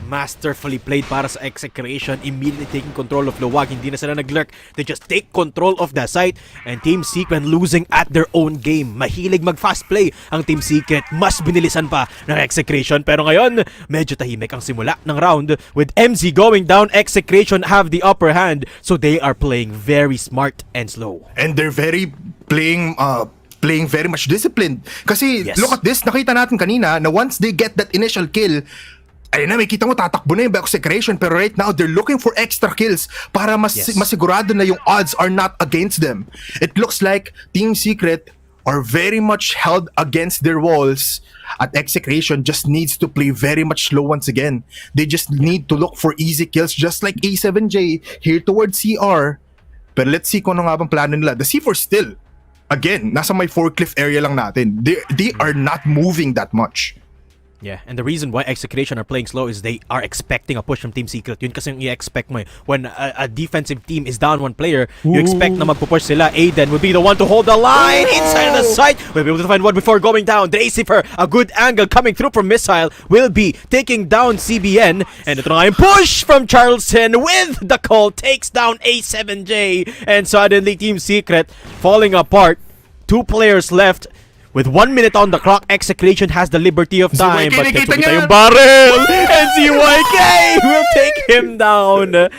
Masterfully played para sa Execration, immediately taking control of Luwag. Hindi na sila nag-lurk, they just take control of the site, and Team Secret losing at their own game. Mahilig mag-fast play ang Team Secret, mas binilisan pa ng Execration, pero ngayon medyo tahimik ang simula ng round. With MZ going down, Execration have the upper hand, so they are playing very smart and slow. And they're playing very much disciplined. Kasi Yes. look at this, nakita natin kanina na once they get that initial kill, ayun na, may kita mo tatakbo na yung Execration, pero right now they're looking for extra kills para masigurado na yung odds are not against them. It looks like Team Secret are very much held against their walls, at Execration just needs to play very much slow once again. They just need to look for easy kills just like A7J here towards CR. Pero let's see kung ano nga bang plano nila. The C4 still, again, nasa may forklift area lang natin. They are not moving that much. Yeah, and the reason why Execration are playing slow is they are expecting a push from Team Secret. Yun kasi yung i-expect mo eh. When a defensive team is down one player, you expect na magpupush sila. Aiden will be the one to hold the line inside the site. We'll be able to find one before going down. Dracifer, a good angle coming through from Missile, will be taking down CBN. And ito na nga yung push from Charleston with the call. Takes down A7J. And suddenly Team Secret falling apart. 2 players left. With 1 minute on the clock, Execration has the liberty of time, but kita yung barrel, and ZYK will take him down.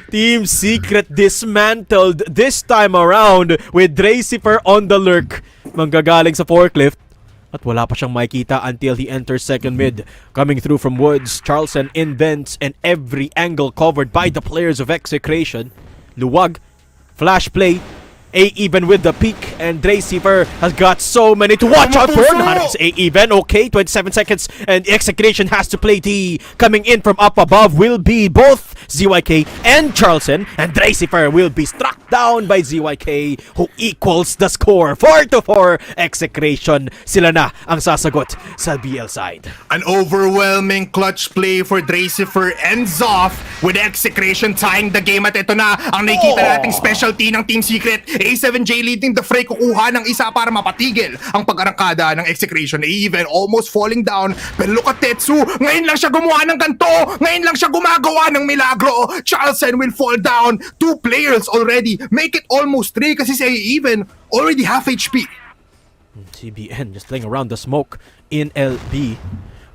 Team Secret dismantled this time around with Dracifer on the lurk. Manggagaling sa forklift, at wala pa siyang makikita until he enters second mid. Coming through from Woods, Charleston in vents, and every angle covered by the players of Execration. Luwag, flash play, A-Even with the peak, and Dracifer has got so many to watch out for. Nahanap si A-Even, okay, 27 seconds, and Execration has to play D. Coming in from up above will be both ZYK and Charleston, and Dracifer will be struck down by ZYK, who equals the score. 4-4, Execration, sila na ang sasagot sa BL side. An overwhelming clutch play for Dracifer ends off with Execration tying the game, at ito na ang nakikita nating specialty ng Team Secret. A7J leading the fray, kukuha ng isa para mapatigil ang pag-arangkada ng Execration. Even almost falling down, pero look at Tetsu, ngayon lang siya gumawa ng ganito, ngayon lang siya gumagawa ng milagro. Charleston will fall down. 2 players already, make it almost 3 kasi si Even already half HP. CBN just playing around the smoke in LB.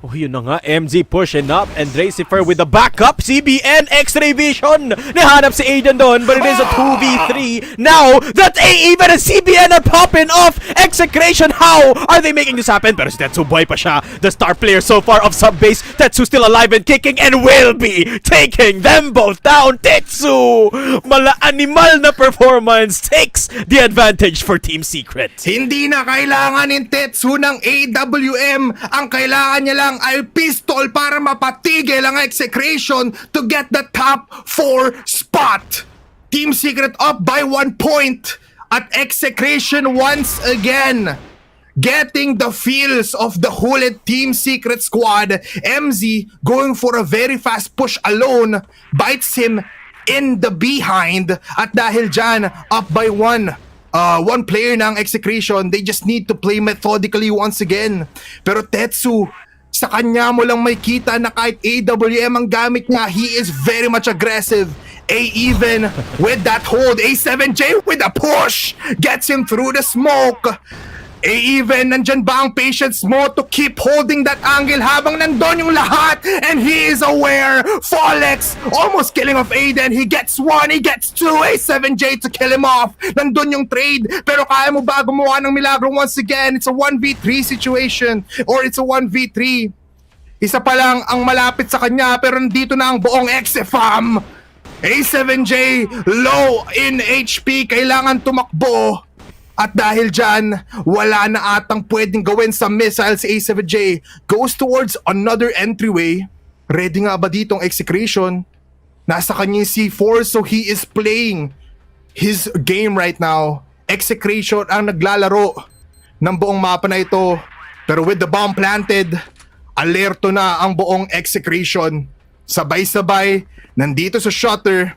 Oh, yun na nga, MZ pushing up, and Dracifer with the backup. CBN, X-ray vision. Nahanap si Aiden doon, but it is a 2v3. Now that A-Even and CBN are popping off Execration, how are they making this happen? Pero si Tetsu boy pa siya, the star player so far of sub-base. Tetsu still alive and kicking, and will be taking them both down. Tetsu, mala-animal na performance, takes the advantage for Team Secret. Hindi na kailangan ni Tetsu ng AWM. Ang kailangan niya lang ay pistol para mapatigil ang Execration to get the top 4 spot. Team Secret up by 1 point, at Execration once again getting the feels of the whole Team Secret squad. MZ going for a very fast push alone, bites him in the behind, at dahil dyan up by 1 player ng Execration. They just need to play methodically once again. Pero Tetsu, sa kanya mo lang may kita na kahit AWM ang gamit niya, he is very much aggressive. A-Even with that hold. A7J with a push gets him through the smoke. A-Even, nandyan ba ang patience mo to keep holding that angle habang nandun yung lahat? And he is aware. Folex almost killing off Aiden. He gets one, he gets two. A7J to kill him off. Nandun yung trade. Pero kaya mo ba gumawa ng milagro once again? It's a 1v3 situation. Or it's a 1v3. Isa pa lang ang malapit sa kanya pero nandito na ang buong XFAM. A7J low in HP. Kailangan tumakbo. At dahil dyan, wala na atang pwedeng gawin sa missile si A7J. Goes towards another entryway. Ready nga ba dito ang Execration? Nasa kanya yung C4 so he is playing his game right now. Execration ang naglalaro ng buong mapa na ito. Pero with the bomb planted, alerto na ang buong Execration. Sabay-sabay, nandito sa shutter.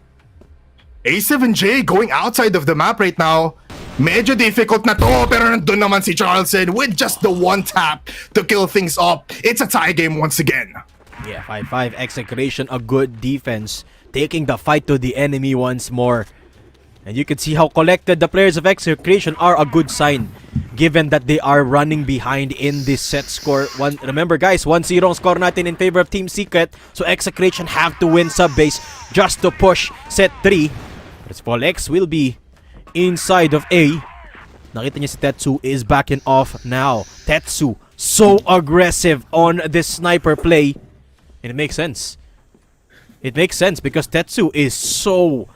A7J going outside of the map right now. Medyo difficult na to, pero nandun naman si Charleston with just the one tap to kill things up. It's a tie game once again. Yeah, 5-5 Execration, a good defense, taking the fight to the enemy once more. And you can see how collected the players of Execration are, a good sign, given that they are running behind in this set score. Remember guys, 1-0 ang score natin in favor of Team Secret, so Execration have to win sub-base just to push set 3. But Folex will be inside of A. Nakita niya si Tetsu is backing off now. Tetsu so aggressive on this sniper play. And it makes sense. It makes sense because Tetsu is so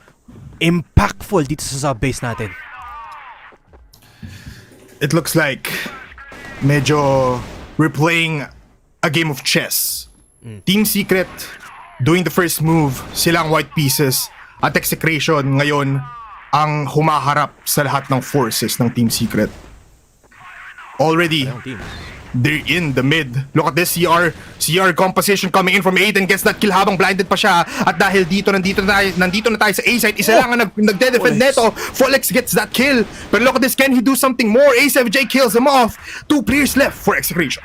impactful dito sa sub-base natin. It looks like medyo we're playing a game of chess. Team Secret doing the first move, silang white pieces, at Execration ngayon ang humaharap sa lahat ng forces ng Team Secret. Already, they're in the mid. Look at this CR composition coming in from Aiden, gets that kill habang blinded pa siya. At dahil nandito na tayo sa A side, isa lang ang nagde-defend neto. Folex gets that kill. But look at this, can he do something more? A7J kills him off. 2 players left for Execration.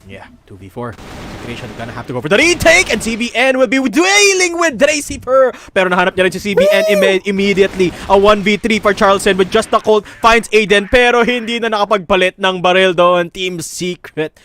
Yeah, 2v4. Execration gonna have to go for the retake, and CBN will be dealing with Dracy Per. Pero nahanap niya rin si CBN immediately. A 1v3 for Charleston with just the cold. Finds Aiden, pero hindi na nakapagpalit ng barrel doon. Team Secret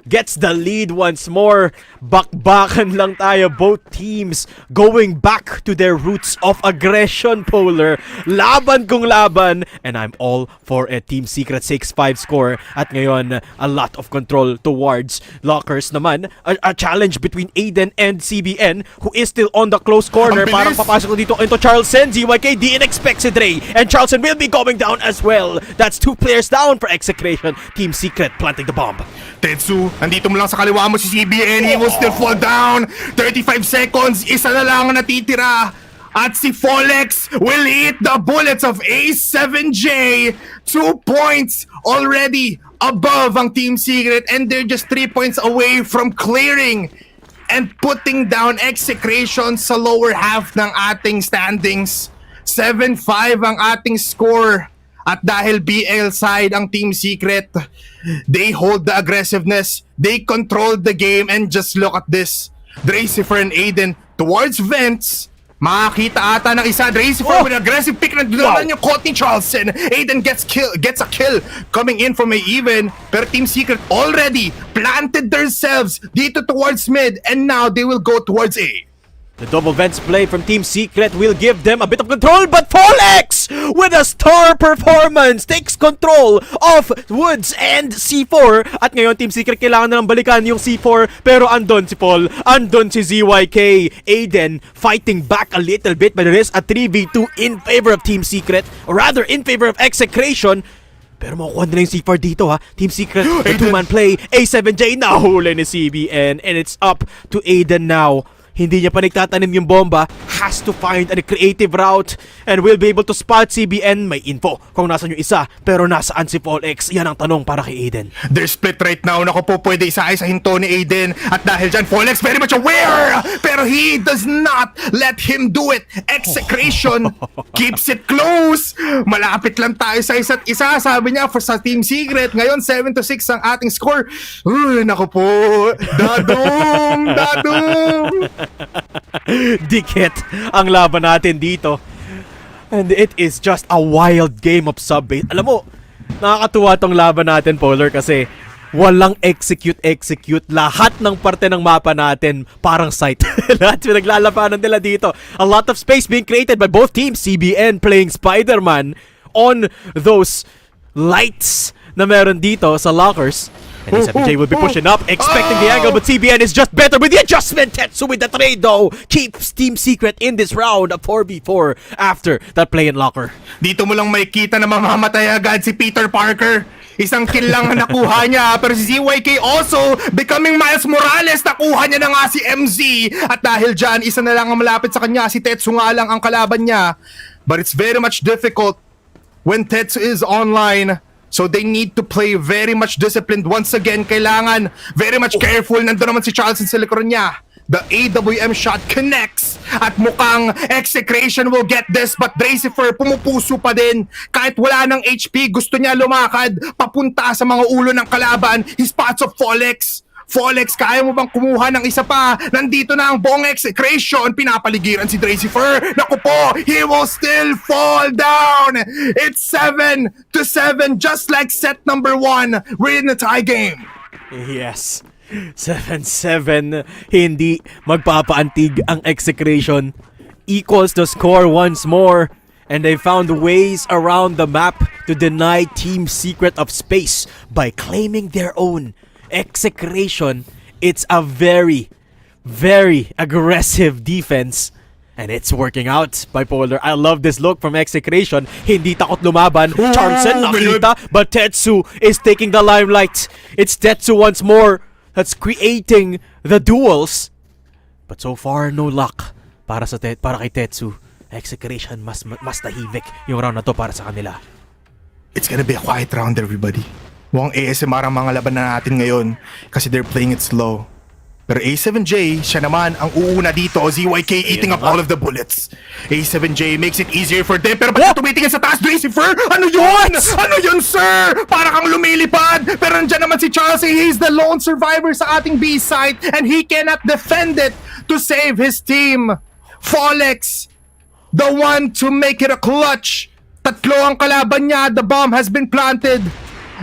gets the lead once more. Bakbakan lang tayo. Both teams going back to their roots of aggression, Polar. Laban kung laban. And I'm all for a Team Secret 6-5 score. At ngayon, a lot of control towards Lockers naman. A challenge between Aiden and CBN, who is still on the close corner. Parang papasok dito into Charleston. ZYK didn't expect si Dre. And Charleston will be going down as well. That's 2 players down for Execration. Team Secret planting the bomb. Tetsu, andito mo lang sa kaliwa mo si CBN. He will still fall down. 35 seconds. Isa na lang ang natitira. At si Folex will eat the bullets of A7J. 2 points already above ang Team Secret. And they're just 3 points away from clearing and putting down Execration sa lower half ng ating standings. 7-5 ang ating score. At dahil BL side ang Team Secret, they hold the aggressiveness, they control the game, and just look at this. Dracifer and Aiden towards vents. Makakita ata ng isa. Dracifer with an aggressive pick na doon yung caught ni Charleston. Aiden gets a kill coming in from A-Even. Pero Team Secret already planted themselves dito towards mid, and now they will go towards A. The double vents play from Team Secret will give them a bit of control, but Folex with a star performance takes control of Woods and C4. At ngayon, Team Secret kailangan na lang balikan yung C4, pero andon si Paul, andon si ZYK. Aiden fighting back a little bit, but it is a 3v2 in favor of Team Secret, or rather in favor of Execration. Pero makukuha nila yung C4 dito ha. Team Secret, the 2-man play. A7J nahuli ni CBN, and it's up to Aiden now. Hindi niya pa nagtatanim yung bomba, has to find a creative route and will be able to spot CBN. May info kung nasan yung isa, pero nasaan si Folex? Yan ang tanong para kay Aiden. They're split right now. Naku po, pwede isa ay sa hinto ni Aiden. At dahil dyan, Folex very much aware, pero he does not let him do it. Execration keeps it close. Malapit lang tayo sa isa't isa, sabi niya, for sa Team Secret. Ngayon, 7-6 ang ating score. Naku po, dadong. Dikit ang laban natin dito. And it is just a wild game of sub-base. Alam mo, nakakatuwa tong laban natin, Polar, kasi walang execute. Lahat ng parte ng mapa natin parang site. Lahat pinaglalabanan nila dito. A lot of space being created by both teams. CBN playing Spider-Man on those lights na meron dito sa lockers. And SFJ will be pushing up, expecting the angle, but CBN is just better with the adjustment. Tetsu with the trade though keeps Team Secret in this round, a 4v4 after that play in locker. Dito mo lang makikita na mamamatay agad si Peter Parker. Isang kill lang ang nakuha niya, pero si ZYK also becoming Miles Morales. Nakuha niya na nga si MZ. At dahil dyan, isa na lang ang malapit sa kanya. Si Tetsu nga lang ang kalaban niya. But it's very much difficult when Tetsu is online. So they need to play very much disciplined. Once again, kailangan very much careful. Nandun naman si Charleston sa likuran niya. The AWM shot connects at mukhang Execration will get this, but Dracifer pumupuso pa din. Kahit wala ng HP, gusto niya lumakad papunta sa mga ulo ng kalaban. He spots of Folex. Folex, kaya mo bang kumuha ng isa pa? Nandito na ang buong Execration. Pinapaligiran si Dracifer. Naku po, he will still fall down. It's 7-7, just like set number 1. We're in a tie game. Yes. 7-7. Hindi magpapaantig ang Execration. Equals the score once more. And they found ways around the map to deny Team Secret of space by claiming their own. Execration, it's a very aggressive defense. And it's working out, Bipolar. I love this look from Execration. Hindi takot lumaban. Charleston nakita, but Tetsu is taking the limelight. It's Tetsu once more that's creating the duels. But so far, no luck para kay Tetsu. Execration mas tahimik yung round na to para sa kanila. It's gonna be a quiet round, everybody. Mukhang ASMR ang mga laban na natin ngayon kasi they're playing it slow. Pero A7J, siya naman ang uuna dito. ZYK eating up all of the bullets. A7J makes it easier for them. Pero ba't tumitingin sa taas, Dracifer? Ano yun? Ano yun, sir? Para kang lumilipad. Pero nandyan naman si Charles. He's the lone survivor sa ating B site and he cannot defend it to save his team. Folex, the one to make it a clutch. Tatlo ang kalaban niya. The bomb has been planted.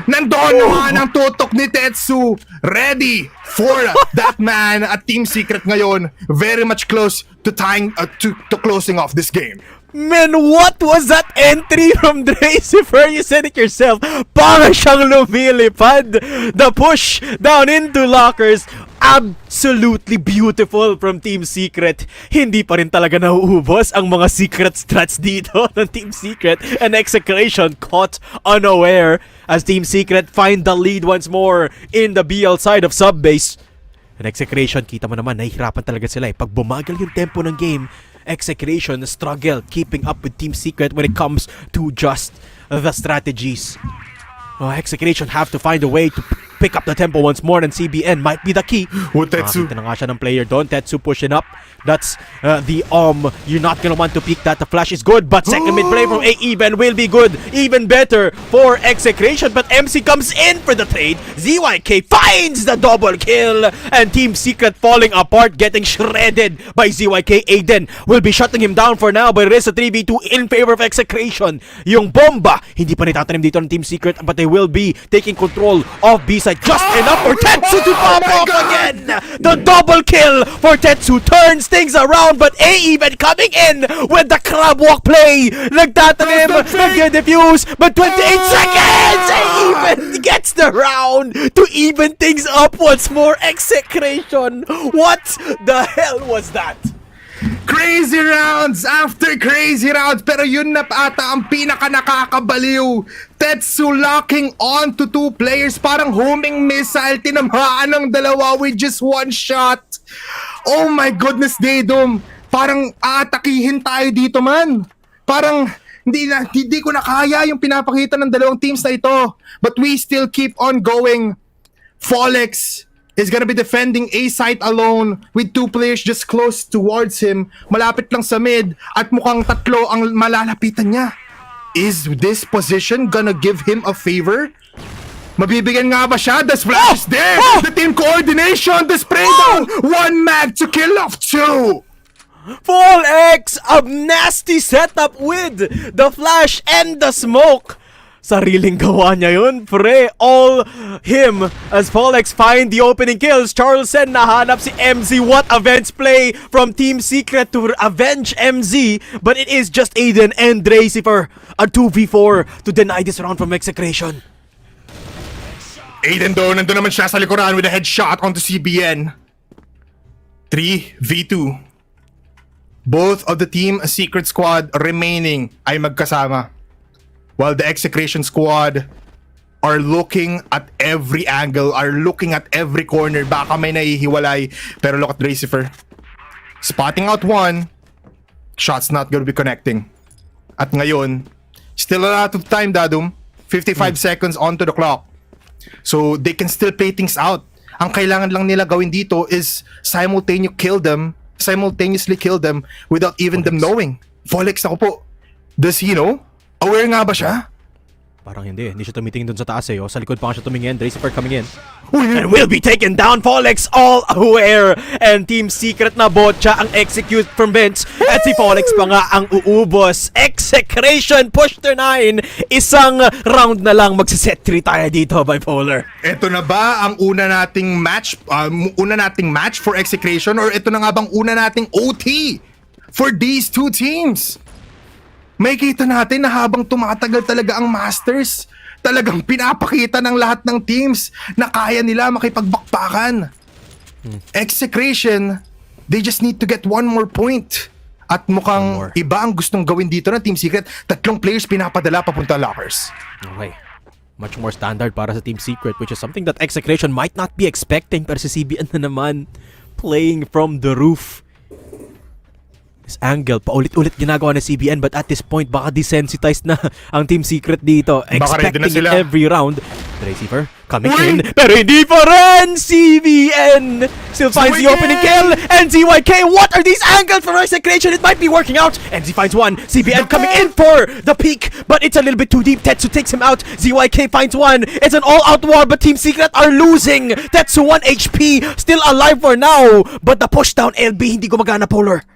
Nandoon naman ang tutok ni Tetsu. Ready for that man at Team Secret ngayon. Very much close to tying to closing off this game. Man, what was that entry from Dracifer? You said it yourself. Para siyang lumilipad. The push down into lockers. Absolutely beautiful from Team Secret. Hindi pa rin talaga nauubos ang mga secret strats dito ng Team Secret. And Execration caught unaware as Team Secret find the lead once more in the BL side of Subbase. And Execration, kita mo naman, nahihirapan talaga sila. Pag bumagal yung tempo ng game, Execration struggle keeping up with Team Secret when it comes to just the strategies. Execration have to find a way to pick up the tempo once more, and CBN might be the key. Tetsu. Nakita na nga siya ng player doon. Tetsu pushing up. That's you're not gonna want to peek that. The flash is good, but second mid play from A-Even will be good. Even better for Execration, but MC comes in for the trade. ZYK finds the double kill, and Team Secret falling apart, getting shredded by ZYK. Aiden will be shutting him down for now, but it is a 3v2 in favor of Execration. Yung bomba, hindi pa nitatanim dito ng Team Secret, but they will be taking control of B-side. Just enough for Tetsu to pop off again! The double kill for Tetsu turns things around, but A-Even coming in with the crab walk play. Nagtatanim, nag-defuse, but 28 seconds! A-Even gets the round to even things up once more. Execration! What the hell was that? Crazy rounds after crazy rounds, pero yun na ata ang pinaka nakakabaliw. Tetsu locking on to two players, parang homing missile, tinamaan ng dalawa with just one shot. Oh my goodness, Dedom, parang aatakihin tayo dito, man. Parang hindi ko na kaya yung pinapakita ng dalawang teams na ito, but we still keep on going. Folex is gonna be defending A site alone with two players just close towards him. Malapit lang sa mid at mukhang tatlo ang malalapitan niya. Is this position gonna give him a favor? Mabibigyan nga ba siya? The splash is there! The team coordination! The spray down! One mag to kill off two! Fall X, a nasty setup with the flash and the smoke. Sariling gawa niya yun, pre. All him as Fall X find the opening kills. Charleston nahanap si MZ. What avenge play from Team Secret to avenge MZ. But it is just Aiden and Dracifer. A 2v4 to deny this round from Execration. Aiden doon, nandun naman siya sa likuran with a headshot onto CBN. 3v2. Both of the Team Secret squad remaining ay magkasama. While the Execration squad are looking at every angle, are looking at every corner, baka may nahihiwalay. Pero look at Dracifer. Spotting out one, shot's not gonna be connecting. At ngayon, still a lot of time, Dadum. 55 seconds onto the clock. So they can still play things out. Ang kailangan lang nila gawin dito is simultaneously kill them without even them knowing. Folex, ako po. Does he know? Aware nga ba siya? Parang hindi siya tumitingin dun sa taas eh. Sa likod pa nga siya tumingin. Dracifer coming in. And will be taken down. Folex all aware. And Team Secret na botcha ang execute from Vince. At si Folex pa nga ang uubos. Execration push to 9. Isang round na lang magsiset 3 tayo dito, Bipolar. Ito na ba ang una nating match for Execration, or ito na nga bang una nating OT for these two teams? May kita natin na habang tumatagal talaga ang Masters, talagang pinapakita ng lahat ng teams na kaya nila makipagbakbakan. Execration, they just need to get one more point. At mukhang iba ang gustong gawin dito ng Team Secret. 3 players pinapadala papunta lockers. Okay. Much more standard para sa Team Secret, which is something that Execration might not be expecting. Pero si CBN na naman, playing from the roof. This angle, paulit-ulit ginagawa na CBN, but at this point, baka desensitized na ang Team Secret dito. Expecting it every round. Dracifer coming in, pero hindi pa rin! CBN still finds the opening kill, and ZYK, what are these angles for Execration? It might be working out, and Z finds one. CBN coming in for the peak, but it's a little bit too deep. Tetsu takes him out. ZYK finds one. It's an all-out war, but Team Secret are losing. Tetsu 1 HP, still alive for now, but the push down LB hindi gumagana, Polar.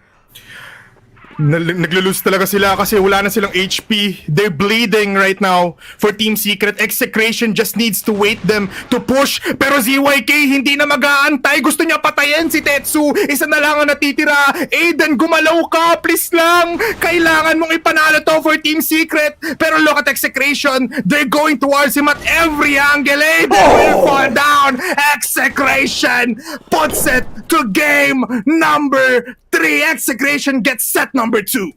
Naglulose talaga sila kasi wala na silang HP. They're bleeding right now for Team Secret. Execration just needs to wait them to push. Pero ZYK hindi na mag-aantay. Gusto niya patayin si Tetsu. Isa na lang ang natitira. Aiden, gumalaw ka. Please lang. Kailangan mong ipanalo to for Team Secret. Pero look at Execration. They're going towards him at every angle. Aiden will fall down. Execration puts it to game number 3. Execration gets set number 2.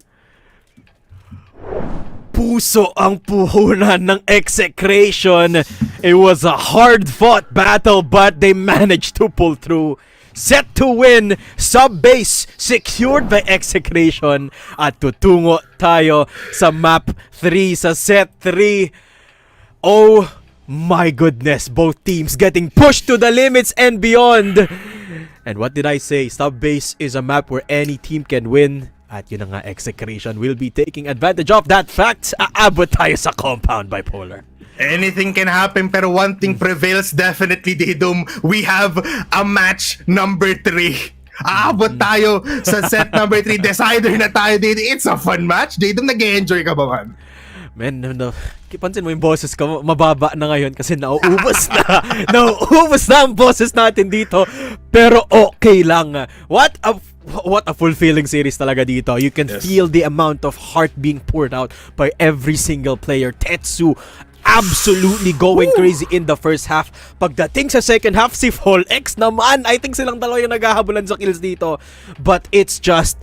Puso ang puhunan ng Execration. It was a hard-fought battle, but they managed to pull through. Set to win, sub-base secured by Execration. At tutungo tayo sa map 3, sa set 3. Oh my goodness, both teams getting pushed to the limits and beyond. And what did I say? Sub-base is a map where any team can win. At yun na nga, Execration will be taking advantage of that fact. Aabot tayo sa compound, Bipolar. Anything can happen, pero one thing prevails definitely, Didum. We have a match number 3. Aabot tayo sa set number 3. Decider na tayo, Didum. It's a fun match. Didum, nag-enjoy ka ba, man? Man, pansin mo yung boses ko, mababa na ngayon kasi nauubos na. Nauubos na ang boses natin dito. Pero okay lang. What a fulfilling series talaga dito. You can feel the amount of heart being poured out by every single player. Tetsu absolutely going crazy in the first half. Pagdating sa second half, si Fall X naman. I think silang dalawa yung naghahabulan sa kills dito. But it's just...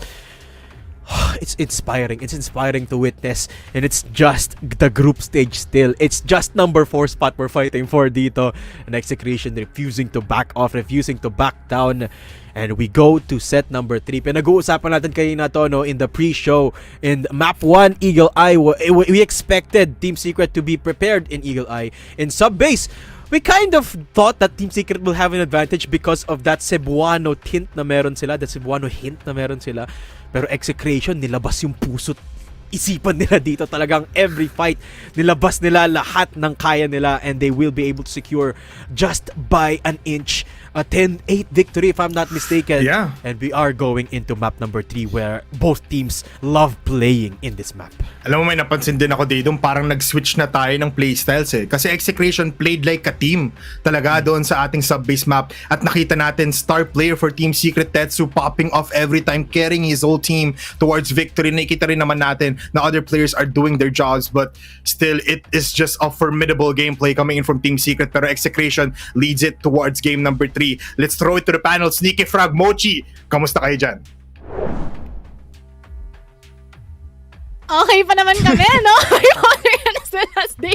It's inspiring. It's inspiring to witness. And it's just the group stage still. It's just number 4 spot we're fighting for dito. An Execration refusing to back off, refusing to back down. And we go to set number 3. Pinag-uusapan natin kanina to, no, in the pre-show. In map 1, Eagle Eye, we expected Team Secret to be prepared in Eagle Eye. In sub-base, we kind of thought that Team Secret will have an advantage because of that Cebuano tint na meron sila, that Cebuano hint na meron sila. Pero Execration, nilabas yung puso isipan nila dito. Talagang every fight, nilabas nila lahat ng kaya nila and they will be able to secure just by an inch a 10-8 victory if I'm not mistaken. Yeah. And we are going into map number 3 where both teams love playing in this map. Alam mo, may napansin din ako dito, parang nag-switch na tayo ng playstyles eh. Kasi Execration played like a team talaga doon sa ating sub-base map. At nakita natin star player for Team Secret Tetsu popping off every time, carrying his whole team towards victory. Nakikita rin naman natin na other players are doing their jobs, but still it is just a formidable gameplay coming in from Team Secret. Pero Execration leads it towards game number 3. Let's throw it to the panel. Sneaky Frog, Mochi, kamusta kayo dyan? Okay pa naman kami, no? Sa last day,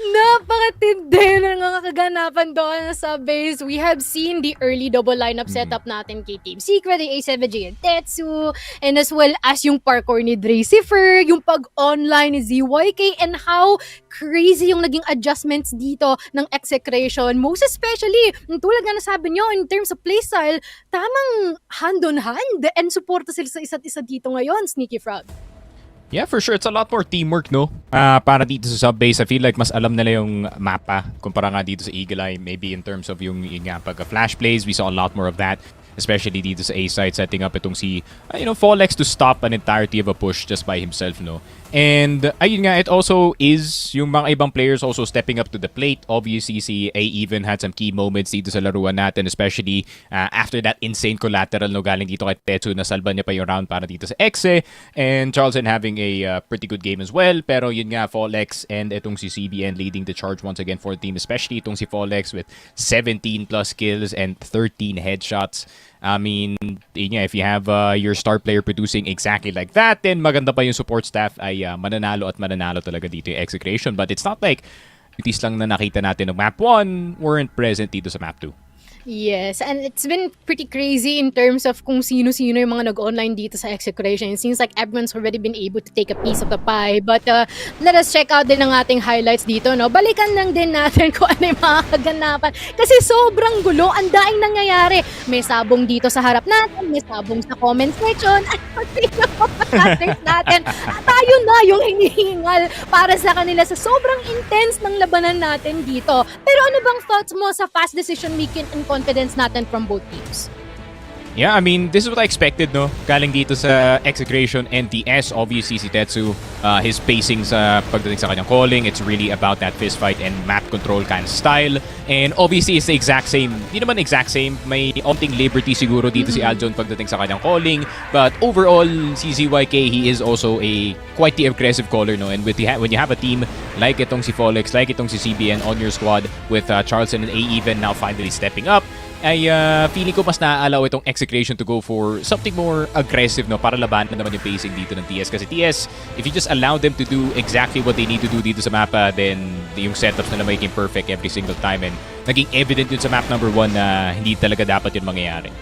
napakatindi ng mga kaganapan doon sa base. We have seen the early double lineup setup natin kay Team Secret, the A7J and Tetsu, and as well as yung parkour ni Dracifer, yung pag-online ni ZYK, and how crazy yung naging adjustments dito ng Execration. Most especially, tulad nga nasabi nyo, in terms of playstyle, tamang hand on hand and suporta sila sa isa't isa dito ngayon, Sneaky Frog. Yeah, for sure. It's a lot more teamwork, no? Para dito sa sub-base, I feel like mas alam nila yung mapa kumpara nga dito sa Eagle Eye. Maybe in terms of yung nga pagka-flash plays, we saw a lot more of that. Especially dito sa A-side, setting up itong si, Folex to stop an entirety of a push just by himself, no? And, ayun nga, it also is yung mga ibang players also stepping up to the plate. Obviously, si A even had some key moments dito sa laruan natin, especially after that insane collateral, no, galing dito kay Tetsu, nasalba niya pa yung round para dito sa Exe. And Charleston having a pretty good game as well. Pero yun nga, Folex and itong si CBN leading the charge once again for the team, especially itong si Folex with 17 plus kills and 13 headshots. I mean, if you have your star player producing exactly like that, then maganda pa yung support staff ay mananalo at mananalo talaga dito yung Execration. But it's not like duties lang na nakita natin ng map 1 weren't present dito sa map 2. Yes, and it's been pretty crazy in terms of kung sino-sino yung mga nag-online dito sa Execration. It seems like everyone's already been able to take a piece of the pie. But let us check out din ang ating highlights dito, no? Balikan lang din natin kung ano yung mga kaganapan. Kasi sobrang gulo, ang daing nangyayari. May sabong dito sa harap natin, may sabong sa comment section. At natin, tayo na yung hinihingal para sa kanila sa sobrang intense ng labanan natin dito. Pero ano bang thoughts mo sa fast decision making and confidence natin from both teams? Yeah, I mean, this is what I expected, no? Galing dito sa Execration and TS, obviously si Tetsu, his pacing sa pagdating sa kanyang calling, it's really about that fist fight and map control kind of style. And obviously, it's the exact same. Hindi naman exact same. May onting liberty siguro dito si Aljon pagdating sa kanyang calling. But overall, si ZYK, he is also a quite the aggressive caller, no? And when you have a team like itong si Folex, like itong si CBN on your squad with Charleston and A-Even now finally stepping up, ay feeling ko mas naaalaw itong Execration to go for something more aggressive, no, para labanan naman yung pacing dito ng TS. Kasi TS, if you just allow them to do exactly what they need to do dito sa mapa, then yung setups nila magiging perfect every single time. And naging evident yun sa map number 1 na hindi talaga dapat yun mangyayari.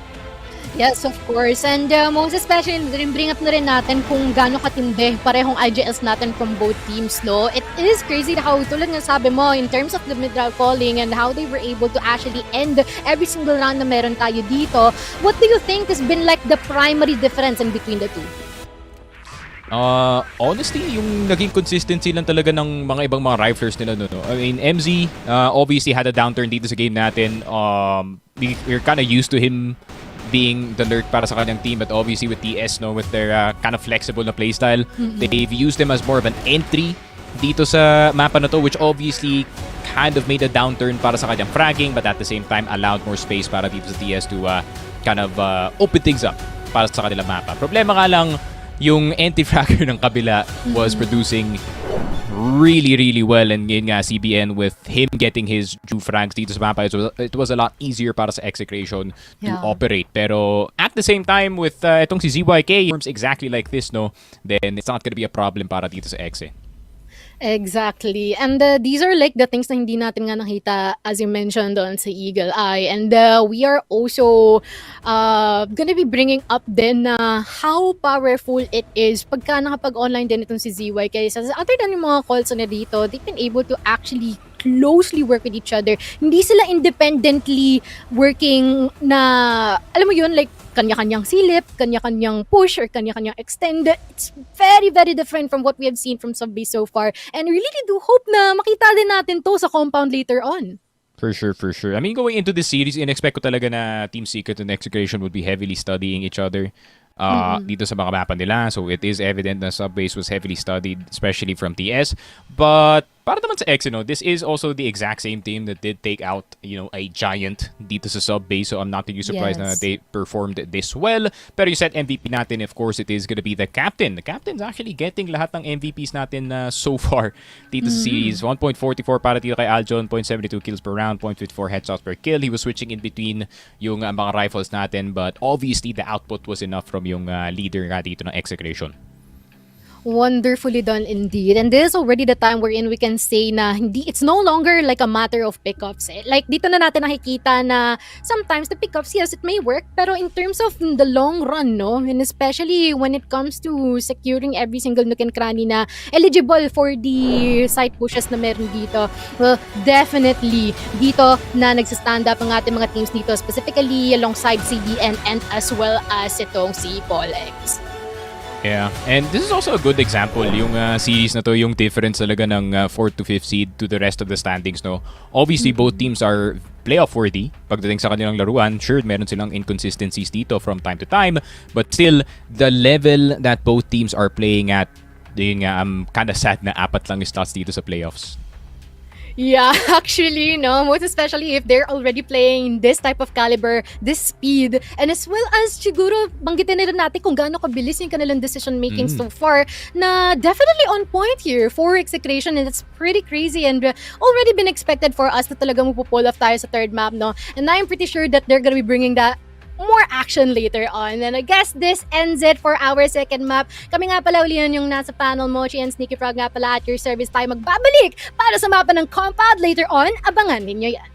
Yes, of course. And most especially, bring up na rin natin kung gaano katindi parehong IGLs natin from both teams, no? It is crazy how, tulad nga sabi mo, in terms of the mid-round calling and how they were able to actually end every single round na meron tayo dito. What do you think has been like the primary difference in between the two? Honestly, yung naging consistency lang talaga ng mga ibang mga riflers nila, no? I mean, MZ obviously had a downturn dito sa game natin. We're kind of used to him being the lurk para sa kanyang team, but obviously with TS, no, with their kind of flexible na playstyle, they've used him as more of an entry dito sa mapa na to, which obviously kind of made a downturn para sa kanyang fragging, but at the same time allowed more space para dito sa TS to kind of open things up para sa kanilang mapa. Problema nga lang, yung anti-fragger ng kabila was producing really, really well, and yun nga, CBN with him getting his due frags dito sa mapa, it was a lot easier para sa Execration to operate. Pero at the same time, with itong si ZYK forms exactly like this, no, then it's not gonna be a problem para dito sa Exe. Exactly. And these are like the things na hindi natin nga nakita, as you mentioned on sa Eagle Eye. And we are also gonna be bringing up din how powerful it is pagka nakapag-online din itong si ZYK. So, other than yung mga calls na dito, they've been able to actually closely work with each other. Hindi sila independently working na, alam mo yun, like kanya-kanyang silip, kanya-kanyang push, or kanya-kanyang extend. It's very, very different from what we have seen from Subbase so far. And we really do hope na makita din natin to sa compound later on. For sure, for sure. I mean, going into this series, in-expect ko talaga na Team Secret and Execration would be heavily studying each other dito sa mga mapa nila. So it is evident na Subbase was heavily studied, especially from TS. But para naman sa X, this is also the exact same team that did take out, a giant dito sa Subbase. So I'm not too surprised na they performed this well. Pero yung set MVP natin, of course, it is gonna be the captain. The captain's actually getting lahat ng MVPs natin so far dito sa series. 1.44 para dito kay Aljon, 0.72 kills per round, 0.54 headshots per kill. He was switching in between yung mga rifles natin, but obviously the output was enough from yung leader nga dito ng Execration. Wonderfully done indeed. And this is already the time wherein we can say na it's no longer like a matter of pickups. Like dito na natin nakikita na sometimes the pickups, yes, it may work, pero in terms of the long run, no, and especially when it comes to securing every single nook and cranny na eligible for the site pushes na meron dito, well, definitely dito na nagsistand up ang ating mga teams dito, specifically alongside CDN and as well as itong si Polex. Yeah, and this is also a good example, yung series na to, yung difference talaga ng 4th to 5th seed to the rest of the standings, no? Obviously, both teams are playoff worthy pagdating sa kanilang laruan. Sure, meron silang inconsistencies dito from time to time, but still, the level that both teams are playing at, yun nga, I'm kinda sad na 4 lang yung slots dito sa playoffs. Yeah, actually, no, most especially if they're already playing this type of caliber, this speed, and as well as siguro banggitin na rin natin kung gaano kabilis yung kanilang decision making so far, na definitely on point here for Execration, and it's pretty crazy and already been expected for us na talagang pull off tayo sa third map, no, and I'm pretty sure that they're gonna be bringing that more action later on. And I guess this ends it for our second map. Kami nga pala uli yung nasa panel, Mochi and Sneaky Frog nga pala at your service tayo magbabalik para sa mapa ng compound later on. Abangan ninyo yan.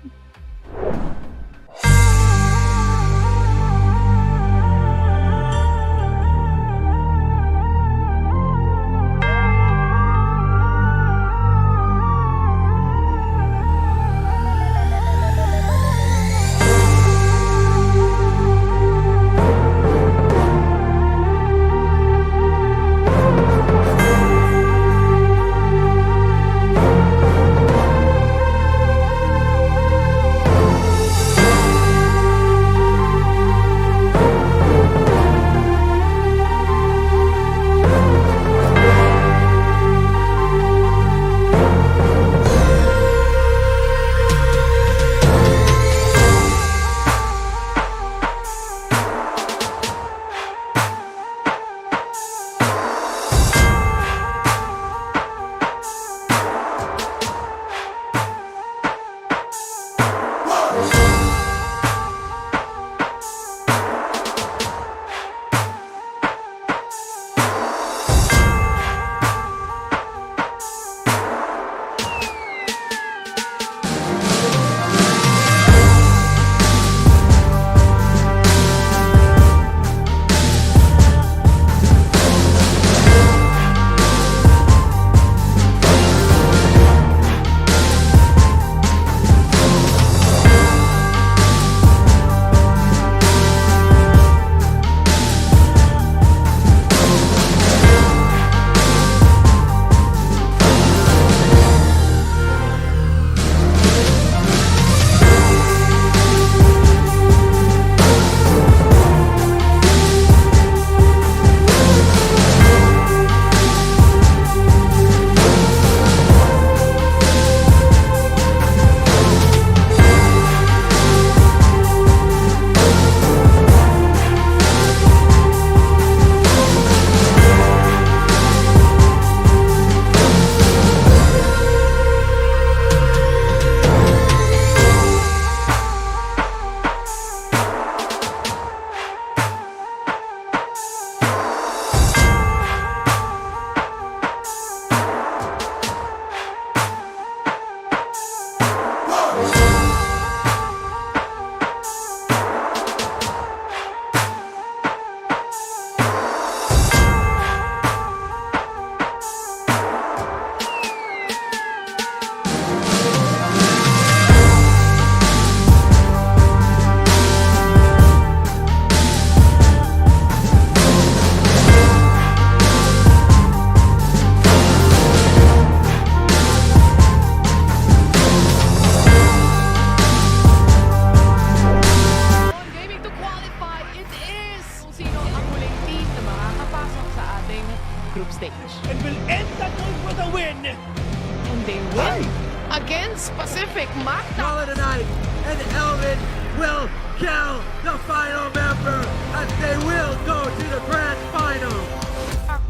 and they win against Pacific Magna. Call it a night, and Elvin will kill the final member as they will go to the grand final.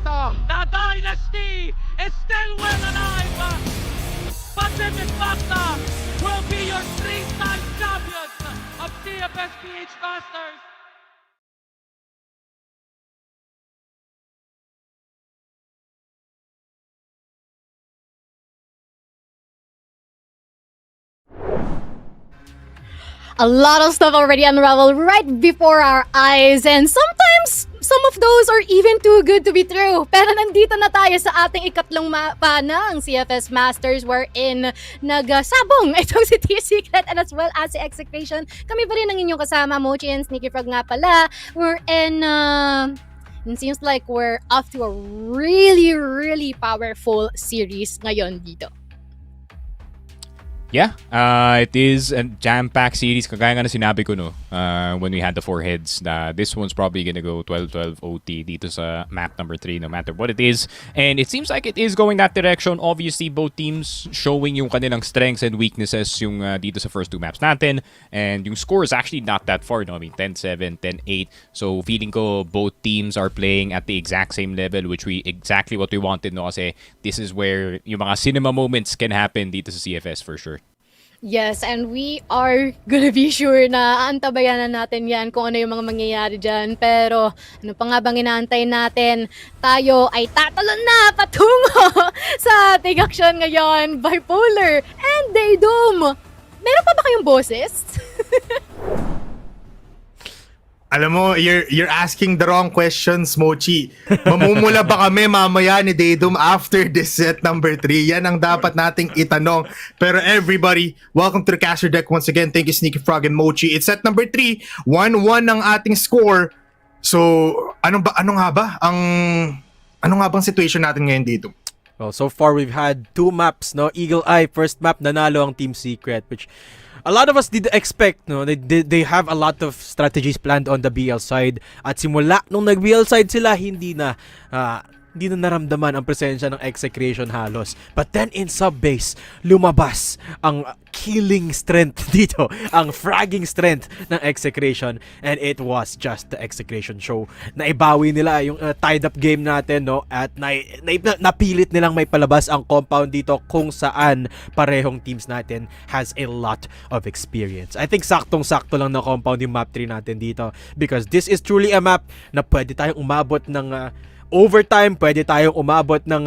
The dynasty is still well alive. Pacific Magna will be your 3-time champions of CFS PH Masters. A lot of stuff already unraveled right before our eyes, and sometimes some of those are even too good to be true. Pero nandito na tayo sa ating ikatlong mapa ng CFS Masters wherein nagsabong itong si T-Secret and as well as si Execration. Kami pa rin ang inyong kasama, Mochi and Sneaky Frog nga pala. It seems like we're off to a really powerful series ngayon dito. Yeah, it is a jam-packed series. Kagaya nga na sinabi ko, no, when we had the 4 heads, this one's probably gonna go 12-12 OT dito sa map number 3, no matter what it is. And it seems like it is going that direction. Obviously, both teams showing yung kanilang strengths and weaknesses yung dito sa first 2 maps natin. And yung score is actually not that far, no? I mean, 10-7, 10-8. So, feeling ko both teams are playing at the exact same level, which exactly what we wanted, no? Kasi this is where yung mga cinema moments can happen dito sa CFS for sure. Yes, and we are gonna be sure na antabayan na natin yan kung ano yung mga mangyayari dyan. Pero ano pa nga bang inaantay natin? Tayo ay tatalon na patungo sa ating aksyon ngayon. Bipolar and Daydom. Meron pa ba kayong boses? Alam mo, you're asking the wrong questions, Mochi. Mamumula ba kami mamaya ni Daydom after this set number 3? Yan ang dapat nating itanong. Pero everybody, welcome to the caster deck once again. Thank you, Sneaky Frog and Mochi. It's set number 3, 1-1 ang ating score. So, ano nga bang situation natin ngayon dito? Well, so far we've had 2 maps, no? Eagle Eye, first map, nanalo ang Team Secret, which a lot of us did expect, no? They have a lot of strategies planned on the BL side. At simula nung nag-BL side sila, hindi na naramdaman ang presensya ng Execration halos. But then in sub-base, lumabas ang killing strength dito, ang fragging strength ng Execration, and it was just the Execration show. Naibawi nila yung tied up game natin, no? At napilit nilang may palabas ang compound dito kung saan parehong teams natin has a lot of experience. I think saktong-sakto lang na compound yung map 3 natin dito because this is truly a map na pwede tayong umabot ng overtime, pwede tayong umabot ng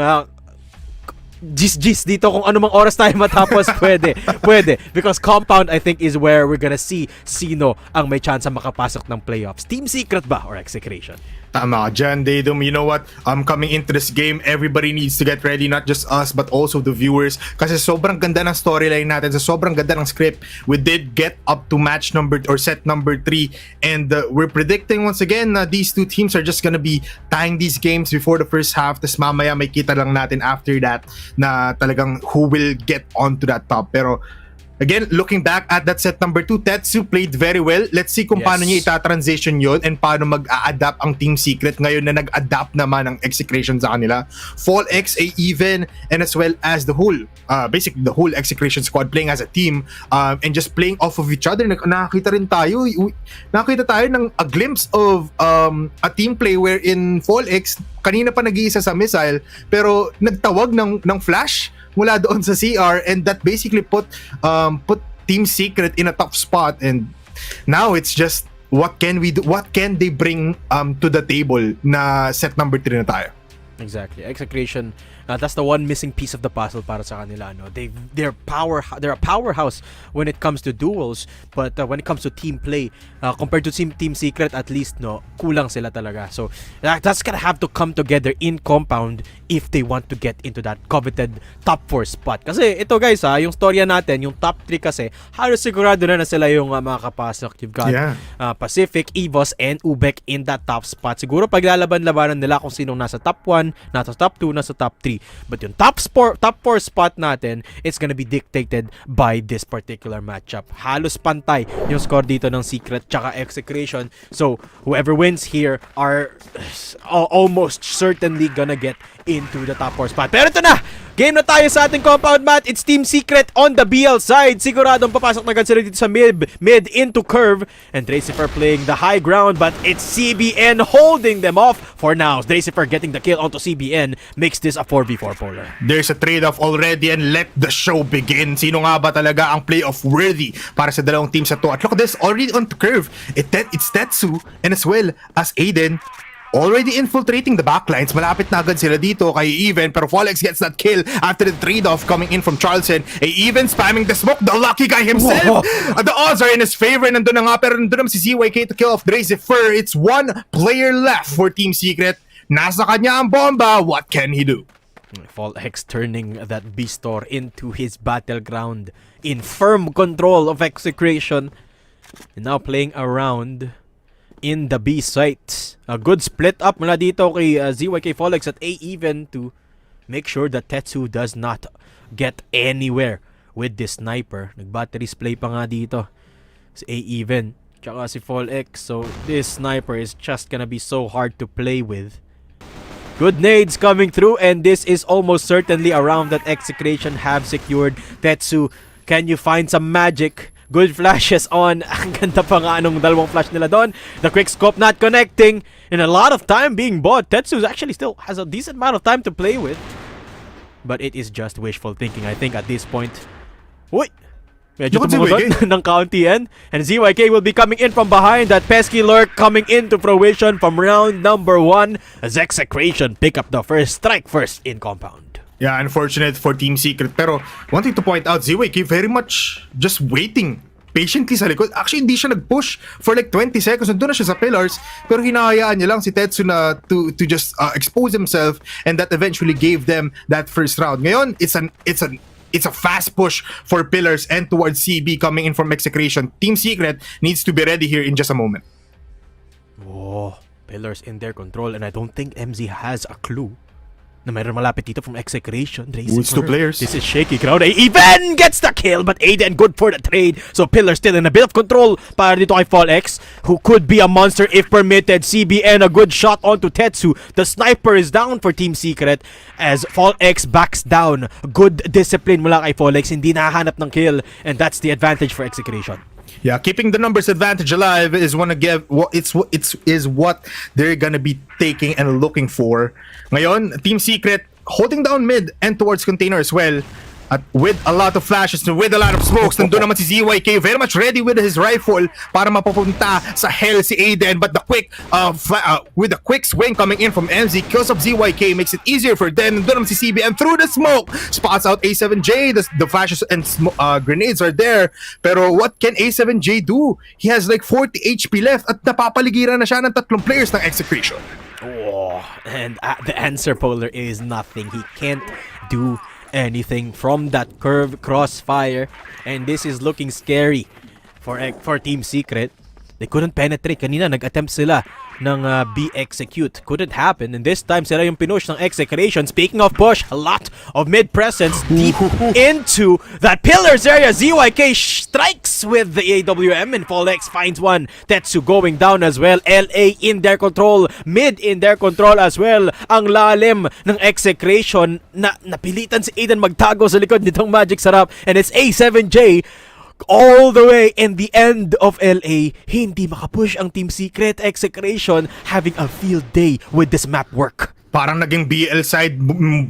gis dito kung anumang oras tayo matapos. Pwede. Because compound, I think, is where we're gonna see sino ang may chance makapasok ng playoffs. Team Secret ba or Execration? Tama ka dyan, Daydom. You know what? Coming into this game, everybody needs to get ready, not just us, but also the viewers. Kasi sobrang ganda ng storyline natin, sobrang ganda ng script. We did get up to match number or set number 3, and we're predicting once again na these 2 teams are just gonna be tying these games before the first half. Tapos mamaya may kita lang natin after that na talagang who will get onto that top. Pero again, looking back at that set number 2, Tetsu played very well. Let's see kung paano niya ita-transition yun and paano mag-a-adapt ang Team Secret ngayon na nag-adapt naman ang Execration sa kanila. Fall X, even, and as well as the whole, basically the whole Execration squad playing as a team and just playing off of each other. Nakakita tayo ng a glimpse of a team play wherein Fall X kanina pa nag-iisa sa missile pero nagtawag ng flash mula doon sa CR, and that basically put Team Secret in a tough spot. And now it's just what can we do, what can they bring to the table na set number 3 na tayo. Exactly. Execration, that's the one missing piece of the puzzle para sa kanila, no? They're a powerhouse when it comes to duels, but when it comes to team play, compared to Team Secret, at least, no, kulang sila talaga. So that's gonna have to come together in compound if they want to get into that coveted top 4 spot. Kasi ito guys, yung storya natin, yung top 3 kasi halos sigurado na sila yung makakapasok. You've got Pacific, EVOS, and UBEC in that top spot. Siguro paglalaban-labanan nila kung sinong nasa top 1, nasa top 2, nasa top 3. But yung top 4 spot natin, it's gonna be dictated by this particular matchup. Halos pantay yung score dito ng Secret tsaka Execration. So whoever wins here are almost certainly gonna get into the top 4 spot. Pero ito na! Game na tayo sa ating compound mat. It's Team Secret on the BL side. Siguradong papasok na agad sila dito sa mid into curve. And Dracifer playing the high ground, but it's CBN holding them off for now. Dracifer getting the kill onto CBN makes this a 4v4 polar. There's a trade-off already and let the show begin. Sino nga ba talaga ang playoff worthy para sa dalawang teams na to? At look at this, already on the curve. It's Tetsu and as well as Aiden. Already infiltrating the backlines. Malapit na agad sila dito kay Even, pero Folex gets that kill after the trade-off coming in from Charleston. Even spamming the smoke, the lucky guy himself. The odds are in his favor. Nandun na nga, pero nandun naman si ZYK to kill off Dracifer. It's one player left for Team Secret. Nasa kanya ang bomba. What can he do? Folex turning that B-Store into his battleground in firm control of Execration. And now playing around in the B site. A good split up mula dito kay ZYK Folex at A-Even to make sure that Tetsu does not get anywhere with this sniper. Nag-battery play pa nga dito si A-Even tsaka si Folex. So this sniper is just gonna be so hard to play with. Good nades coming through, and this is almost certainly a round that Execration have secured. Tetsu, can you find some magic? Good flashes on. Ang ganda pa nga nung dalawang flash nila doon. The quick scope not connecting. And a lot of time being bought. Tetsu actually still has a decent amount of time to play with. But it is just wishful thinking, I think, at this point. Uy! Medyo tumugon ng county end. And ZYK will be coming in from behind. That pesky lurk coming into fruition from round number 1. As Execration pick up the first strike first in compound. Yeah, unfortunate for Team Secret. Pero one thing to point out, ZYK very much just waiting patiently sa likod. Actually, hindi siya nag-push for like 20 seconds. Nandun na siya sa pillars. Pero hinahayaan niya lang si Tetsu na to just expose himself, and that eventually gave them that first round. Ngayon, it's a fast push for pillars and towards CB coming in from Execration. Team Secret needs to be ready here in just a moment. Oh, pillars in their control, and I don't think MZ has a clue na mayroon malapit dito from Execration. It's two players. This is shaky crowd. Even gets the kill, but Aiden good for the trade. So Pillar still in a bit of control para dito kay Folex, who could be a monster if permitted. CBN a good shot onto Tetsu. The sniper is down for Team Secret as Folex backs down. Good discipline mula kay Folex. Hindi nakahanap ng kill, and that's the advantage for Execration. Yeah, keeping the numbers advantage alive is what they're gonna be taking and looking for. Ngayon, Team Secret holding down mid and towards container as well. At with a lot of flashes, with a lot of smokes, nandun naman si ZYK very much ready with his rifle para mapapunta sa hell si Aiden. But the with the quick swing coming in from MZ, kills of ZYK, makes it easier for them. Nandun naman si CBN through the smoke, spots out A7J. The flashes and grenades are there. Pero what can A7J do? He has like 40 HP left at napapaligiran na siya ng 3 players ng Execration. Oh, and the answer, Polar, is nothing. He can't do anything from that curve crossfire, and this is looking scary for Team Secret. They couldn't penetrate. Kanina nag-attempt sila ng B-execute. Couldn't happen, and this time sila yung pinush ng Execration. Speaking of push, a lot of mid-presence deep into that pillars area. ZYK strikes with the AWM, and Folex finds one. Tetsu going down as well. LA in their control. Mid in their control as well. Ang lalim ng Execration na napilitan si Aiden magtago sa likod nitong Magic Sarap, and it's A7J all the way in the end of LA. Hindi makapush ang Team Secret. Execration having a field day with this map work. Parang naging BL side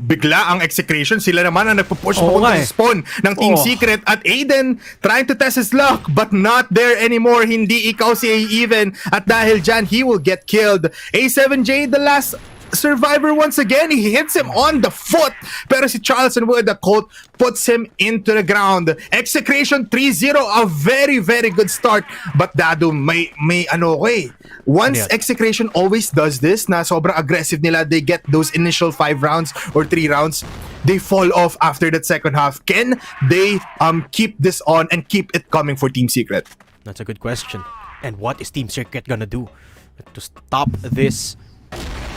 bigla ang Execration. Sila naman ang nagpo-push papunta sa spawn ng Team Secret. At Aiden trying to test his luck, but not there anymore. Hindi ikaw si A-Even. At dahil dyan, he will get killed. A7J, the last survivor once again. He hits him on the foot, pero si Charleston with the Colt puts him into the ground. Execration 3-0, a very very good start, but Dado may once Execration always does this na sobrang aggressive nila, they get those initial 5 rounds or 3 rounds, they fall off after that second half. Can they keep this on and keep it coming for Team Secret? That's a good question. And what is Team Secret gonna do to stop this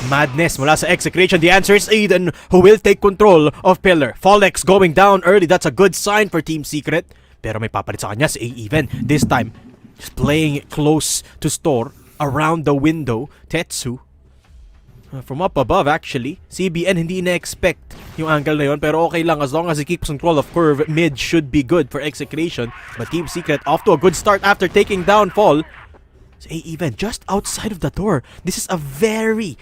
madness mula sa Execration? The answer is Aiden, who will take control of Pillar. Folex going down early. That's a good sign for Team Secret. Pero may papalit sa kanya si A-Even. This time, just playing close to store around the window. Tetsu from up above actually. CBN hindi na-expect yung angle na yun, pero okay lang as long as he keeps control of curve. Mid should be good for Execration, but Team Secret off to a good start after taking down Fall. So A-Even just outside of the door. This is a very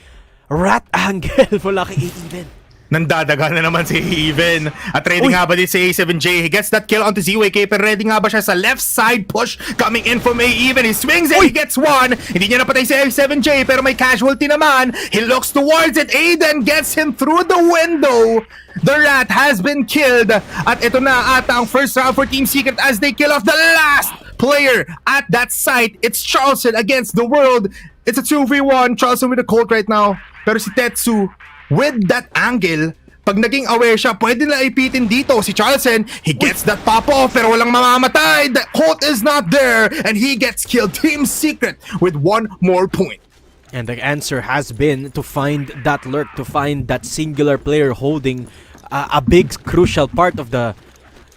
rat angle mula kay A-Even. Nandadaga na naman si Even. At ready nga ba din si A7J? He gets that kill onto ZYK, pero ready nga ba siya sa left side push coming in from A-Even? He swings it, he gets one. Hindi niya napatay si A7J, pero may casualty naman. He looks towards it. Aiden gets him through the window. The rat has been killed. At ito na ata ang first round for Team Secret as they kill off the last player at that site. It's Charleston against the world. It's a 2v1. Charleston with a Colt right now. Pero si Tetsu, with that angle, pag naging aware siya, pwede na ipitin dito si Charleston. He gets that pop-off pero walang mamamatay. The Colt is not there and he gets killed. Team Secret with one more point. And the answer has been to find that lurk, to find that singular player holding a big crucial part of the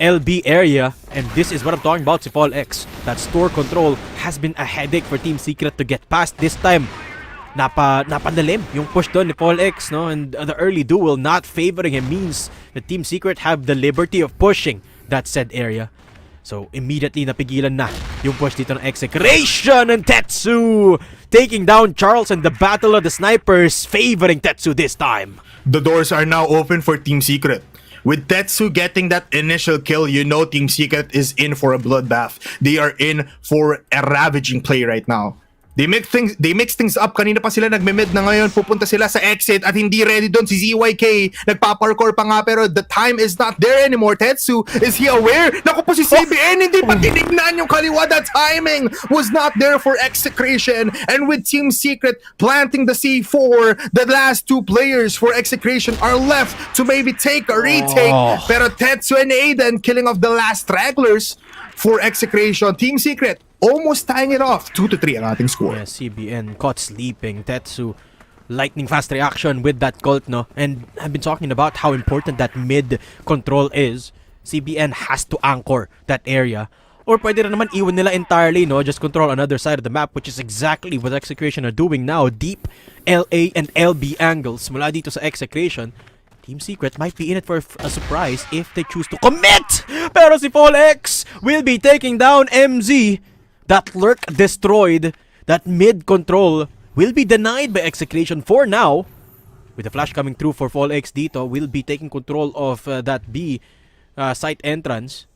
LB area. And this is what I'm talking about, si Fall X. That store control has been a headache for Team Secret to get past. This time, napadalim yung push doon ni Paul X, no? And the early duel not favoring him means the Team Secret have the liberty of pushing that said area. So immediately napigilan na yung push dito ng Execration, and Tetsu taking down Charles, and the battle of the snipers favoring Tetsu this time. The doors are now open for Team Secret. With Tetsu getting that initial kill, you know Team Secret is in for a bloodbath. They are in for a ravaging play right now. They mix things up. Kanina pa sila nagme-mid, na ngayon pupunta sila sa exit at hindi ready doon si ZYK. Nagpa-parkour pa nga pero the time is not there anymore. Tetsu, is he aware? Naku po si CBN, hindi pa tinignan yung kaliwa. The timing was not there for Execration. And with Team Secret planting the C4, the last two players for Execration are left to maybe take a retake. Pero Tetsu and Aiden killing off the last stragglers for Execration. Team Secret almost tying it off. 2-3 ang ating score. Yeah, CBN caught sleeping. Tetsu, lightning fast reaction with that Colt, no? And I've been talking about how important that mid control is. CBN has to anchor that area. Or pwede rin naman iwan nila entirely, no? Just control another side of the map, which is exactly what Execration are doing now. Deep LA and LB angles mula dito sa Execration. Team Secret might be in it for a surprise if they choose to commit! Pero si Fall X will be taking down MZ. That lurk destroyed. That mid control will be denied by Execration for now. With the flash coming through for Fall X dito, will be taking control of that B site entrance.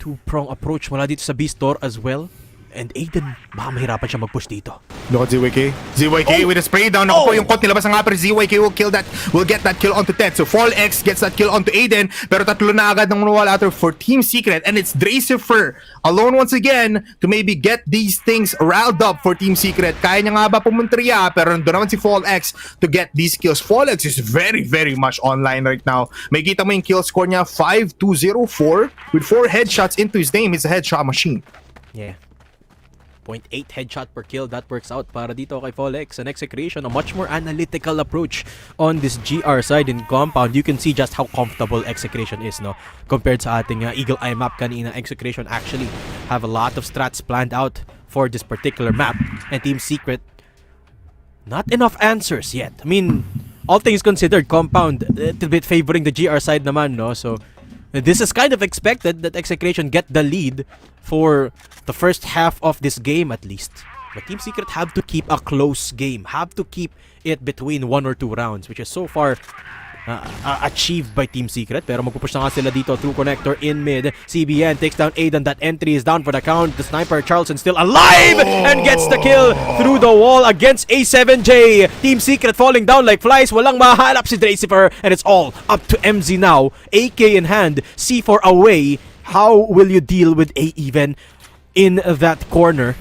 Two-prong approach mula dito sa B store as well. And Aiden, baka mahirapan siya mag-push dito. Look at ZYK. ZYK with a spray down. Ako po yung Colt nilabas nga, pero ZYK will get that kill onto Ted. So Fall X gets that kill onto Aiden, pero tatlo na agad ng nawala out for Team Secret. And it's Dracifer alone once again to maybe get these things riled up for Team Secret. Kaya niya nga ba pumuntriya, pero nandun naman si Fall X to get these kills. Fall X is very, very much online right now. May kita mo yung kill score niya, 5-2-0-4 with 4 headshots into his name. He's a headshot machine. Yeah. 0.8 headshot per kill, that works out para dito kay Fall X. And Execration, a much more analytical approach on this GR side in compound. You can see just how comfortable Execration is, no? Compared sa ating Eagle Eye map kanina. Execration actually have a lot of strats planned out for this particular map. And Team Secret, not enough answers yet. I mean, all things considered, compound a little bit favoring the GR side naman, no? So this is kind of expected that Execration get the lead for the first half of this game at least. But Team Secret have to keep a close game, have to keep it between 1 or 2 rounds, which is so far achieved by Team Secret. Pero magpupush na nga sila dito through connector in mid. CBN takes down Aiden. That entry is down for the count. The sniper Charleston still alive and gets the kill through the wall against A7J. Team Secret falling down like flies. Walang mahalap si Dracifer, and it's all up to MZ now. AK in hand, C4 away. How will you deal with A-Even in that corner?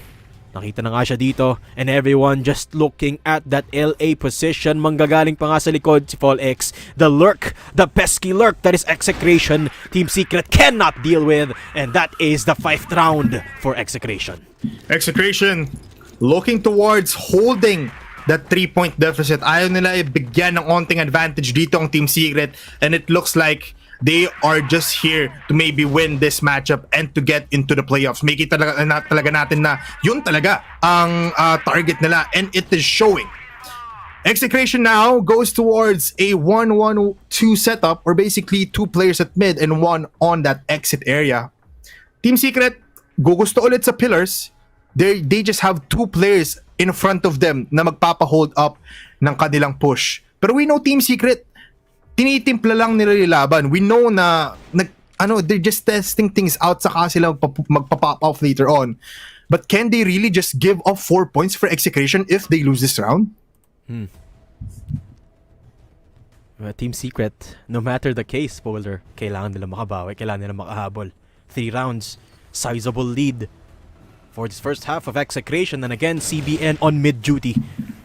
Nakita na nga siya dito, and everyone just looking at that LA position. Manggagaling pa nga sa likod si Fall X. The lurk, the pesky lurk that is Execration. Team Secret cannot deal with, and that is the 5th round for Execration. Execration looking towards holding that 3-point deficit. Ayaw nila ibigyan ng onting advantage dito ang Team Secret, and it looks like they are just here to maybe win this matchup and to get into the playoffs. Make it talaga natin na yun talaga ang target nila, and it is showing. Execration now goes towards a 1-1-2 setup, or basically 2 players at mid and 1 on that exit area. Team Secret, gugusto ulit sa pillars. They just have 2 players in front of them na magpapa-hold up ng kanilang push. Pero we know Team Secret, tinitimpla lang nila yung laban. We know na they're just testing things out, saka sila magpa-pop off later on. But can they really just give up 4 points for Execration if they lose this round? Team Secret, no matter the case, Polar, kailangan nila makabawi, kailangan nila makahabol. 3 rounds, sizable lead for this first half of Execration, and again, CBN on mid-duty.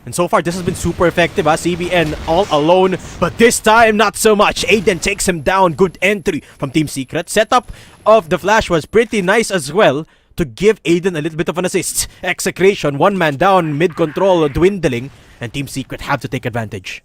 And so far, this has been super effective, CBN all alone, but this time, not so much. Aiden takes him down, good entry from Team Secret. Setup of the flash was pretty nice as well, to give Aiden a little bit of an assist. Execration, 1 man down, mid-control dwindling, and Team Secret have to take advantage.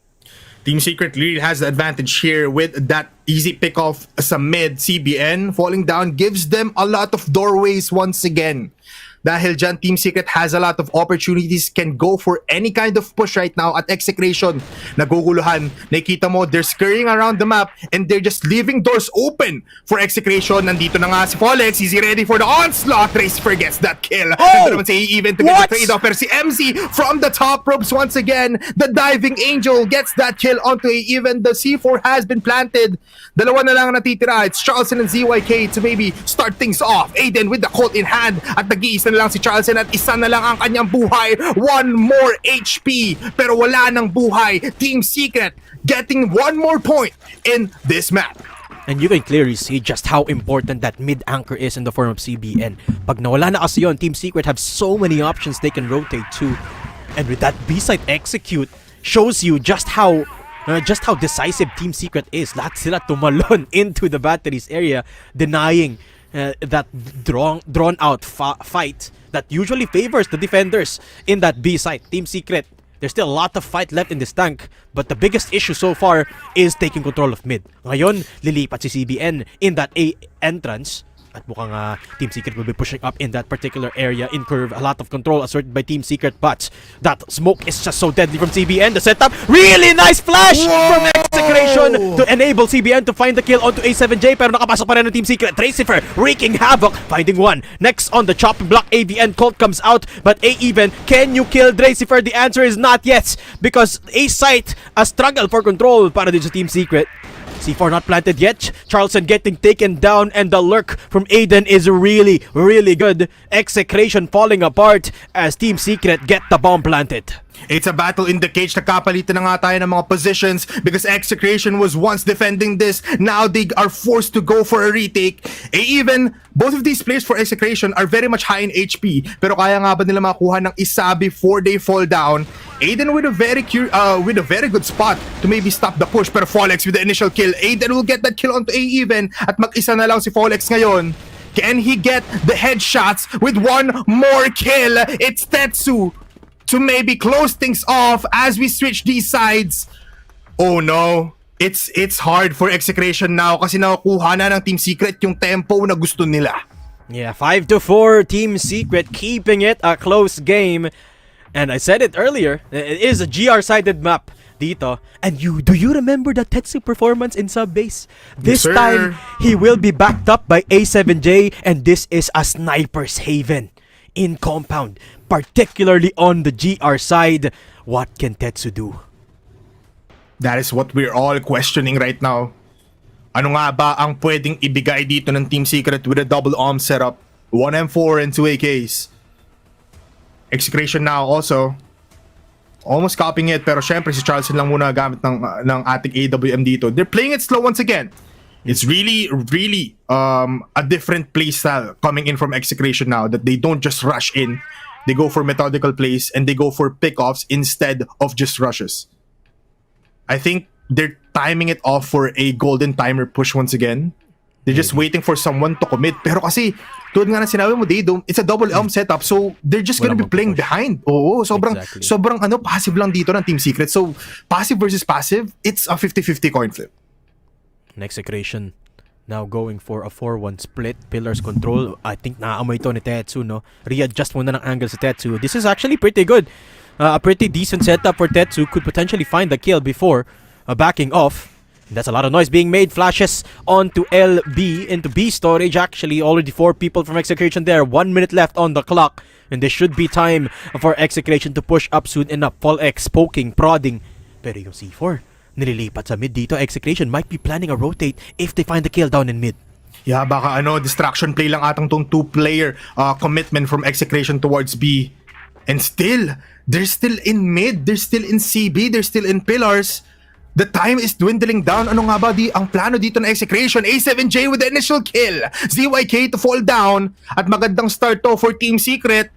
Team Secret really has the advantage here with that easy pick-off sa mid. CBN falling down gives them a lot of doorways once again. Dahil dyan, Team Secret has a lot of opportunities, can go for any kind of push right now at Execration. Naguguluhan. Nakikita mo, they're scurrying around the map and they're just leaving doors open for Execration. Nandito na nga si Folex. Is he ready for the onslaught? Trace forgets that kill. Ito naman si even to get the trade-off. Pero si MC from the top ropes once again. The diving angel gets that kill onto even. The C4 has been planted. Dalawa na lang natitira. It's Charleston and ZYK to maybe start things off. Aiden with the Colt in hand at nag-iisa na lang si Charleston at isa na lang ang kanyang buhay. 1 more HP pero wala nang buhay. Team Secret getting 1 more point in this map. And you can clearly see just how important that mid-anchor is in the form of CBN. Pag nawala na kasi yun, Team Secret have so many options they can rotate to. And with that B-side execute, shows you just how decisive Team Secret is. Lahat sila tumalon into the batteries area, denying that drawn out fight that usually favors the defenders in that B site. Team Secret, there's still a lot of fight left in this tank, but the biggest issue so far is taking control of mid. Ngayon, lilipat si CBN in that A entrance. At mukhang Team Secret will be pushing up in that particular area in curve. A lot of control asserted by Team Secret, but that smoke is just so deadly from CBN. The setup, really nice flash from Execration to enable CBN to find the kill onto A7J, pero nakapasok pa rin ng Team Secret. Tracifer wreaking havoc, finding 1. Next on the chopping block, AVN Colt comes out, but A-Even, can you kill Tracifer? The answer is not yet, because A-Site, a struggle for control para din sa Team Secret. C4 not planted yet. Charleston getting taken down, and the lurk from Aiden is really, really good. Execration falling apart as Team Secret get the bomb planted. It's a battle in the cage. Nakapalitan na nga tayo ng mga positions because Execration was once defending this. Now they are forced to go for a retake. Even both of these players for Execration are very much high in HP. Pero kaya nga ba nila makuha ng isa before they fall down? Aiden with a very good spot to maybe stop the push. Pero Folex with the initial kill. Aiden will get that kill onto A-Even. At mag-isa na lang si Folex ngayon. Can he get the headshots with 1 more kill? It's Tetsu to maybe close things off as we switch these sides. Oh no, it's hard for Execration now kasi nakukuha na ng Team Secret yung tempo na gusto nila. Yeah, 5-4, Team Secret keeping it a close game. And I said it earlier, it is a GR-sided map dito. And do you remember the Tetsu performance in sub-base? This Yes, time, he will be backed up by A7J, and this is a sniper's haven in compound, particularly on the GR side. What can Tetsu do? That is what we're all questioning right now. Ano nga ba ang pwedeng ibigay dito ng Team Secret with a double arm setup? 1 M4 and 2 AKs. Execration now also. Almost copying it, pero syempre si Charleston lang muna gamit ng ating AWM dito. They're playing it slow once again. It's really a different play style coming in from Execration now, that they don't just rush in. They go for methodical plays and they go for pickoffs instead of just rushes. I think they're timing it off for a golden timer push once again. They're just waiting for someone to commit. Pero kasi, tulad nga na sinabi mo, it's a double elm setup, so they're just gonna be playing behind. Oo, sobrang passive lang dito ng Team Secret. So, passive versus passive, it's a 50-50 coin flip. Execration now going for a 4-1 split. Pillars control. I think naamoy ito ni Tetsu, no? Readjust muna ng angle si Tetsu. This is actually pretty good a pretty decent setup for Tetsu. Could potentially find the kill before backing off. That's a lot of noise being made. Flashes onto LB, into B storage. Actually, already 4 people from Execration there. 1 minute left on the clock. And there should be time for Execration to push up soon enough. Fall X poking, prodding. Pero yung C4, nililipat sa mid dito. Execration might be planning a rotate if they find the kill down in mid. Yeah, baka distraction play lang atang tong 2-player commitment from Execration towards B. And still, they're still in mid, they're still in CB, they're still in pillars. The time is dwindling down. Ano nga ba ang plano dito ng Execration? A7J with the initial kill. ZYK to fall down. At magandang start to for Team Secret.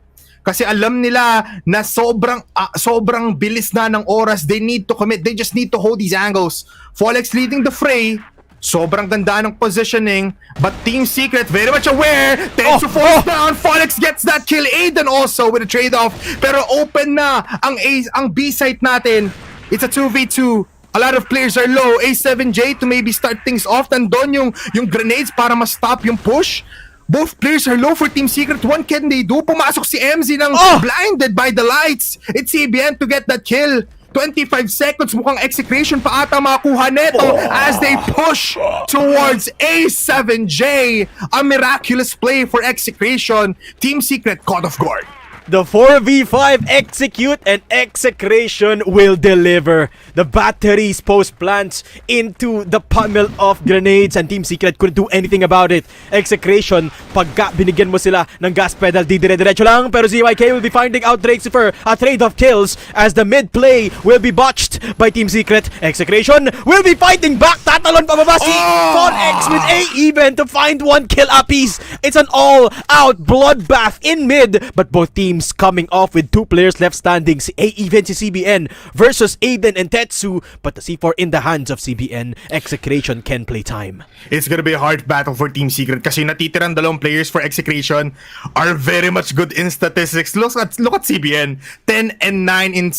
Kasi alam nila na sobrang bilis na ng oras. They need to commit. They just need to hold these angles. Folex leading the fray. Sobrang ganda ng positioning. But Team Secret very much aware. Tetsu falls down. Folex gets that kill. Aiden also with a trade-off. Pero open na ang B site natin. It's a 2v2. A lot of players are low. A7J to maybe start things off. Nandun yung grenades para ma-stop yung push. Both players are low for Team Secret. What can they do? Pumasok si MZ ng blinded by the lights. It's CBN to get that kill. 25 seconds. Mukhang Execration pa ata makakuha neto as they push towards A7J. A miraculous play for Execration. Team Secret caught off guard. The 4v5 execute and Execration will deliver. The batteries post plants into the pummel of grenades and Team Secret couldn't do anything about it. Execration, pagka binigyan mo sila ng gas pedal, di dire-diretso lang. Pero ZYK will be finding out Drakezifer a trade of kills as the mid play will be botched by Team Secret. Execration will be fighting back. Tatalon pababa si X with A even to find 1 kill apiece. It's an all-out bloodbath in mid, but both teams coming off with 2 players left standing. Si A-Even, si CBN versus Aiden and Tetsu. But the C4 in the hands of CBN. Execration can play time. It's gonna be a hard battle for Team Secret kasi natitirang 2 players for Execration are very much good in statistics. Look at CBN. 10 and 9 in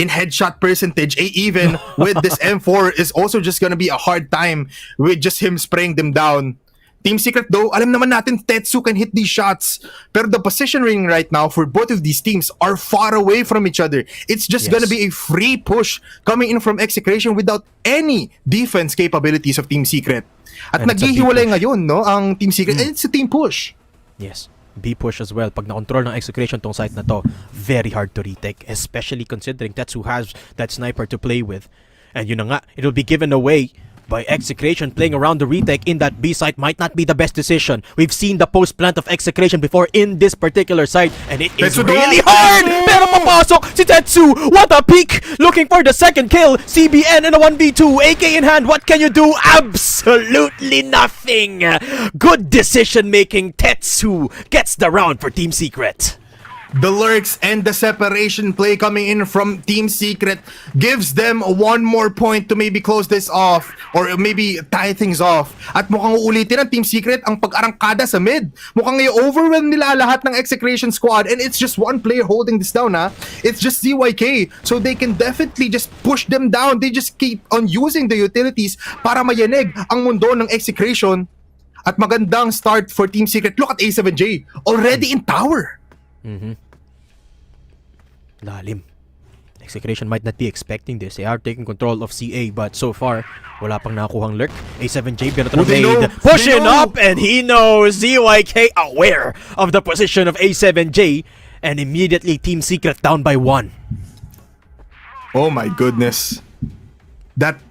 headshot percentage. A-Even with this M4 is also just gonna be a hard time with just him spraying them down. Team Secret though, alam naman natin Tetsu can hit these shots. Pero the positioning right now for both of these teams are far away from each other. It's just gonna be a free push coming in from Execration without any defense capabilities of Team Secret. At naghihiwalay ngayon, no, ang Team Secret. And it's a team push. Yes. B push as well. Pag na-control ng Execration tong site na to, very hard to retake. Especially considering Tetsu has that sniper to play with. And yun na nga, it will be given away by Execration. Playing around the retake in that B site might not be the best decision. We've seen the post plant of Execration before in this particular site and it is really hard! Pero papasok si Tetsu! What a peek! Looking for the second kill. CBN in a 1v2. AK in hand. What can you do? Absolutely nothing! Good decision making. Tetsu gets the round for Team Secret. The lurks and the separation play coming in from Team Secret gives them 1 more point to maybe close this off or maybe tie things off. At mukhang uulitin ng Team Secret ang pag-arangkada sa mid. Mukhang i-overwhelm nila lahat ng Execration squad and it's just 1 player holding this down, ha. It's just ZYK. So they can definitely just push them down. They just keep on using the utilities para mayanig ang mundo ng Execration. At magandang start for Team Secret. Look at A7J already in tower. Lalim. Execration might not be expecting this. They are taking control of CA but so far, wala pang nakuhang lurk. A7J pinatranade. Pushing up and he knows ZYK aware of the position of A7J and immediately Team Secret down by 1. Oh my goodness. That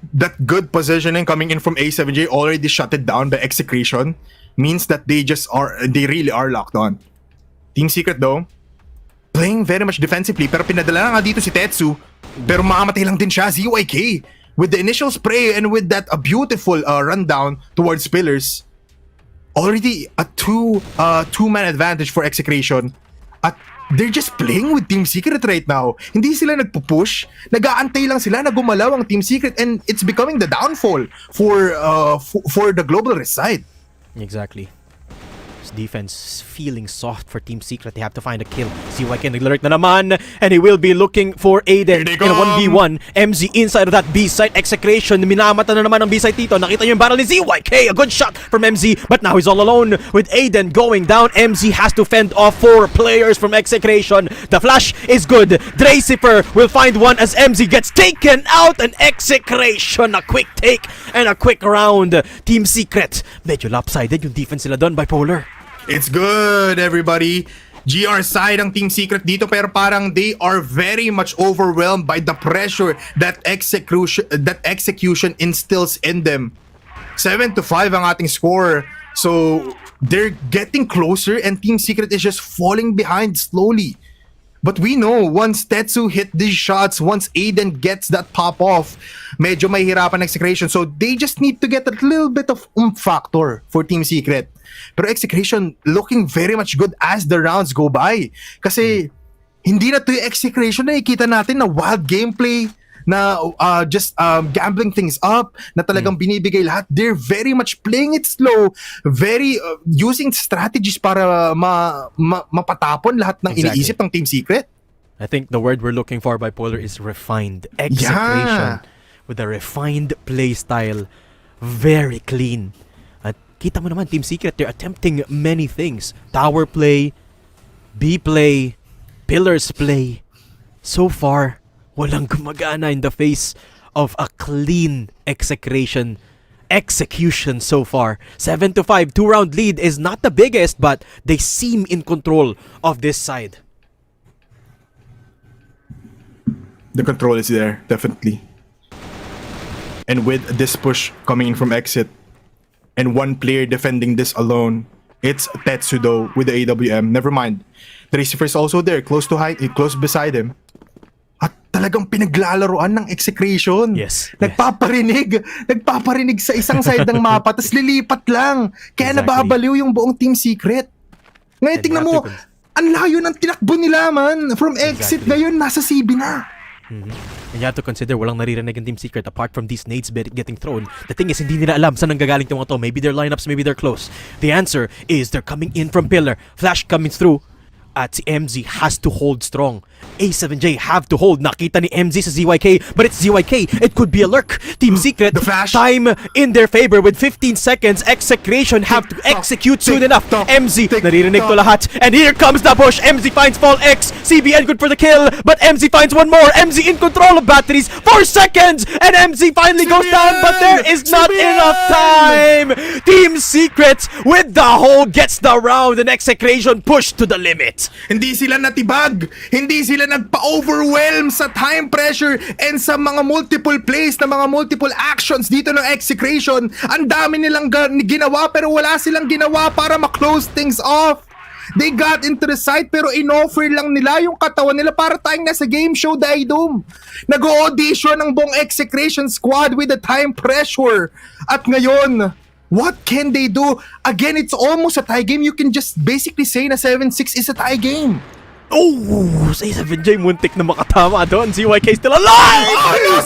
good positioning coming in from A7J already shut it down by Execration means that they really are locked on. Team Secret though, playing very much defensively pero pinadala na nga dito si Tetsu pero makamatay lang din siya. ZYK with the initial spray and with that a beautiful rundown towards pillars. Already a two-man advantage for Execration at they're just playing with Team Secret right now. Hindi sila nagpupush, nag-aantay lang sila na gumalaw ang Team Secret and it's becoming the downfall for the global risk side. Exactly. defense feeling soft for Team Secret. They have to find a kill. CYK nag-lurk na naman, and he will be looking for Aiden in a 1v1. MZ inside of that B site. Execration, minamata na naman ang B site dito. Nakita niyo yung barrel ni CYK. A good shot from MZ, but now he's all alone with Aiden going down. MZ has to fend off 4 players from Execration. The flash is good. Dracifer will find one as MZ gets taken out, and Execration, a quick take and a quick round. Team Secret, medyo lopsided yung defense nila doon, Bipolar. It's good, everybody. GR side ang Team Secret dito, pero parang they are very much overwhelmed by the pressure that execution instills in them. 7-5 ang ating score. So they're getting closer and Team Secret is just falling behind slowly. But we know once Tetsu hit these shots, once Aiden gets that pop off, medyo may hirapan Execration. So they just need to get a little bit of factor for Team Secret. Pero Execration looking very much good as the rounds go by. Kasi hindi na to yung Execration na ikita natin na wild gameplay, na just gambling things up, na talagang binibigay lahat. They're very much playing it slow, very using strategies para mapatapon lahat ng iniisip ng Team Secret. I think the word we're looking for, Bipolar, is refined. Execration with a refined play style. Very clean. At kita mo naman, Team Secret, they're attempting many things. Tower play, B play, pillars play. So far, walang gumagana in the face of a clean execution so far. 7-5, 2-round lead is not the biggest, but they seem in control of this side. The control is there, definitely. And with this push coming in from exit, and one player defending this alone, it's Tetsu though with the AWM. Never mind. The receiver is also there, close beside him. At talagang pinaglalaroan ng Execration. Yes. Nagpaparinig sa isang side ng mapa, tas lilipat lang. Kaya nababaliw yung buong Team Secret. Ngayon tingnan mo, ang layo ng tinakbo nila, man. From exit ngayon, nasa CB na. And you have to consider, walang naririnig ang Team Secret apart from these nades getting thrown. The thing is, hindi nila alam saan nanggagaling itong mga to. Maybe their lineups, maybe they're close. The answer is they're coming in from pillar. Flash coming through. At si MZ has to hold strong. A7J have to hold. Nakita ni MZ sa ZYK, but it's ZYK. It could be a lurk. Team Secret, the flash. Time in their favor with 15 seconds. Execration have to execute soon enough. MZ, naririnig to lahat. And here comes the push. MZ finds Fall X. CBN good for the kill, but MZ finds one more. MZ in control of batteries. 4 seconds, and MZ finally goes down, but there is not enough time. Team Secret with the hole gets the round, and Execration pushed to the limit. Hindi sila natibag, hindi sila nagpa-overwhelm sa time pressure and sa mga multiple plays na mga multiple actions dito ng Execration. Ang dami nilang ginawa pero wala silang ginawa para ma-close things off. They got into the site pero in-offer lang nila yung katawan nila para tayong nasa game show, Daidum. Nag-audition ng buong Execration squad with the time pressure. At ngayon, what can they do? Again, it's almost a tie game. You can just basically say na 7-6 is a tie game. Oh, sa A7J muntik na makatama doon. ZYK still alive!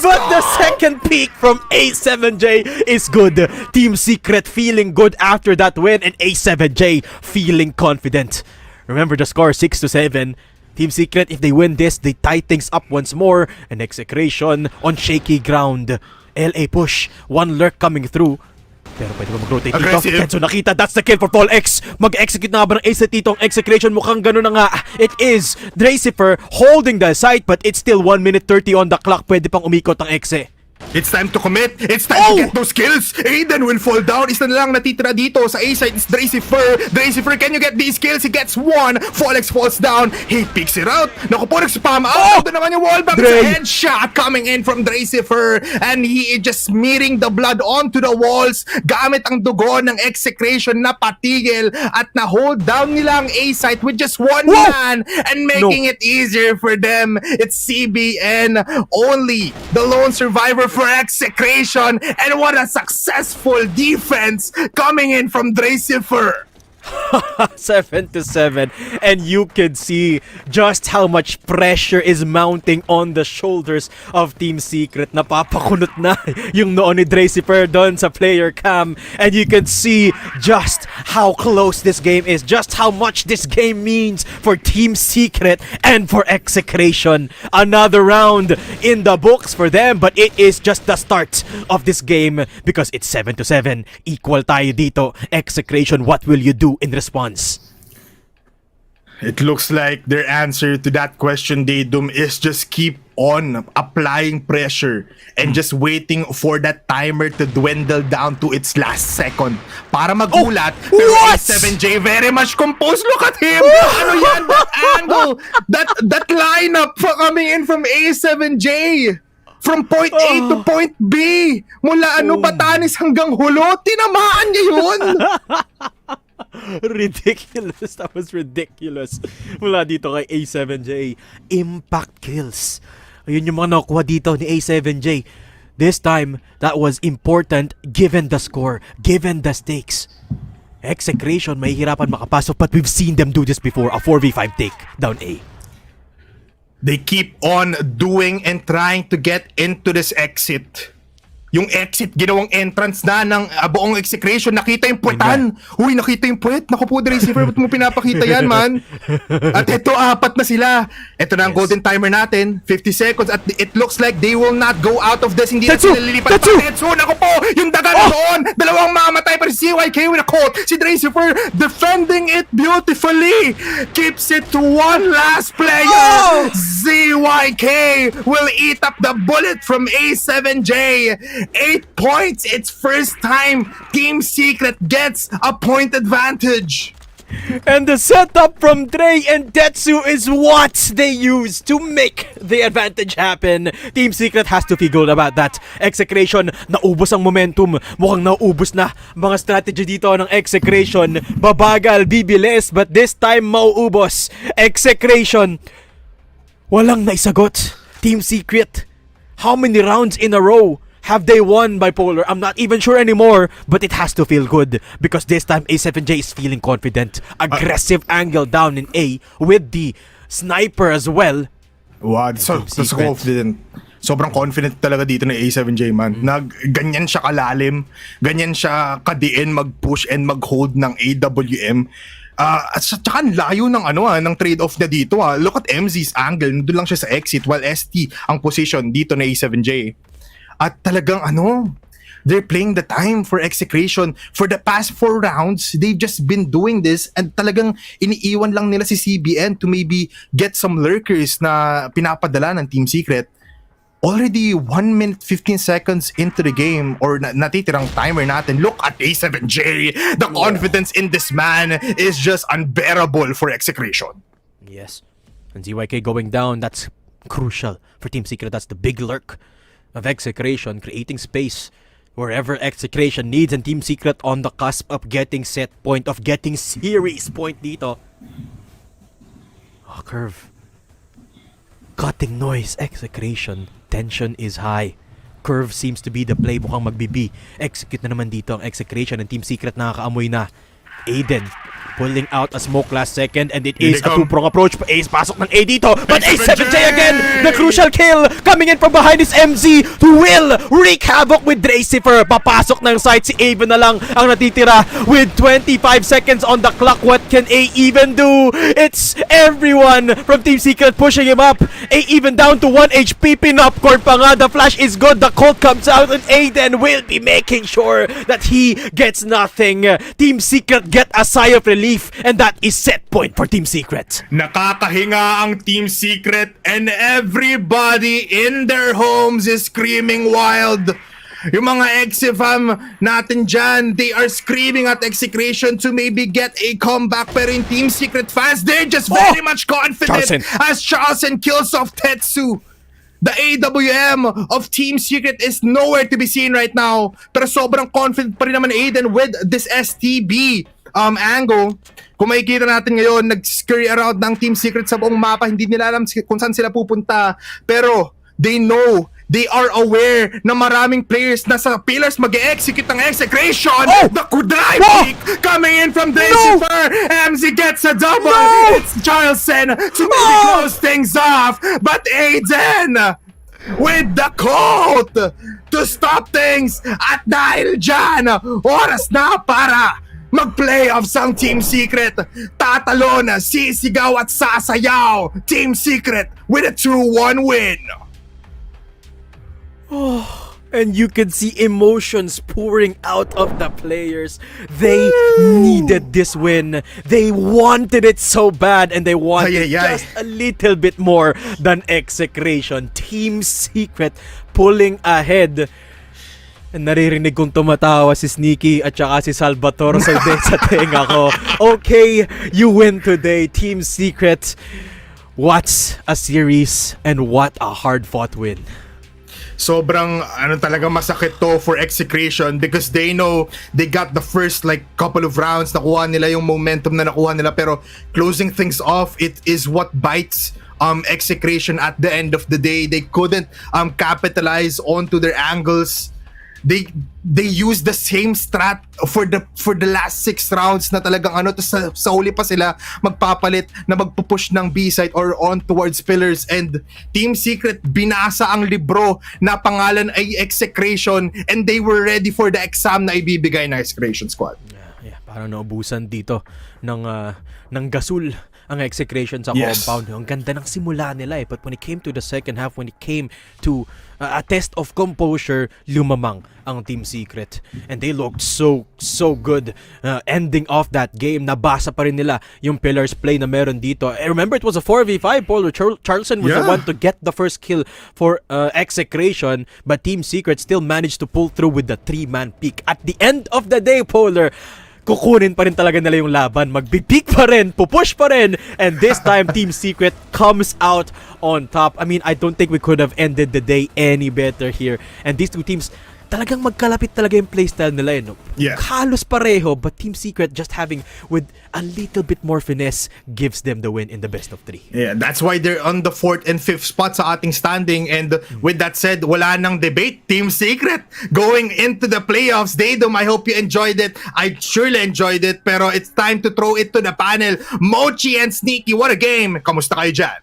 But the second peak from A7J is good. Team Secret feeling good after that win, and A7J feeling confident. Remember the score, 6-7. Team Secret, if they win this, they tie things up once more. And Execration on shaky ground. LA push, one lurk coming through. Pero pwede ba mag-rotate dito? Kenzo nakita, that's the kill for Paul X. Mag-execute na ba ng ace dito ang Execration? Mukhang gano'n na nga. It is Dracifer holding the site, but it's still 1 minute 30 on the clock. Pwede pang umikot ang Exe. It's time to commit. It's time to get those kills. Aiden will fall down. Isa na lang natitira dito sa A-side. It's Dracifer. Dracifer, can you get these kills? He gets one. Folex falls down. He picks it out. Naku po, nag-spam out. Ito naman yung wallbang. It's a headshot coming in from Dracifer. And he is just smearing the blood onto the walls. Gamit ang dugo ng Execration na patigil. At na-hold down nila ang A-side with just one man. And making it easier for them. It's CBN. Only the lone survivor for Execration, and what a successful defense coming in from Dracifer. 7-7, and you could see just how much pressure is mounting on the shoulders of Team Secret. Napapakunot na yung noo ni Dracifer doon sa player cam, and you can see just how close this game is, just how much this game means for Team Secret and for Execration. Another round in the books for them, but it is just the start of this game because it's 7-7. Equal tayo dito. Execration, what will you do in response? It looks like their answer to that question, Daydum, is just keep on applying pressure and just waiting for that timer to dwindle down to its last second para magulat. Pero what? A7J very much composed. Look at him! Ano yan? That angle! That lineup coming in from A7J! From point A to point B! Mula Batanes hanggang Hulo, tinamaan niya yun! Ridiculous. That was ridiculous. Mula dito kay A7J. Impact kills. Ayun yung mga nakuha dito ni A7J. This time, that was important given the score, given the stakes. Execration, mahihirapan makapasok, but we've seen them do this before. A 4v5 take down A. They keep on doing and trying to get into this exit. Yung exit, ginawang entrance na ng buong Execration. Nakita yung puwetan. Uy, nakita yung puwet. Naku po, Receiver, ba't mo pinapakita yan, man? At ito, 4 na sila. Ito na ang golden timer natin. 50 seconds. At it looks like they will not go out of this. Hindi na sila lilipat pa. Tetsu, naku po, yung daga na doon. Dalawang mamatay pa si CYK with a quote. Si Receiver defending it beautifully. Keeps it to one last player. CYK will eat up the bullet from A7J. 8 points. It's first time Team Secret gets a point advantage. And the setup from Dre and Tetsu is what they use to make the advantage happen. Team Secret has to figure about that. Execration, naubos ang momentum. Mukhang naubos na mga strategy dito ng Execration. Babagal, bibilis, but this time mauubos. Execration, walang naisagot. Team Secret, how many rounds in a row have they won, Bipolar? I'm not even sure anymore, but it has to feel good because this time A7J is feeling confident. Aggressive angle down in A with the sniper as well. Wow, so confident. Sobrang confident talaga dito ng A7J, man. Ganyan siya kalalim, ganyan siya kadiin mag-push and mag-hold ng AWM. At saka layo ng ng trade-off na dito. Look at MZ's angle, doon lang siya sa exit while ST ang position dito na A7J. At talagang they're playing the time for Execration. For the past 4 rounds, they've just been doing this and talagang iniiwan lang nila si CBN to maybe get some lurkers na pinapadala ng Team Secret. Already 1 minute 15 seconds into the game or natitirang timer natin. Look at A7J. The confidence in this man is just unbearable for Execration. Yes. And ZYK going down, that's crucial for Team Secret. That's the big lurk of Execration, creating space wherever Execration needs, and Team Secret on the cusp of getting set point, of getting series point dito. Curve. Cutting noise, Execration. Tension is high. Curve seems to be the play. Mukhang mag-BB. Execute na naman dito ang Execration, and Team Secret nakakaamoy na. Aiden pulling out a smoke last second, and it is a two-prong approach. Ace pasok ng A dito, but A7J again! The crucial kill coming in from behind is MZ, who will wreak havoc with Dracifer. Papasok ng site, si Aven na lang ang natitira with 25 seconds on the clock. What can A even do? It's everyone from Team Secret pushing him up. A even down to 1 HP. Pinopcorn pa nga. The flash is good. The Colt comes out, and Aiden will be making sure that he gets nothing. Team Secret get a sigh of relief, and that is set point for Team Secret. Nakakahinga ang Team Secret, and everybody in their homes is screaming wild. Yung mga Exifam natin dyan, they are screaming at Execration to maybe get a comeback. Pero in Team Secret fans, they're just very much confident as Charleston kills off Tetsu. The AWM of Team Secret is nowhere to be seen right now. Pero sobrang confident pa rin naman Aiden with this STB angle. Kung makikita natin ngayon, nag-scurry around ng Team Secret sa buong mapa. Hindi nila alam kung saan sila pupunta. Pero they know they are aware na maraming players na sa pillars mag-execute ng execration. The drive kick coming in from Decipher. MZ gets a double. It's Charleston to maybe close things off. But Aiden with the quote to stop things. At dahil dyan, oras na para mag-playoffs ang Team Secret. Tatalon, sisigaw at sasayaw. Team Secret with a 2-1 win. And you can see emotions pouring out of the players. They needed this win. They wanted it so bad, and they wanted just a little bit more than Execration. Team Secret pulling ahead. And naririnig kong tumatawa si Sneaky at saka si Salvatore sa tenga ko. Okay, you win today, Team Secret. What a series and what a hard-fought win. Sobrang talaga masakit to for Execration because they know they got the first like couple of rounds, nakuha nila yung momentum na nakuha nila, pero closing things off, it is what bites Execration at the end of the day. They couldn't capitalize onto their angles. They used the same strat for the last 6 rounds na talagang to sa huli pa sila magpapalit na magpupush ng B-side or on towards pillars, and Team Secret binasa ang libro na pangalan ay Execration, and they were ready for the exam na ibibigay ng Execration squad. Yeah, parang naubusan dito ng gasol ang Execration sa compound. Ang ganda ng simula nila but when it came to the second half, when it came to a test of composure, lumamang ang Team Secret. And they looked so good ending off that game. Nabasa pa rin nila yung pillars play na meron dito. I remember it was a 4v5. Polar Charleston was the one to get the first kill for Execration, but Team Secret still managed to pull through with the 3-man peak. At the end of the day, Polar, kukunin pa rin talaga nila yung laban. Mag-peak pa rin, pupush pa rin, and this time Team Secret comes out on top. I mean, I don't think we could have ended the day any better here. And these two teams, talagang magkalapit talaga yung playstyle nila, no? Halos pareho, but Team Secret just having with a little bit more finesse gives them the win in the best of 3. Yeah, that's why they're on the 4th and 5th spot sa ating standing. And with that said, wala nang debate. Team Secret going into the playoffs. Daydom, I hope you enjoyed it. I surely enjoyed it. Pero it's time to throw it to the panel. Mochi and Sneaky, what a game! Kamusta kayo dyan?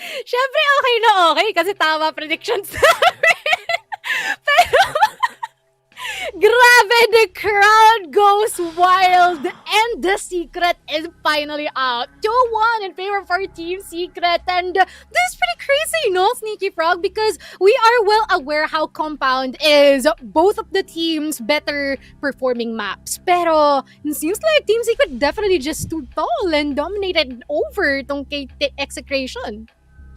Syempre, okay na okay kasi tama predictions namin. Pero, grabe, the crowd goes wild and the secret is finally out. 2-1 in favor of our Team Secret, and this is pretty crazy, no, Sneaky Frog? Because we are well aware how Compound is both of the teams' better performing maps. Pero, it seems like Team Secret definitely just stood tall and dominated over tong Execration.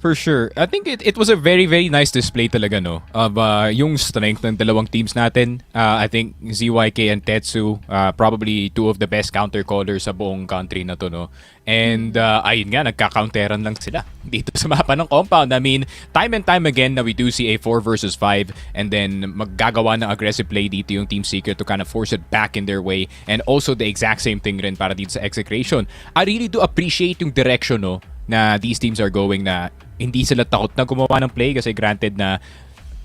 For sure. I think it was a very, very nice display talaga, no? Of yung strength ng dalawang teams natin. I think ZYK and Tetsu, probably two of the best counter-callers sa buong country na to, no? And ayun nga, nagka-counteran lang sila dito sa mapa ng compound. I mean, time and time again na we do see a 4 versus 5 and then maggagawa ng aggressive play dito yung Team Secret to kind of force it back in their way, and also the exact same thing rin para dito sa Execration. I really do appreciate yung direction, no, na these teams are going, na hindi sila takot na gumawa ng play kasi granted na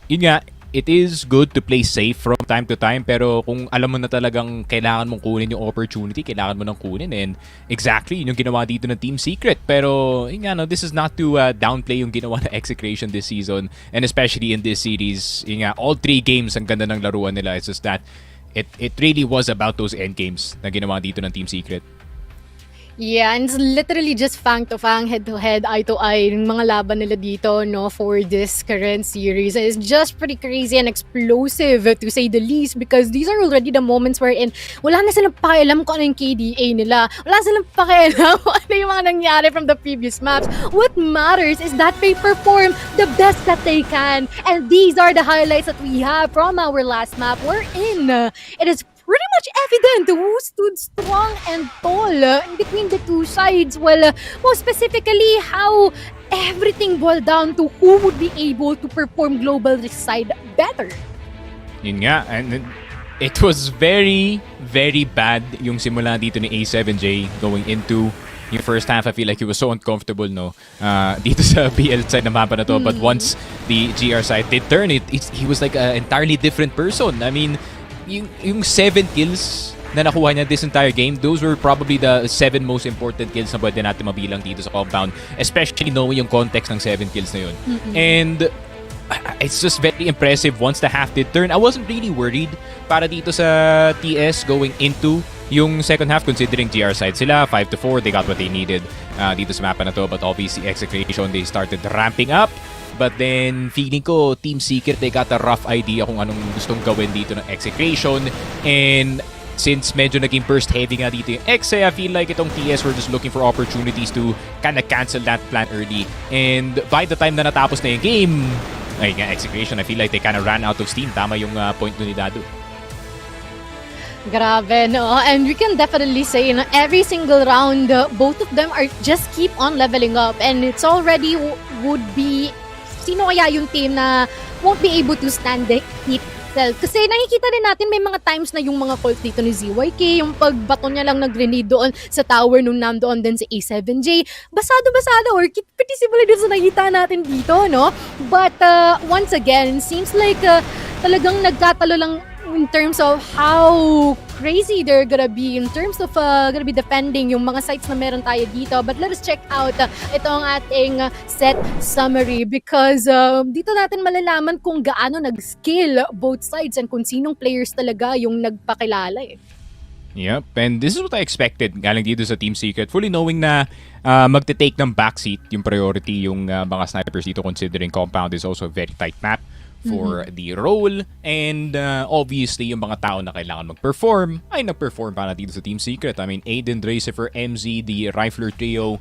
yun nga, it is good to play safe from time to time, pero kung alam mo na talagang kailangan mong kunin yung opportunity, kailangan mo nang kunin, and exactly yun yung ginawa dito ng Team Secret. Pero yun nga, no, this is not to downplay yung ginawa na Execration this season, and especially in this series. Yun nga, all 3 games ang ganda ng laruan nila. It's just that it really was about those end games na ginawa dito ng Team Secret. Yeah, and it's literally just fang to fang, head to head, eye to eye yung mga laban nila dito, no, for this current series. It's just pretty crazy and explosive, to say the least, because these are already the moments wherein wala na silang pakialam kung ano yung KDA nila. Wala silang pakialam kung ano yung mga nangyari from the previous maps. What matters is that they perform the best that they can. And these are the highlights that we have from our last map. We're in. It is pretty much evident who stood strong and tall in between the two sides. Well, most specifically, how everything boiled down to who would be able to perform global this side better. Yun nga, and it was very, very bad yung simula dito ni A7J going into Yung first half, I feel like he was so uncomfortable, no? Dito sa BL side ng mapa na to. But once the GR side did turn, he was like an entirely different person. I mean, yung 7 kills na nakuha niya this entire game, those were probably the 7 most important kills na pwede natin mabilang dito sa compound. Especially knowing yung context ng 7 kills na yun. And it's just very impressive once the half did turn. I wasn't really worried para dito sa TS going into yung second half, considering GR side sila 5-4, they got what they needed dito sa mapa na to. But obviously Execration, they started ramping up. But then feeling ko Team Secret, they got a rough idea kung anong gustong gawin dito ng Execration. And since medyo naging burst heavy nga dito yung Exe, I feel like itong TS were just looking for opportunities to kind of cancel that plan early. And by the time na natapos na yung game, ay nga, Execration, I feel like they kind of ran out of steam. Tama yung point ni Dadu. Grabe, no? And we can definitely say, every single round, both of them are just keep on leveling up. And it's already would be, sino kaya yung team na won't be able to stand the heat itself? Kasi nakikita din natin may mga times na yung mga calls dito ni ZYK, yung pagbato niya lang nag-grenade doon sa tower nung nandoon din sa A7J. Basado-basado or pretty similar din sa nakita natin dito, no? But once again, seems like talagang nagkatalo lang in terms of how crazy they're gonna be in terms of gonna be defending yung mga sites na meron tayo dito. But let us check out itong ating set summary because dito natin malalaman kung gaano nag-skill both sides and kung sinong players talaga yung nagpakilala eh. Yep, and this is what I expected galing dito sa Team Secret, fully knowing na magte-take ng backseat yung priority yung mga snipers dito, considering compound is also a very tight map for the role, and obviously yung mga tao na kailangan mag-perform ay nag-perform para dito sa Team Secret. I mean, Aiden, Dracifer, MZ, the Rifler trio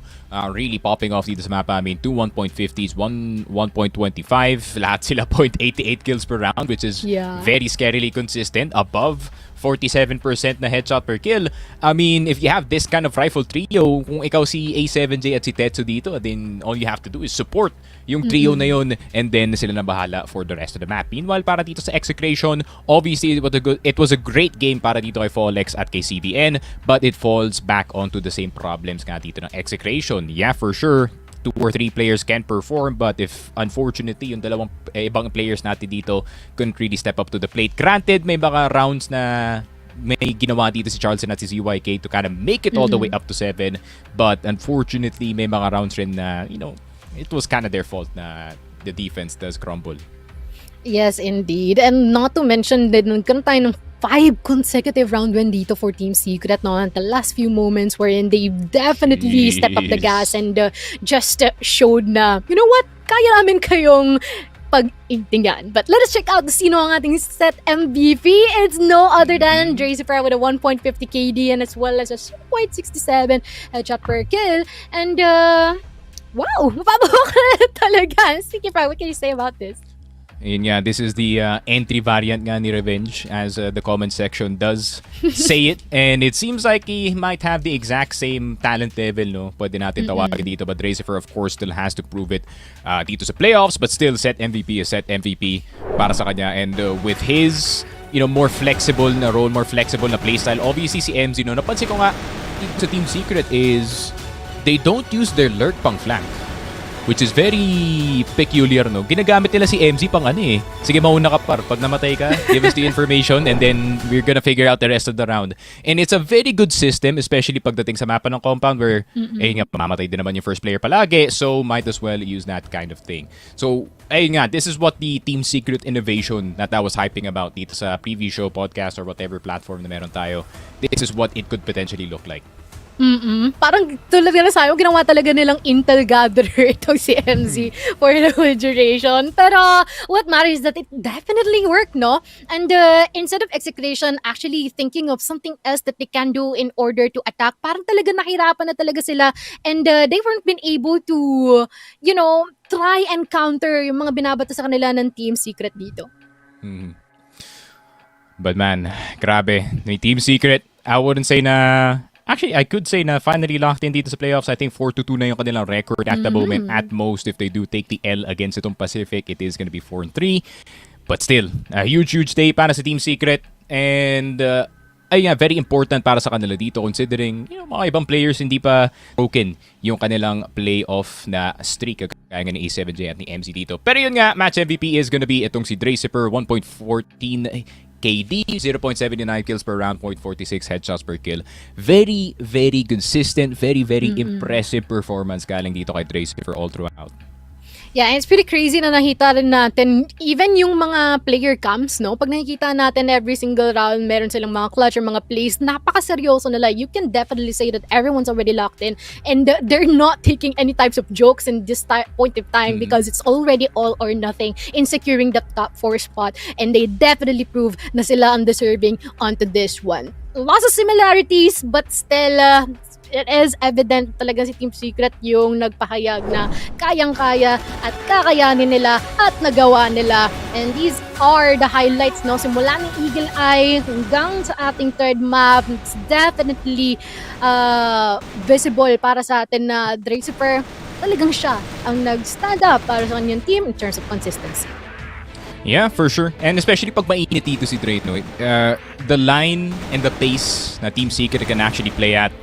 really popping off dito sa mapa. I mean, 2 1.50s, 1 1.25, lahat sila 0.88 kills per round, which is very scarily consistent, above 47% na headshot per kill. I mean, if you have this kind of rifle trio, kung ikaw si A7J at si Tetsu dito, then all you have to do is support yung trio na yun, and then sila na bahala for the rest of the map. Meanwhile, para dito sa Execration, obviously it was a great game para dito kay Folex at kay CBN, but it falls back onto the same problems nga dito ng Execration. Yeah, for sure, 2 or 3 players can perform, but if unfortunately yung dalawang ibang players natin dito couldn't really step up to the plate. Granted, may mga rounds na may ginawa dito si Charleston at si ZYK to kind of make it all the way up to 7, but unfortunately may mga rounds rin na, you know, it was kind of their fault na the defense does crumble. Yes, indeed. And not to mention that nagkaroon tayo ng 5 consecutive round win dito for Team Secret, no? At the last few moments wherein they definitely stepped up the gas and just showed na, you know what, kaya namin kayong pag-intingan. But let us check out sino ang ating set MVP. It's no other than Dracifer with a 1.50 KD and as well as a 0.67 headshot per kill. And wow, mapabawa ka na talaga. Sige, what can you say about this? Yun nga, this is the entry variant nga ni Revenge, as the comment section does say it. And it seems like he might have the exact same talent level, no? Pwede natin tawagin dito. But Dracifer, of course, still has to prove it dito sa playoffs. But still, set MVP is set MVP para sa kanya. And with his, you know, more flexible na role, more flexible na playstyle, obviously si MZ, no? Napansin ko nga dito sa Team Secret is they don't use their lurk pang flank, which is very peculiar, no? Ginagamit nila si MZ pang ano eh. Sige, mauna ka par. Pag namatay ka, give us the information and then we're gonna figure out the rest of the round. And it's a very good system, especially pagdating sa mapa ng compound where, nga, mamamatay din naman yung first player palagi. So, might as well use that kind of thing. So, nga, this is what the Team Secret innovation that I was hyping about dito sa previous show, podcast, or whatever platform na meron tayo. This is what it could potentially look like. Parang tulad nga sa'yo, ginawa talaga nilang intel gatherer itong si MZ for the whole duration. Pero what matters is that it definitely worked, no? And instead of Execration actually thinking of something else that they can do in order to attack, parang talaga nahirapan na talaga sila. And they weren't been able to, you know, try and counter yung mga binabato sa kanila ng Team Secret dito. But man, grabe. May Team Secret, I wouldn't say na... Actually, I could say na finally locked in dito sa playoffs. I think 4-2 na yung kanilang record at the moment. At most, if they do take the L against itong Pacific, it is going to be 4-3. But still, a huge day para sa Team Secret. And ay very important para sa kanila dito considering mga ibang players hindi pa broken yung kanilang playoff na streak kaya nga ni A7J at ni MC dito. Pero yun nga, match MVP is gonna be itong si Dracipper, 1.14 KD, 0.79 kills per round, 0.46 headshots per kill. Very, very consistent, very, very impressive performance galing dito kay Dracipper all throughout. Yeah, and it's pretty crazy na nakita rin natin, even yung mga player cams, no? Pag nakikita natin every single round, meron silang mga clutch or mga plays, napakaseryoso nila. You can definitely say that everyone's already locked in and they're not taking any types of jokes in this point of time because it's already all or nothing in securing the top 4 spot, and they definitely prove na sila ang deserving onto this one. Lots of similarities, but still, it is evident talaga si Team Secret yung nagpahayag na kayang-kaya at kakayanin nila at nagawa nila. And these are the highlights, no? Simula ng Eagle Eye hanggang sa ating third map. It's definitely visible para sa atin na Dracipper, talagang siya ang nag-stand up para sa kanyang team in terms of consistency. Yeah, for sure. And especially pag mainit dito si Drake, no? The line and the pace na Team Secret can actually play at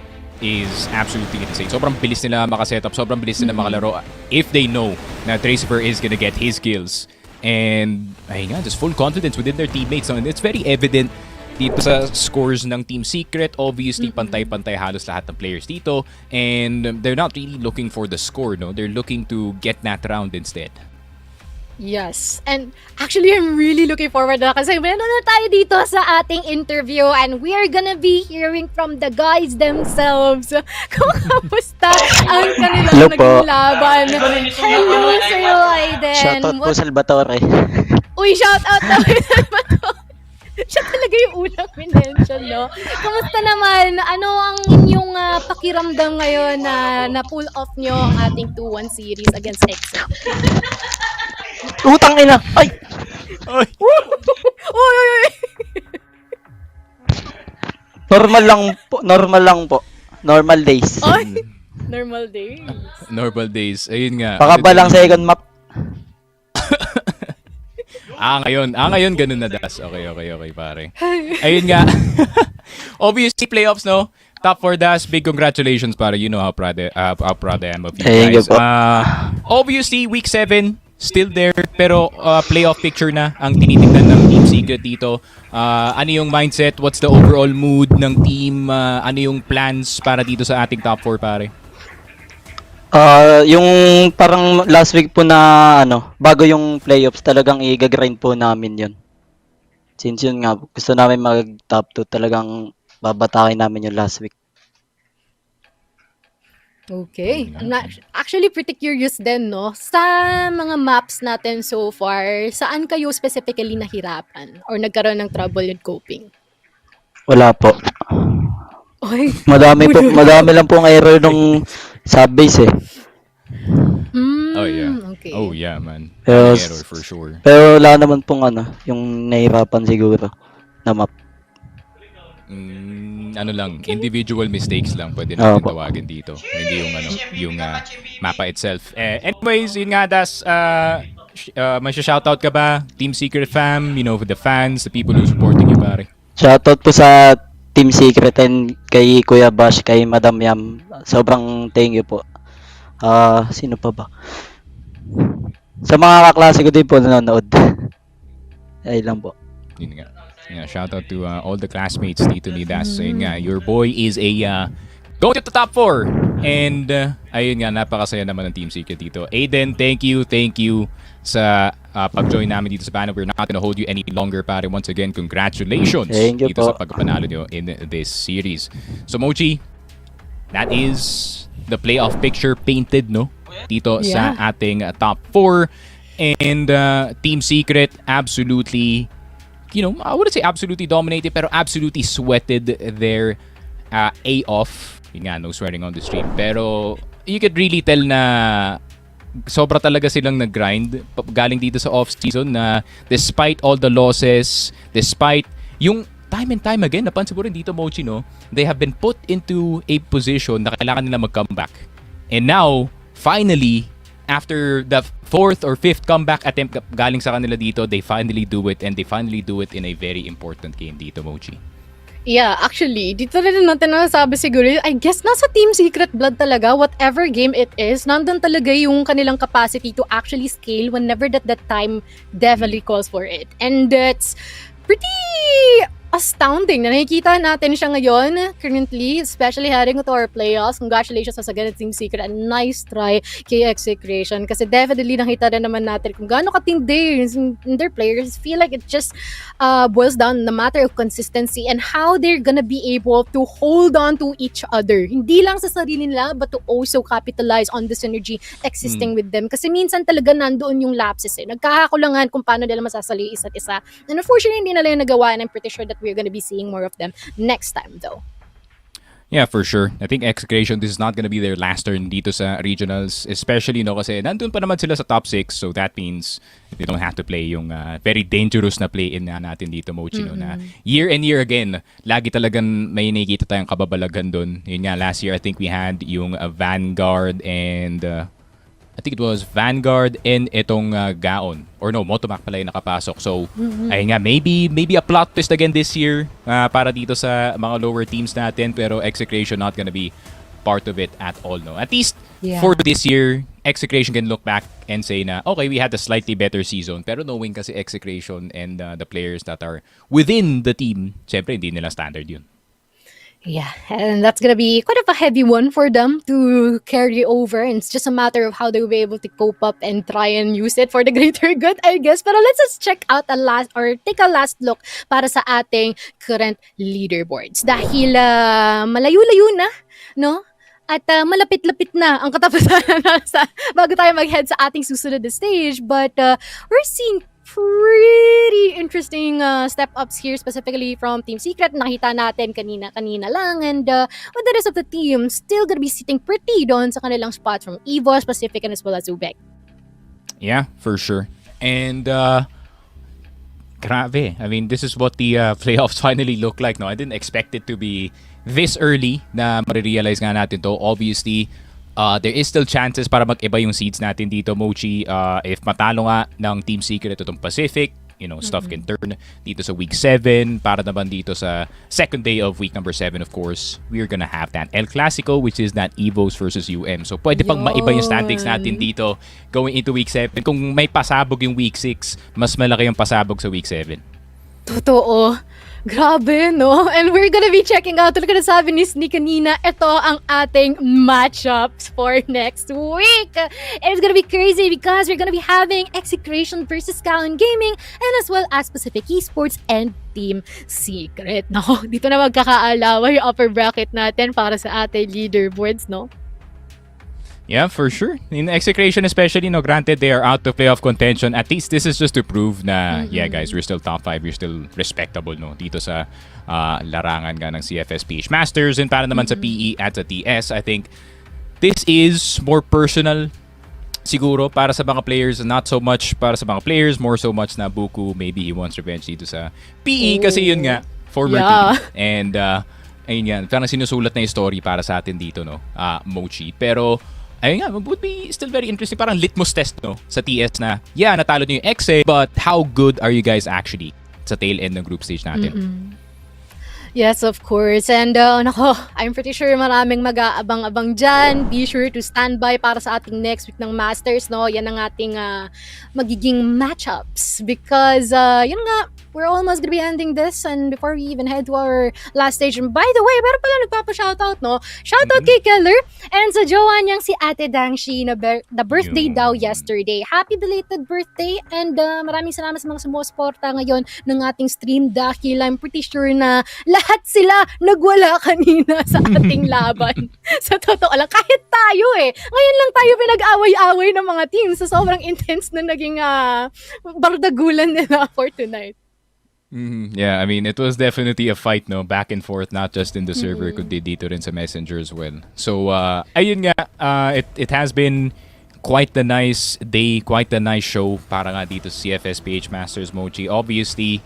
is absolutely insane. Sobrang bilis nila makasetup, sobrang bilis nila makalaro if they know na Dracipper is gonna get his kills. And ayun nga, just full confidence within their teammates. And it's very evident dito sa scores ng Team Secret. Obviously, pantay-pantay halos lahat ng players dito. And they're not really looking for the score, no? They're looking to get that round instead. Yes. And actually, I'm really looking forward na kasi meron na tayo dito sa ating interview and we are gonna be hearing from the guys themselves kung kamusta ang kanilang naging laban. Hello sa'yo, Aiden. Shoutout po, Salvatore. Uy, shoutout na Salvatore. Siya talaga yung unang minention, no? Kamusta naman? Ano ang inyong pakiramdam ngayon na pull off nyo ang ating 2-1 series against Exo? Utang ina! Ay! Ay! Uy! Normal lang po. Normal days. Ay! Normal days. Normal days. Ayun nga. Baka ba lang second map? Ngayon ganun na das. Okay, pare. Ayun nga. Obviously, playoffs, no? Top 4 das. Big congratulations, pare. You know how proud I am of you guys. Obviously, week 7, still there. Pero playoff picture na ang tinitingnan ng Team Secret dito. Ano yung mindset? What's the overall mood ng team? Ano yung plans para dito sa ating top 4, pare? Yung parang last week po na bago yung playoffs, talagang i-grind po namin yun. Since yun nga, gusto namin mag top 2, talagang babatakin namin yung last week. Okay. I'm actually pretty curious din, no? Sa mga maps natin so far, saan kayo specifically nahirapan or nagkaroon ng trouble with coping? Wala po. Oy. Madami lang pong error nung subbase eh. Oh yeah. Okay. Oh yeah, man. Pero, Error for sure. Pero wala naman pong yung nahirapan siguro na map. Ano lang, individual mistakes lang pwede natin tawagin dito. Hindi yung mapa itself. Anyways, yun nga, Das, may shoutout ka ba? Team Secret fam, the fans, the people who supporting you, pare. Shoutout po sa Team Secret and kay Kuya Bash, kay Madam Yam. Sobrang thank you po. Sino pa ba? Sa mga kaklase ko din po nanonood. Ay lang po. Yun nga. Yeah, shout out to all the classmates dito ni Das. Ayun nga, your boy is go to the top 4. And ayun nga, napakasaya naman ng Team Secret dito. Aiden, thank you sa pag-join namin dito sa panel. We're not gonna hold you any longer, pare. Once again, congratulations dito po sa pagpanalo nyo in this series. So Mochi, that is the playoff picture painted, no? Dito sa ating top 4. And Team Secret absolutely, I wouldn't say absolutely dominated, pero absolutely sweated their A-off. Yun nga, no swearing on the stream. Pero you could really tell na sobra talaga silang nag-grind galing dito sa off-season na despite all the losses, despite yung time and time again, napansin mo rin dito, Mochi, no? They have been put into a position na kailangan nila mag-comeback. And now, finally, after the 4th or 5th comeback attempt galing sa kanila dito, they finally do it, and they finally do it in a very important game dito, Mochi. Yeah, actually, dito rin natin nasabi siguro, I guess nasa Team Secret blood talaga, whatever game it is, nandun talaga yung kanilang capacity to actually scale whenever that time definitely calls for it. And that's pretty astounding na nakikita natin siya ngayon currently, especially heading to our playoffs. Congratulations sa ganit Team Secret, and nice try kay Execration kasi definitely nakita rin naman natin kung gaano katindi in their players. Feel like it just boils down the matter of consistency and how they're gonna be able to hold on to each other. Hindi lang sa sarili nila but to also capitalize on the synergy existing with them. Kasi minsan talaga nandoon yung lapses nagkakakulangan kung paano nila masasali isa't isa. And unfortunately, hindi nila yung nagawa, and I'm pretty sure that we're going to be seeing more of them next time though. Yeah, for sure. I think Execration, this is not gonna be their last turn dito sa regionals, especially kasi nandun pa naman sila sa top 6, so that means they don't have to play yung very dangerous na play-in natin dito, Mochi, na year and year again, lagi talagang may nakikita tayong kababalagan dun. Yun nga, last year I think we had yung Vanguard and I think it was Vanguard and itong Gaon. Or no, Motomac pala yung nakapasok. So, ayun nga, maybe a plot twist again this year para dito sa mga lower teams natin. Pero Execration not gonna be part of it at all, no? At least for this year, Execration can look back and say na, okay, we had a slightly better season. Pero knowing kasi Execration and the players that are within the team, syempre hindi nila standard yun. Yeah, and that's gonna be quite of a heavy one for them to carry over, and it's just a matter of how they'll be able to cope up and try and use it for the greater good, I guess. Pero let's just check out take a last look para sa ating current leaderboards. Dahil malayo-layo na, no? At malapit-lapit na ang katapusan bago tayo mag-head sa ating susunod na stage. But we're seeing pretty interesting step-ups here, specifically from Team Secret. Nakita natin kanina lang. And with the rest of the team, still gonna be sitting pretty doon sa kanilang spot from EVOS, Pacific, and as well as UBEC. Yeah, for sure. And grabe. I mean, this is what the playoffs finally look like, no? I didn't expect it to be this early na marirealize nga natin to. Obviously, there is still chances para mag-iba yung seeds natin dito, Mochi. If matalo nga ng Team Secret itong Pacific, stuff can turn dito sa week 7. Para naman dito sa second day of week number 7, of course, we're gonna have that El Clasico, which is that EVOS versus UM. So pwede pang maiba yung standings natin dito going into week 7. Kung may pasabog yung week 6, mas malaki yung pasabog sa week 7. Totoo. Grabe, no? And we're gonna be checking out, tulad ka na sabi ni Sneak kanina, ito ang ating matchups for next week. And it's gonna be crazy because we're gonna be having Execration versus Gaon Gaming, and as well as Pacific Esports and Team Secret. No, dito na magkakaalawa yung upper bracket natin para sa ating leaderboards, no? Yeah, for sure. In Execration especially, granted they are out of playoff contention. At least this is just to prove na, yeah guys, we're still top 5, we're still respectable, no? Dito sa larangan nga ng CFS PH Masters, and para naman sa PE at sa TS, I think this is more personal siguro para sa mga players, not so much para sa mga players, more so much na Buku, maybe he wants revenge dito sa PE kasi yun nga, former team. And ayun yan, parang sinusulat na yung story para sa atin dito, no? Mochi. Pero ayun nga, would be still very interesting. Parang litmus test, no? Sa TS na, yeah, natalo niyo yung Exe, but how good are you guys actually sa tail end ng group stage natin? Yes, of course. And I'm pretty sure maraming mag-aabang-abang dyan. Be sure to stand by para sa ating next week ng Masters, no? Yan ang ating magiging matchups. Because, yun nga, we're almost gonna be ending this, and before we even head to our last stage, and by the way, meron pala nagpapa-shoutout, no? Shoutout kay Keller and sa jowa niyang si Ate Dangshi na birthday daw yesterday. Happy belated birthday, and maraming salamat sa mga sumusuporta ngayon ng ating stream dahil I'm pretty sure na lahat sila nagwala kanina sa ating laban. Sa totoo lang, kahit tayo ngayon lang tayo pinag-away-away ng mga teams sa sobrang intense na naging bardagulan nila for tonight. Yeah, I mean, it was definitely a fight, no? Back and forth, not just in the server, kundi dito rin sa Messenger as well. So, ayun nga, it has been quite the nice day, quite the nice show para nga dito sa CFS PH Masters, Mochi. Obviously,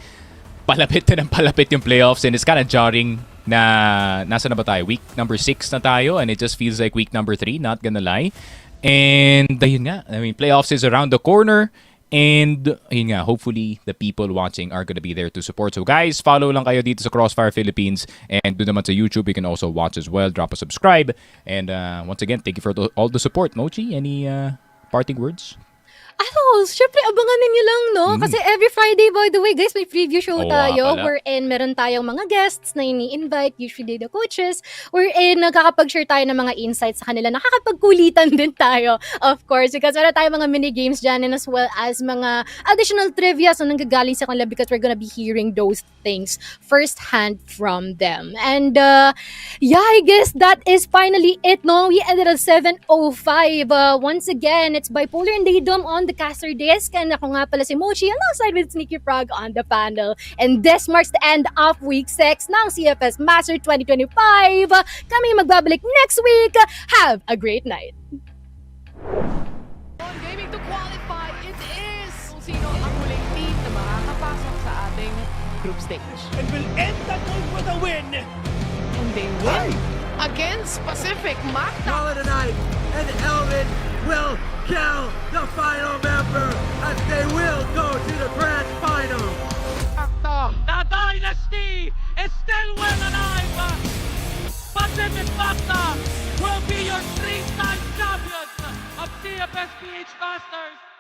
palapit na ng palapit yung playoffs, and it's kind of jarring na nasa na ba tayo? Week number 6 na tayo, and it just feels like week number 3, not gonna lie. And ayun nga, I mean, playoffs is around the corner. And ayun nga, hopefully the people watching are gonna be there to support. So guys, follow lang kayo dito sa Crossfire Philippines, and doon naman sa YouTube you can also watch as well. Drop a subscribe, and once again, thank you for all the support. Mochi, any parting words? Syempre, abangan ninyo lang, no? Kasi every Friday, by the way, guys, may preview show tayo pala. wherein meron tayong mga guests na ini-invite, usually the coaches, wherein nakakapag-share tayo ng mga insights sa kanila. Nakakapagkulitan din tayo, of course, because meron tayong mga mini-games dyan, and as well as mga additional trivia so nanggagaling sa kanila, because we're gonna be hearing those things firsthand from them. And yeah, I guess that is finally it, no? We ended at 7:05. Once again, it's Bipolar and Daydom on the caster desk, and ako nga pala si Mochi alongside with Sneaky Frog on the panel. And this marks the end of week 6 ng CFS Master 2025. Kami magbabalik next week. Have a great night. On Gaming to qualify, it is kung sino ang huling team na makakapasok sa ating group stage. And will end the goal for the win. And they win against Pacific Magna. Call it a night, and Elvin will kill the final member as they will go to the grand final. The dynasty is still well alive. Pacific Magna will be your 3-time champions of CFS PH Masters.